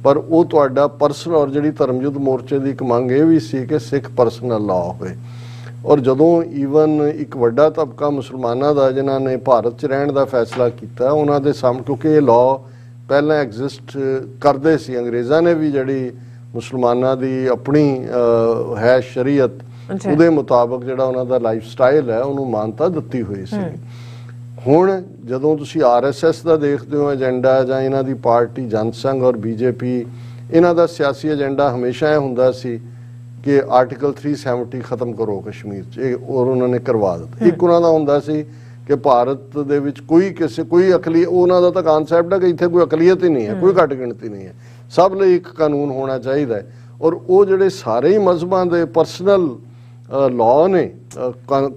पर वो तुहाडा पर्सनल और जिहड़ी धर्मयुद्ध मोर्चे दी एक मंग ये भी सी कि सिख पर्सनल लॉ होए। और जदों ईवन एक वड्डा तबका मुसलमानां दा जिन्हां ने भारत च रहण दा फैसला कीता उन्हां दे सामने, क्योंकि ये लॉ पहलां एग्जिस्ट करदे सी, अंग्रेज़ां ने भी जिहड़ी मुसलमानां दी अपनी है शरीयत ਉਹਦੇ ਮੁਤਾਬਕ ਜਿਹੜਾ ਉਹਨਾਂ ਦਾ ਲਾਈਫ ਸਟਾਈਲ ਹੈ ਉਹਨੂੰ ਮਾਨਤਾ ਦਿੱਤੀ ਹੋਈ ਸੀ। ਹੁਣ ਜਦੋਂ ਤੁਸੀਂ RSS ਦਾ ਦੇਖਦੇ ਹੋ ਏਜੰਡਾ ਜਾਂ ਇਹਨਾਂ ਦੀ ਪਾਰਟੀ ਜਨਸੰਘ ਔਰ BJP, ਇਹਨਾਂ ਦਾ ਸਿਆਸੀ ਏਜੰਡਾ ਹਮੇਸ਼ਾ ਇਹ ਹੁੰਦਾ ਸੀ ਕਿ ਆਰਟੀਕਲ 370 ਖਤਮ ਕਰੋ ਕਸ਼ਮੀਰ 'ਚ, ਇਹ ਔਰ ਉਹਨਾਂ ਨੇ ਕਰਵਾ ਦਿੱਤਾ। ਇੱਕ ਉਹਨਾਂ ਦਾ ਹੁੰਦਾ ਸੀ ਕਿ ਭਾਰਤ ਦੇ ਵਿੱਚ ਕੋਈ ਅਕਲੀ, ਉਹਨਾਂ ਦਾ ਤਾਂ ਕਨਸੈਪਟ ਹੈ ਕਿ ਇੱਥੇ ਕੋਈ ਅਕਲੀਅਤ ਹੀ ਨਹੀਂ ਹੈ, ਕੋਈ ਘੱਟ ਗਿਣਤੀ ਨਹੀਂ ਹੈ, ਸਭ ਲਈ ਇੱਕ ਕਾਨੂੰਨ ਹੋਣਾ ਚਾਹੀਦਾ ਹੈ। ਔਰ ਉਹ ਜਿਹੜੇ ਸਾਰੇ ਹੀ ਮਜ਼ਹਬਾਂ ਦੇ ਪਰਸਨਲ ਲॉ ਨੇ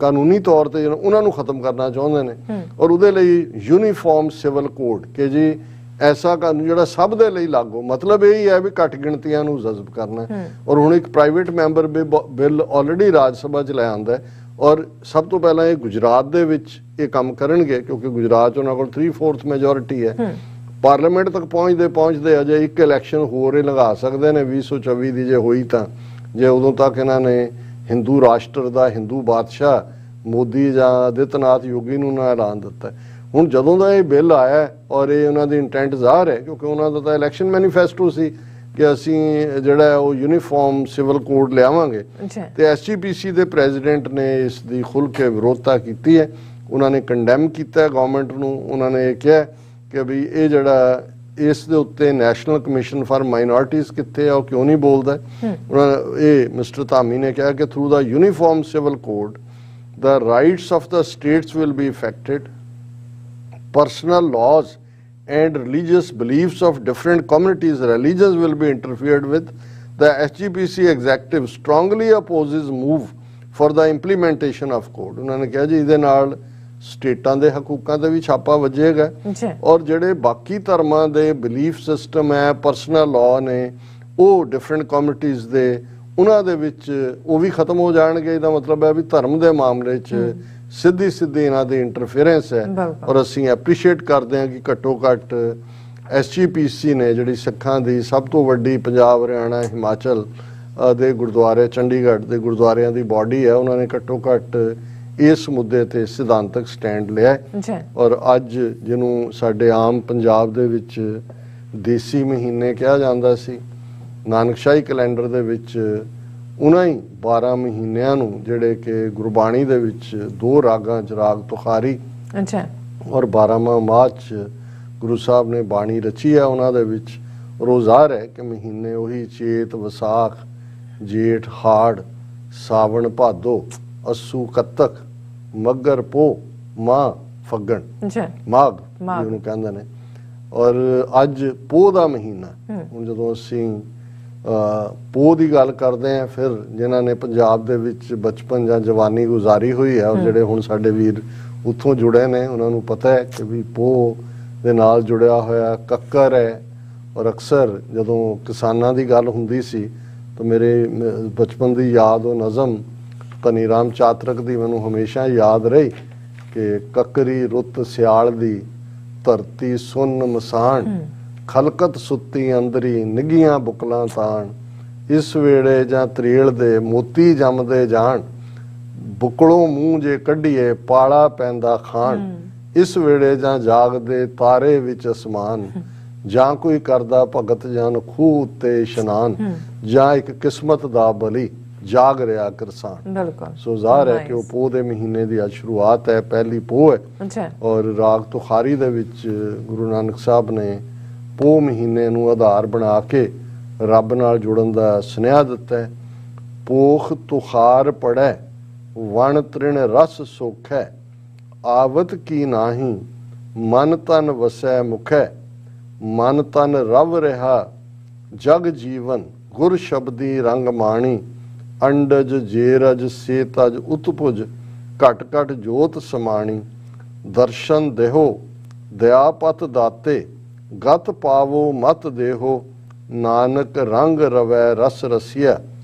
ਕਾਨੂੰਨੀ ਤੌਰ ਤੇ ਉਹਨਾਂ ਨੂੰ ਖਤਮ ਕਰਨਾ ਚਾਹੁੰਦੇ ਨੇ, ਔਰ ਉਹਦੇ ਲਈ ਯੂਨੀਫਾਰਮ ਸਿਵਲ ਕੋਡ ਕਿ ਜੀ ਐਸਾ ਕਾਨੂੰਨ ਜਿਹੜਾ ਸਭ ਦੇ ਲਈ ਲਾਗੂ, ਮਤਲਬ ਇਹ ਹੀ ਹੈ ਵੀ ਘੱਟ ਗਿਣਤੀਆਂ ਨੂੰ ਜਜ਼ਬ ਕਰਨਾ। ਔਰ ਹੁਣ ਇੱਕ ਪ੍ਰਾਈਵੇਟ ਮੈਂਬਰ ਬਿੱਲ ਆਲਰੇਡੀ ਰਾਜ ਸਭਾ 'ਚ ਲੈ ਆਂਦਾ, ਔਰ ਸਭ ਤੋਂ ਪਹਿਲਾਂ ਇਹ ਗੁਜਰਾਤ ਦੇ ਵਿੱਚ ਇਹ ਕੰਮ ਕਰਨਗੇ ਕਿਉਂਕਿ ਗੁਜਰਾਤ 'ਚ ਉਹਨਾਂ ਕੋਲ 3/4 ਮੈਜੋਰਿਟੀ ਹੈ। ਪਾਰਲੀਮੈਂਟ ਤੱਕ ਪਹੁੰਚਦੇ ਅਜੇ ਇੱਕ ਇਲੈਕਸ਼ਨ ਹੋਰ ਇਹ ਲਗਾ ਸਕਦੇ ਨੇ 2024 ਦੀ ਜੇ ਹੋਈ ਤਾਂ, ਜੇ ਉਦੋਂ ਤੱਕ ਇਹਨਾਂ ਨੇ ਹਿੰਦੂ ਰਾਸ਼ਟਰ ਦਾ ਹਿੰਦੂ ਬਾਦਸ਼ਾਹ ਮੋਦੀ ਜਾਂ ਆਦਿੱਤਨਾਥ ਯੋਗੀ ਨੂੰ ਨਾ ਐਲਾਨ ਦਿੱਤਾ। ਹੁਣ ਜਦੋਂ ਦਾ ਇਹ ਬਿੱਲ ਆਇਆ ਔਰ ਇਹ ਉਹਨਾਂ ਦੀ ਇੰਟੈਂਟ ਜ਼ਾਹਰ ਹੈ ਕਿਉਂਕਿ ਉਹਨਾਂ ਦਾ ਤਾਂ ਇਲੈਕਸ਼ਨ ਮੈਨੀਫੈਸਟੋ ਸੀ ਕਿ ਅਸੀਂ ਜਿਹੜਾ ਉਹ ਯੂਨੀਫਾਰਮ ਸਿਵਲ ਕੋਡ ਲਿਆਵਾਂਗੇ, ਤੇ SGPC ਦੇ ਪ੍ਰੈਜ਼ੀਡੈਂਟ ਨੇ ਇਸ ਦੀ ਖੁੱਲ੍ਹ ਕੇ ਵਿਰੋਧਤਾ ਕੀਤੀ ਹੈ। ਉਹਨਾਂ ਨੇ ਕੰਡੈਮ ਕੀਤਾ ਗਵਰਨਮੈਂਟ ਨੂੰ, ਉਹਨਾਂ ਨੇ ਇਹ ਕਿਹਾ ਕਿ ਵੀ ਇਹ ਜਿਹੜਾ ਇਸ ਦੇ ਉੱਤੇ ਨੈਸ਼ਨਲ ਕਮਿਸ਼ਨ ਫਾਰ ਮਾਈਨੋਰਟੀਜ਼ ਕਿੱਥੇ ਆ, ਉਹ ਕਿਉਂ ਨਹੀਂ ਬੋਲਦਾ। ਇਹ ਮਿਸਟਰ ਧਾਮੀ ਨੇ ਕਿਹਾ ਕਿ through the uniform civil code the rights of the states will be affected, personal laws and religious beliefs of different communities, religions will be interfered with. The SGPC executive strongly opposes move for the implementation of code. उन्होंने कहा जी ਇਹਦੇ ਨਾਲ ਸਟੇਟਾਂ ਦੇ ਹਕੂਕਾਂ ਤੇ ਵੀ ਛਾਪਾ ਵੱਜੇਗਾ, ਔਰ ਜਿਹੜੇ ਬਾਕੀ ਧਰਮਾਂ ਦੇ ਬਿਲੀਫ ਸਿਸਟਮ ਹੈ, ਪਰਸਨਲ ਲਾਅ ਨੇ, ਉਹ ਡਿਫਰੈਂਟ ਕਮਿਊਨਿਟੀਜ਼ ਦੇ ਉਹਨਾਂ ਦੇ ਵਿੱਚ ਉਹ ਵੀ ਖਤਮ ਹੋ ਜਾਣਗੇ। ਇਹਦਾ ਮਤਲਬ ਹੈ ਵੀ ਧਰਮ ਦੇ ਮਾਮਲੇ 'ਚ ਸਿੱਧੀ ਇਹਨਾਂ ਦੀ ਇੰਟਰਫੇਰੈਂਸ ਹੈ, ਔਰ ਅਸੀਂ ਐਪਰੀਸ਼ੀਏਟ ਕਰਦੇ ਹਾਂ ਕਿ ਘੱਟੋ ਘੱਟ SGPC ਨੇ ਜਿਹੜੀ ਸਿੱਖਾਂ ਦੀ ਸਭ ਤੋਂ ਵੱਡੀ ਪੰਜਾਬ, ਹਰਿਆਣਾ, ਹਿਮਾਚਲ ਦੇ ਗੁਰਦੁਆਰੇ, ਚੰਡੀਗੜ੍ਹ ਦੇ ਗੁਰਦੁਆਰਿਆਂ ਦੀ ਬਾਡੀ ਹੈ, ਉਹਨਾਂ ਨੇ ਘੱਟੋ ਘੱਟ ਇਸ ਮੁੱਦੇ ਤੇ ਸਿਧਾਂਤਕ ਸਟੈਂਡ ਲਿਆ। ਔਰ ਅੱਜ ਜਿਹਨੂੰ ਸਾਡੇ ਆਮ ਪੰਜਾਬ ਦੇ ਵਿੱਚ ਦੇਸੀ ਮਹੀਨੇ ਕਿਹਾ ਜਾਂਦਾ ਸੀ, ਨਾਨਕਸ਼ਾਹੀ ਕੈਲੰਡਰ ਦੇ ਵਿੱਚ ਉਹਨਾਂ ਹੀ 12 ਮਹੀਨਿਆਂ ਨੂੰ ਜਿਹੜੇ ਕਿ ਗੁਰਬਾਣੀ ਦੇ ਵਿੱਚ 2 ਰਾਗਾਂ 'ਚ ਰਾਗ ਤੁਖਾਰੀ ਔਰ 12ਵਾਂ ਮਾਹ 'ਚ ਗੁਰੂ ਸਾਹਿਬ ਨੇ ਬਾਣੀ ਰਚੀ ਹੈ, ਉਹਨਾਂ ਦੇ ਵਿੱਚ ਰੋਜ਼ਾਰ ਹੈ ਕਿ ਮਹੀਨੇ ਉਹੀ ਚੇਤ, ਵਿਸਾਖ, ਜੇਠ, ਹਾੜ, ਸਾਵਣ, ਭਾਦੋ, ਅੱਸੂ, ਕੱਤਕ, ਮੱਘਰ, ਪੋਹ, ਮਾਹ, ਫੱਗਣ, ਮਾਘ ਜਿਹਨੂੰ ਕਹਿੰਦੇ ਨੇ। ਔਰ ਅੱਜ ਪੋਹ ਦਾ ਮਹੀਨਾ, ਹੁਣ ਜਦੋਂ ਅਸੀਂ ਪੋਹ ਦੀ ਗੱਲ ਕਰਦੇ ਹਾਂ, ਫਿਰ ਜਿਨ੍ਹਾਂ ਨੇ ਪੰਜਾਬ ਦੇ ਵਿੱਚ ਬਚਪਨ ਜਾਂ ਜਵਾਨੀ ਗੁਜ਼ਾਰੀ ਹੋਈ ਹੈ, ਔਰ ਜਿਹੜੇ ਹੁਣ ਸਾਡੇ ਵੀਰ ਉੱਥੋਂ ਜੁੜੇ ਨੇ, ਉਹਨਾਂ ਨੂੰ ਪਤਾ ਹੈ ਕਿ ਵੀ ਪੋਹ ਦੇ ਨਾਲ ਜੁੜਿਆ ਹੋਇਆ ਕੱਕਰ ਹੈ। ਔਰ ਅਕਸਰ ਜਦੋਂ ਕਿਸਾਨਾਂ ਦੀ ਗੱਲ ਹੁੰਦੀ ਸੀ ਤਾਂ ਮੇਰੇ ਬਚਪਨ ਦੀ ਯਾਦ ਉਹ ਨਜ਼ਮ ਧਨੀ ਰਾਮ ਚਾਤਰਕ ਦੀ ਮੈਨੂੰ ਹਮੇਸ਼ਾ ਯਾਦ ਰਹੀ ਕਿ ਕੱਕਰੀ ਰੁੱਤ ਸਿਆਲ ਦੀ ਧਰਤੀ ਸੁੰਨ ਮਸਾਣ, ਖਲਕਤ ਸੁੱਤੀ ਅੰਦਰੀ ਨਿੱਘੀਆਂ ਬੁਕਲਾਂ ਤਾਣ, ਇਸ ਵੇੜੇ ਜਾਂ ਤਰੇਲ ਦੇ ਮੋਤੀ ਜੰਮਦੇ ਜਾਣ, ਬੁਕਲੋਂ ਮੂੰਹ ਜੇ ਕੱਢੀਏ ਪਾਲਾ ਪੈਂਦਾ ਖਾਣ, ਇਸ ਵੇੜੇ ਜਾਂ ਜਾਗਦੇ ਤਾਰੇ ਵਿੱਚ ਅਸਮਾਨ, ਜਾਂ ਕੋਈ ਕਰਦਾ ਭਗਤ ਜਨ ਖੂਹ ਉੱਤੇ ਇਸ਼ਨਾਨ, ਜਾਂ ਇੱਕ ਕਿਸਮਤ ਦਾ ਬਲੀ ਜਾਗ ਰਿਹਾ ਕਿਰਸਾਨ। ਸੋ ਜ਼ਾਹਰ ਹੈ ਕਿ ਉਹ ਪੋਹ ਦੇ ਮਹੀਨੇ ਦੀ ਅੱਜ ਸ਼ੁਰੂਆਤ ਹੈ, ਪਹਿਲੀ ਪੋਹ ਹੈ। ਔਰ ਰਾਗ ਤੁਖਾਰੀ ਦੇ ਵਿੱਚ ਗੁਰੂ ਨਾਨਕ ਸਾਹਿਬ ਨੇ ਪੋਹ ਮਹੀਨੇ ਨੂੰ ਆਧਾਰ ਬਣਾ ਕੇ ਰੱਬ ਨਾਲ ਜੁੜਨ ਦਾ ਸੁਨੇਹਾ ਦਿੱਤਾ ਹੈ। ਪੋਖ ਤੁਖਾਰ ਪੜੈ ਵਣ ਤ੍ਰਿਣ ਰਸ ਸੋਖੈ, ਆਵਤ ਕੀ ਨਾਹੀ ਮਨ ਤਨ ਵਸੈ ਮੁਖੈ, ਮਨ ਤਨ ਰਵ ਰਿਹਾ ਜਗ ਜੀਵਨ, ਗੁਰ ਸ਼ਬਦੀ ਰੰਗ ਮਾਣੀ, ਅੰਡਜ ਜੇਰਜ ਸੇ ਤਜ ਉਤਪੁਜ, ਘਟ ਘਟ ਜੋਤ ਸਮਾਣੀ, ਦਰਸ਼ਨ ਦੇਹੋ ਦਇਆਪਤ ਦਾਤੇ, ਗਤ ਪਾਵੋ ਮਤ ਦੇਹੋ, ਨਾਨਕ ਰੰਗ ਰਵੈ ਰਸ ਰਸੀਆ,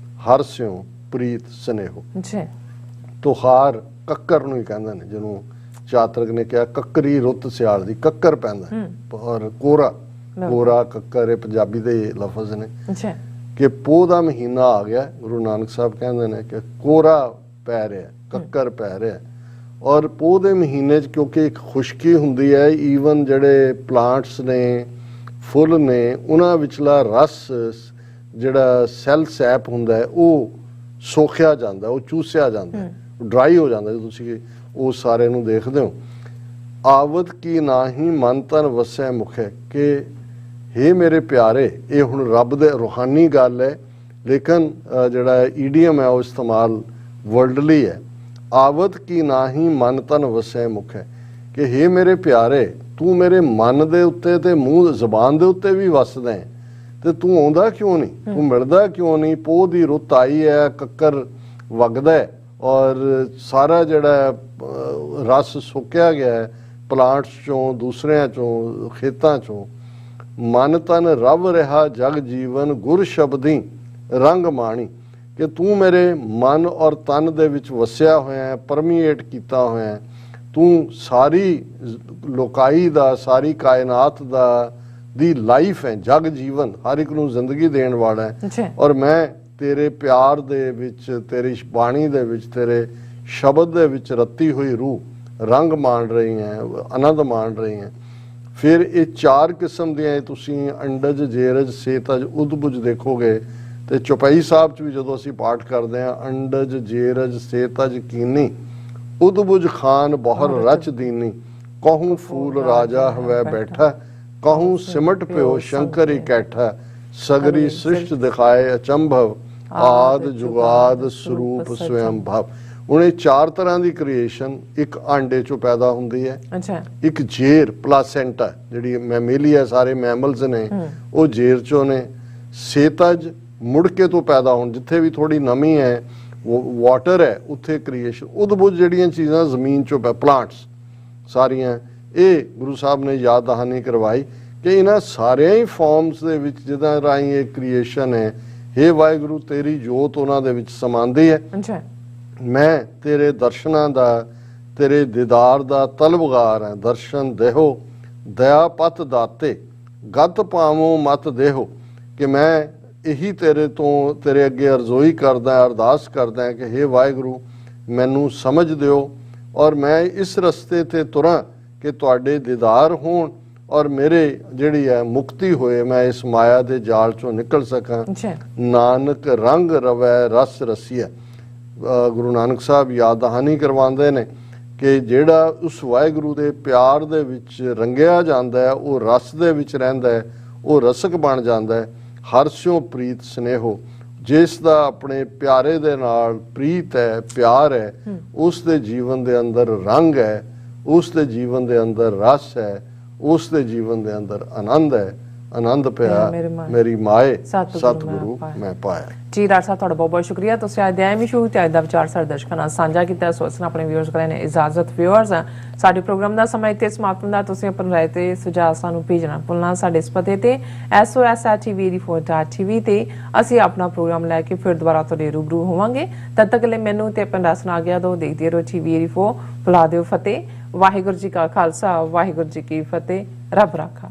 ਹਰ ਸਿਉ ਪ੍ਰੀਤ ਸਨੇਹੋ। ਜੀ ਤੁਖਾਰ ਕੱਕਰ ਨੂੰ ਹੀ ਕਹਿੰਦੇ ਨੇ, ਜਿਹਨੂੰ ਚਾਤਰਕ ਨੇ ਕਿਹਾ ਕੱਕਰੀ ਰੁੱਤ ਸਿਆਲ ਦੀ, ਕੱਕਰ ਪੈਂਦਾ। ਔਰ ਕੋਰਾ, ਕੋਰਾ ਕੱਕਰ ਇਹ ਪੰਜਾਬੀ ਦੇ ਲਫ਼ਜ਼ ਨੇ ਜੀ ਕਿ ਪੋਹ ਦਾ ਮਹੀਨਾ ਆ ਗਿਆ। ਗੁਰੂ ਨਾਨਕ ਸਾਹਿਬ ਕਹਿੰਦੇ ਨੇ ਕਿ ਕੋਰਾ ਪੈ ਰਿਹਾ, ਕੱਕਰ ਪੈ ਰਿਹਾ। ਔਰ ਪੋਹ ਦੇ ਮਹੀਨੇ 'ਚ ਕਿਉਂਕਿ ਇੱਕ ਖੁਸ਼ਕੀ ਹੁੰਦੀ ਹੈ, ਈਵਨ ਜਿਹੜੇ ਪਲਾਂਟਸ ਨੇ, ਫੁੱਲ ਨੇ, ਉਹਨਾਂ ਵਿਚਲਾ ਰਸ ਜਿਹੜਾ ਸੈਲ ਸੈਪ ਹੁੰਦਾ ਹੈ ਉਹ ਸੋਖਿਆ ਜਾਂਦਾ, ਉਹ ਚੂਸਿਆ ਜਾਂਦਾ, ਡਰਾਈ ਹੋ ਜਾਂਦਾ। ਜੇ ਤੁਸੀਂ ਉਹ ਸਾਰੇ ਨੂੰ ਦੇਖਦੇ ਹੋ, ਆਵਤ ਕੀ ਨਾਹੀ ਮਨ ਤਨ ਵਸੈ ਮੁਖੈ, ਕਿ ਹੇ ਮੇਰੇ ਪਿਆਰੇ, ਇਹ ਹੁਣ ਰੱਬ ਦੇ ਰੂਹਾਨੀ ਗੱਲ ਹੈ, ਲੇਕਿਨ ਜਿਹੜਾ ਈਡੀਅਮ ਹੈ ਉਹ ਇਸਤੇਮਾਲ ਵਰਲਡਲੀ ਹੈ। ਆਵਤ ਕੀ ਨਾਹੀ ਮਨ ਤਨ ਵਸੈ ਮੁਖੈ, ਕਿ ਹੇ ਮੇਰੇ ਪਿਆਰੇ, ਤੂੰ ਮੇਰੇ ਮਨ ਦੇ ਉੱਤੇ ਤੇ ਮੂੰਹ ਜ਼ਬਾਨ ਦੇ ਉੱਤੇ ਵੀ ਵਸਦਾ ਹੈ, ਤੇ ਤੂੰ ਆਉਂਦਾ ਕਿਉਂ ਨਹੀਂ, ਤੂੰ ਮਿਲਦਾ ਕਿਉਂ ਨਹੀਂ। ਪੋਹ ਦੀ ਰੁੱਤ ਆਈ ਹੈ, ਕੱਕਰ ਵਗਦਾ ਹੈ, ਔਰ ਸਾਰਾ ਜਿਹੜਾ ਰਸ ਸੁੱਕਿਆ ਗਿਆ ਹੈ ਪਲਾਂਟਸ ਚੋਂ, ਦੂਸਰਿਆਂ ਚੋਂ, ਖੇਤਾਂ ਚੋਂ। ਮਨ ਤਨ ਰਵ ਰਿਹਾ ਜਗ ਜੀਵਨ, ਗੁਰ ਸ਼ਬਦੀ ਰੰਗ ਮਾਣੀ, ਕਿ ਤੂੰ ਮੇਰੇ ਮਨ ਔਰ ਤਨ ਦੇ ਵਿੱਚ ਵਸਿਆ ਹੋਇਆ ਹੈ, ਪਰਮੀਏਟ ਕੀਤਾ ਹੋਇਆ ਹੈ। ਤੂੰ ਸਾਰੀ ਲੋਕਾਈ ਦਾ, ਸਾਰੀ ਕਾਇਨਾਤ ਦਾ ਦੀ ਲਾਈਫ ਹੈ, ਜਗ ਜੀਵਨ, ਹਰ ਇੱਕ ਨੂੰ ਜ਼ਿੰਦਗੀ ਦੇਣ ਵਾਲਾ ਹੈ। ਔਰ ਮੈਂ ਤੇਰੇ ਪਿਆਰ ਦੇ ਵਿੱਚ, ਤੇਰੀ ਬਾਣੀ ਦੇ ਵਿੱਚ, ਤੇਰੇ ਸ਼ਬਦ ਦੇ ਵਿੱਚ ਰਤੀ ਹੋਈ ਰੂਹ ਰੰਗ ਮਾਣ ਰਹੀ ਹੈ, ਆਨੰਦ ਮਾਣ ਰਹੀ ਹੈ। ਫਿਰ ਇਹ ਚਾਰ ਕਿਸਮ ਦੀਆਂ ਤੁਸੀਂ ਅੰਡਜ ਜੇਰਜ ਸੇਤਜ ਉਦਬੁਜ ਦੇਖੋਗੇ, ਤੇ ਚੌਪਈ ਸਾਹਿਬ 'ਚ ਵੀ ਜਦੋਂ ਅਸੀਂ ਪਾਠ ਕਰਦੇ ਹਾਂ, ਅੰਡਜ ਜੇਰਜ ਸੇਤਜ ਕੀਨੀ, ਉਦਬੁਜ ਖਾਨ ਬਹੁਰ ਰਚ ਦੀਨੀ, ਕਹੂੰ ਫੂਲ ਰਾਜਾ ਹਵੈ ਬੈਠਾ, ਕਹੂੰ ਸਿਮਟ ਪਿਓ ਸ਼ੰਕਰ ਇਕੈਠਾ, ਸਗਰੀ ਸ੍ਰਿਸ਼ਟ ਦਿਖਾਏ ਅਚੰਭਵ, ਆਦ ਜੁਗਾਦ ਸਰੂਪ ਸਵਯੰ ਭਵ। ਹੁਣ ਇਹ ਚਾਰ ਤਰ੍ਹਾਂ ਦੀ ਕ੍ਰੀਏਸ਼ਨ ਇੱਕ ਆਂਡੇ 'ਚੋਂ ਪੈਦਾ ਹੁੰਦੀ ਹੈ। ਇੱਕ ਜੇਰ ਪਲਾਸੈਂਟਾ, ਜਿਹੜੀ ਮੈਮੇਲੀਆ, ਸਾਰੇ ਮੈਮਲਸ ਨੇ ਉਹ ਜੇਰ 'ਚੋਂ ਨੇ। ਸੇਤਜ ਮੁੜਕੇ ਤੋਂ ਪੈਦਾ ਹੋਣ, ਜਿੱਥੇ ਵੀ ਥੋੜੀ ਨਮੀ ਹੈ, ਵਾਟਰ ਹੈ, ਉੱਥੇ ਕ੍ਰੀਏਸ਼ਨ। ਉਦਬੁਜ ਜਿਹੜੀਆਂ ਚੀਜ਼ਾਂ ਜ਼ਮੀਨ 'ਚੋਂ ਪਲਾਂਟਸ ਸਾਰੀਆਂ, ਇਹ ਗੁਰੂ ਸਾਹਿਬ ਨੇ ਯਾਦ ਦਹਾਨੀ ਕਰਵਾਈ ਕਿ ਇਹਨਾਂ ਸਾਰਿਆਂ ਹੀ ਫਾਰਮਸ ਦੇ ਵਿੱਚ ਜਿਹਦਾ ਰਾਹੀਂ ਇਹ ਕ੍ਰੀਏਸ਼ਨ ਹੈ, ਹੇ ਵਾਹਿਗੁਰੂ ਤੇਰੀ ਜੋਤ ਉਹਨਾਂ ਦੇ ਵਿੱਚ ਸਮਾਉਂਦੀ ਹੈ। ਮੈਂ ਤੇਰੇ ਦਰਸ਼ਨਾਂ ਦਾ, ਤੇਰੇ ਦੀਦਾਰ ਦਾ ਤਲਬਗਾਰ ਹਾਂ। ਦਰਸ਼ਨ ਦੇਹੋ ਦਇਆਪਤ ਦਾਤੇ, ਗਤ ਪਾਵੋ ਮਤ ਦੇਹੋ, ਕਿ ਮੈਂ ਇਹੀ ਤੇਰੇ ਤੋਂ, ਤੇਰੇ ਅੱਗੇ ਅਰਜ਼ੋਈ ਕਰਦਾ, ਅਰਦਾਸ ਕਰਦਾ ਕਿ ਹੇ ਵਾਹਿਗੁਰੂ ਮੈਨੂੰ ਸਮਝ ਦਿਓ, ਔਰ ਮੈਂ ਇਸ ਰਸਤੇ ਤੇ ਤੁਰਾਂ ਕਿ ਤੁਹਾਡੇ ਦੀਦਾਰ ਹੋਣ, ਔਰ ਮੇਰੇ ਜਿਹੜੀ ਹੈ ਮੁਕਤੀ ਹੋਏ, ਮੈਂ ਇਸ ਮਾਇਆ ਦੇ ਜਾਲ ਚੋਂ ਨਿਕਲ ਸਕਾਂ। ਨਾਨਕ ਰੰਗ ਰਵੈ ਰਸ ਰਸੀਆ। ਗੁਰੂ ਨਾਨਕ ਸਾਹਿਬ ਯਾਦ ਦਹਾਨੀ ਕਰਵਾਉਂਦੇ ਨੇ ਕਿ ਜਿਹੜਾ ਉਸ ਵਾਹਿਗੁਰੂ ਦੇ ਪਿਆਰ ਦੇ ਵਿੱਚ ਰੰਗਿਆ ਜਾਂਦਾ ਹੈ, ਉਹ ਰਸ ਦੇ ਵਿੱਚ ਰਹਿੰਦਾ ਹੈ, ਉਹ ਰਸਕ ਬਣ ਜਾਂਦਾ ਹੈ। ਹਰ ਸਿਉ ਪ੍ਰੀਤ ਸਨੇਹੋ, ਜਿਸ ਦਾ ਆਪਣੇ ਪਿਆਰੇ ਦੇ ਨਾਲ ਪ੍ਰੀਤ ਹੈ, ਪਿਆਰ ਹੈ, ਉਸ ਦੇ ਜੀਵਨ ਦੇ ਅੰਦਰ ਰੰਗ ਹੈ, ਉਸ ਦੇ ਜੀਵਨ ਦੇ ਅੰਦਰ ਰਸ ਹੈ, ਉਸ ਦੇ ਜੀਵਨ ਦੇ ਅੰਦਰ ਆਨੰਦ ਹੈ। ਆਨੰਦ ਪਿਆ ਮੇਰੀ ਮਾਏ ਸਤਿਗੁਰੂ ਮੈਂ ਪਾਇਆ। ਜੀ ਡਾਕਟਰ ਸਾਹਿਬ, ਤੁਹਾਡਾ ਬਹੁਤ ਬਹੁਤ ਸ਼ੁਕਰੀਆ। ਤੁਸੀਂ ਅੱਜ ਦੇ ਐਮ ਸ਼ੂ ਤੇ ਅੱਜ ਦਾ ਵਿਚਾਰ ਸਾਡੇ ਦਰਸ਼ਕਾਂ ਨਾਲ ਸਾਂਝਾ ਕੀਤਾ। ਸੋ ਅਸੀਂ ਆਪਣੇ ਵਿਊਅਰਸ ਕੋਲ ਨੇ ਇਜਾਜ਼ਤ। ਵਿਊਅਰਸ, ਸਾਡੇ ਪ੍ਰੋਗਰਾਮ ਦਾ ਸਮਾਂ ਇੱਥੇ ਸਮਾਪਤ ਹੁੰਦਾ। ਤੁਸੀਂ ਆਪਣੀ ਰਾਏ ਤੇ ਸੁਝਾਅ ਸਾਨੂੰ ਭੇਜਣਾ ਭੁੱਲਣਾ। ਸਾਡੇ ਇਸ ਪਤੇ ਤੇ SOS@TV84.TV ਤੇ ਅਸੀਂ ਆਪਣਾ ਪ੍ਰੋਗਰਾਮ ਲੈ ਕੇ ਫਿਰ ਦੁਬਾਰਾ ਤੁਹਾਡੇ ਰੂਬਰੂ ਹੋਵਾਂਗੇ। ਤਦ ਤੱਕ ਲਈ ਮੈਨੂੰ ਤੇ ਆਪਣਾ ਰਸ ਨਾ ਗਿਆ ਦੋ ਦੇਖਦੇ ਰਹੋ TV84। ਬੁਲਾ ਦਿਓ ਫਤਿਹ। ਵਾਹਿਗੁਰੂ ਜੀ ਕਾ ਖਾਲਸਾ, ਵਾਹਿਗੁਰੂ ਜੀ ਕੀ ਫਤਿਹ। ਰੱਬ ਰਾਖਾ।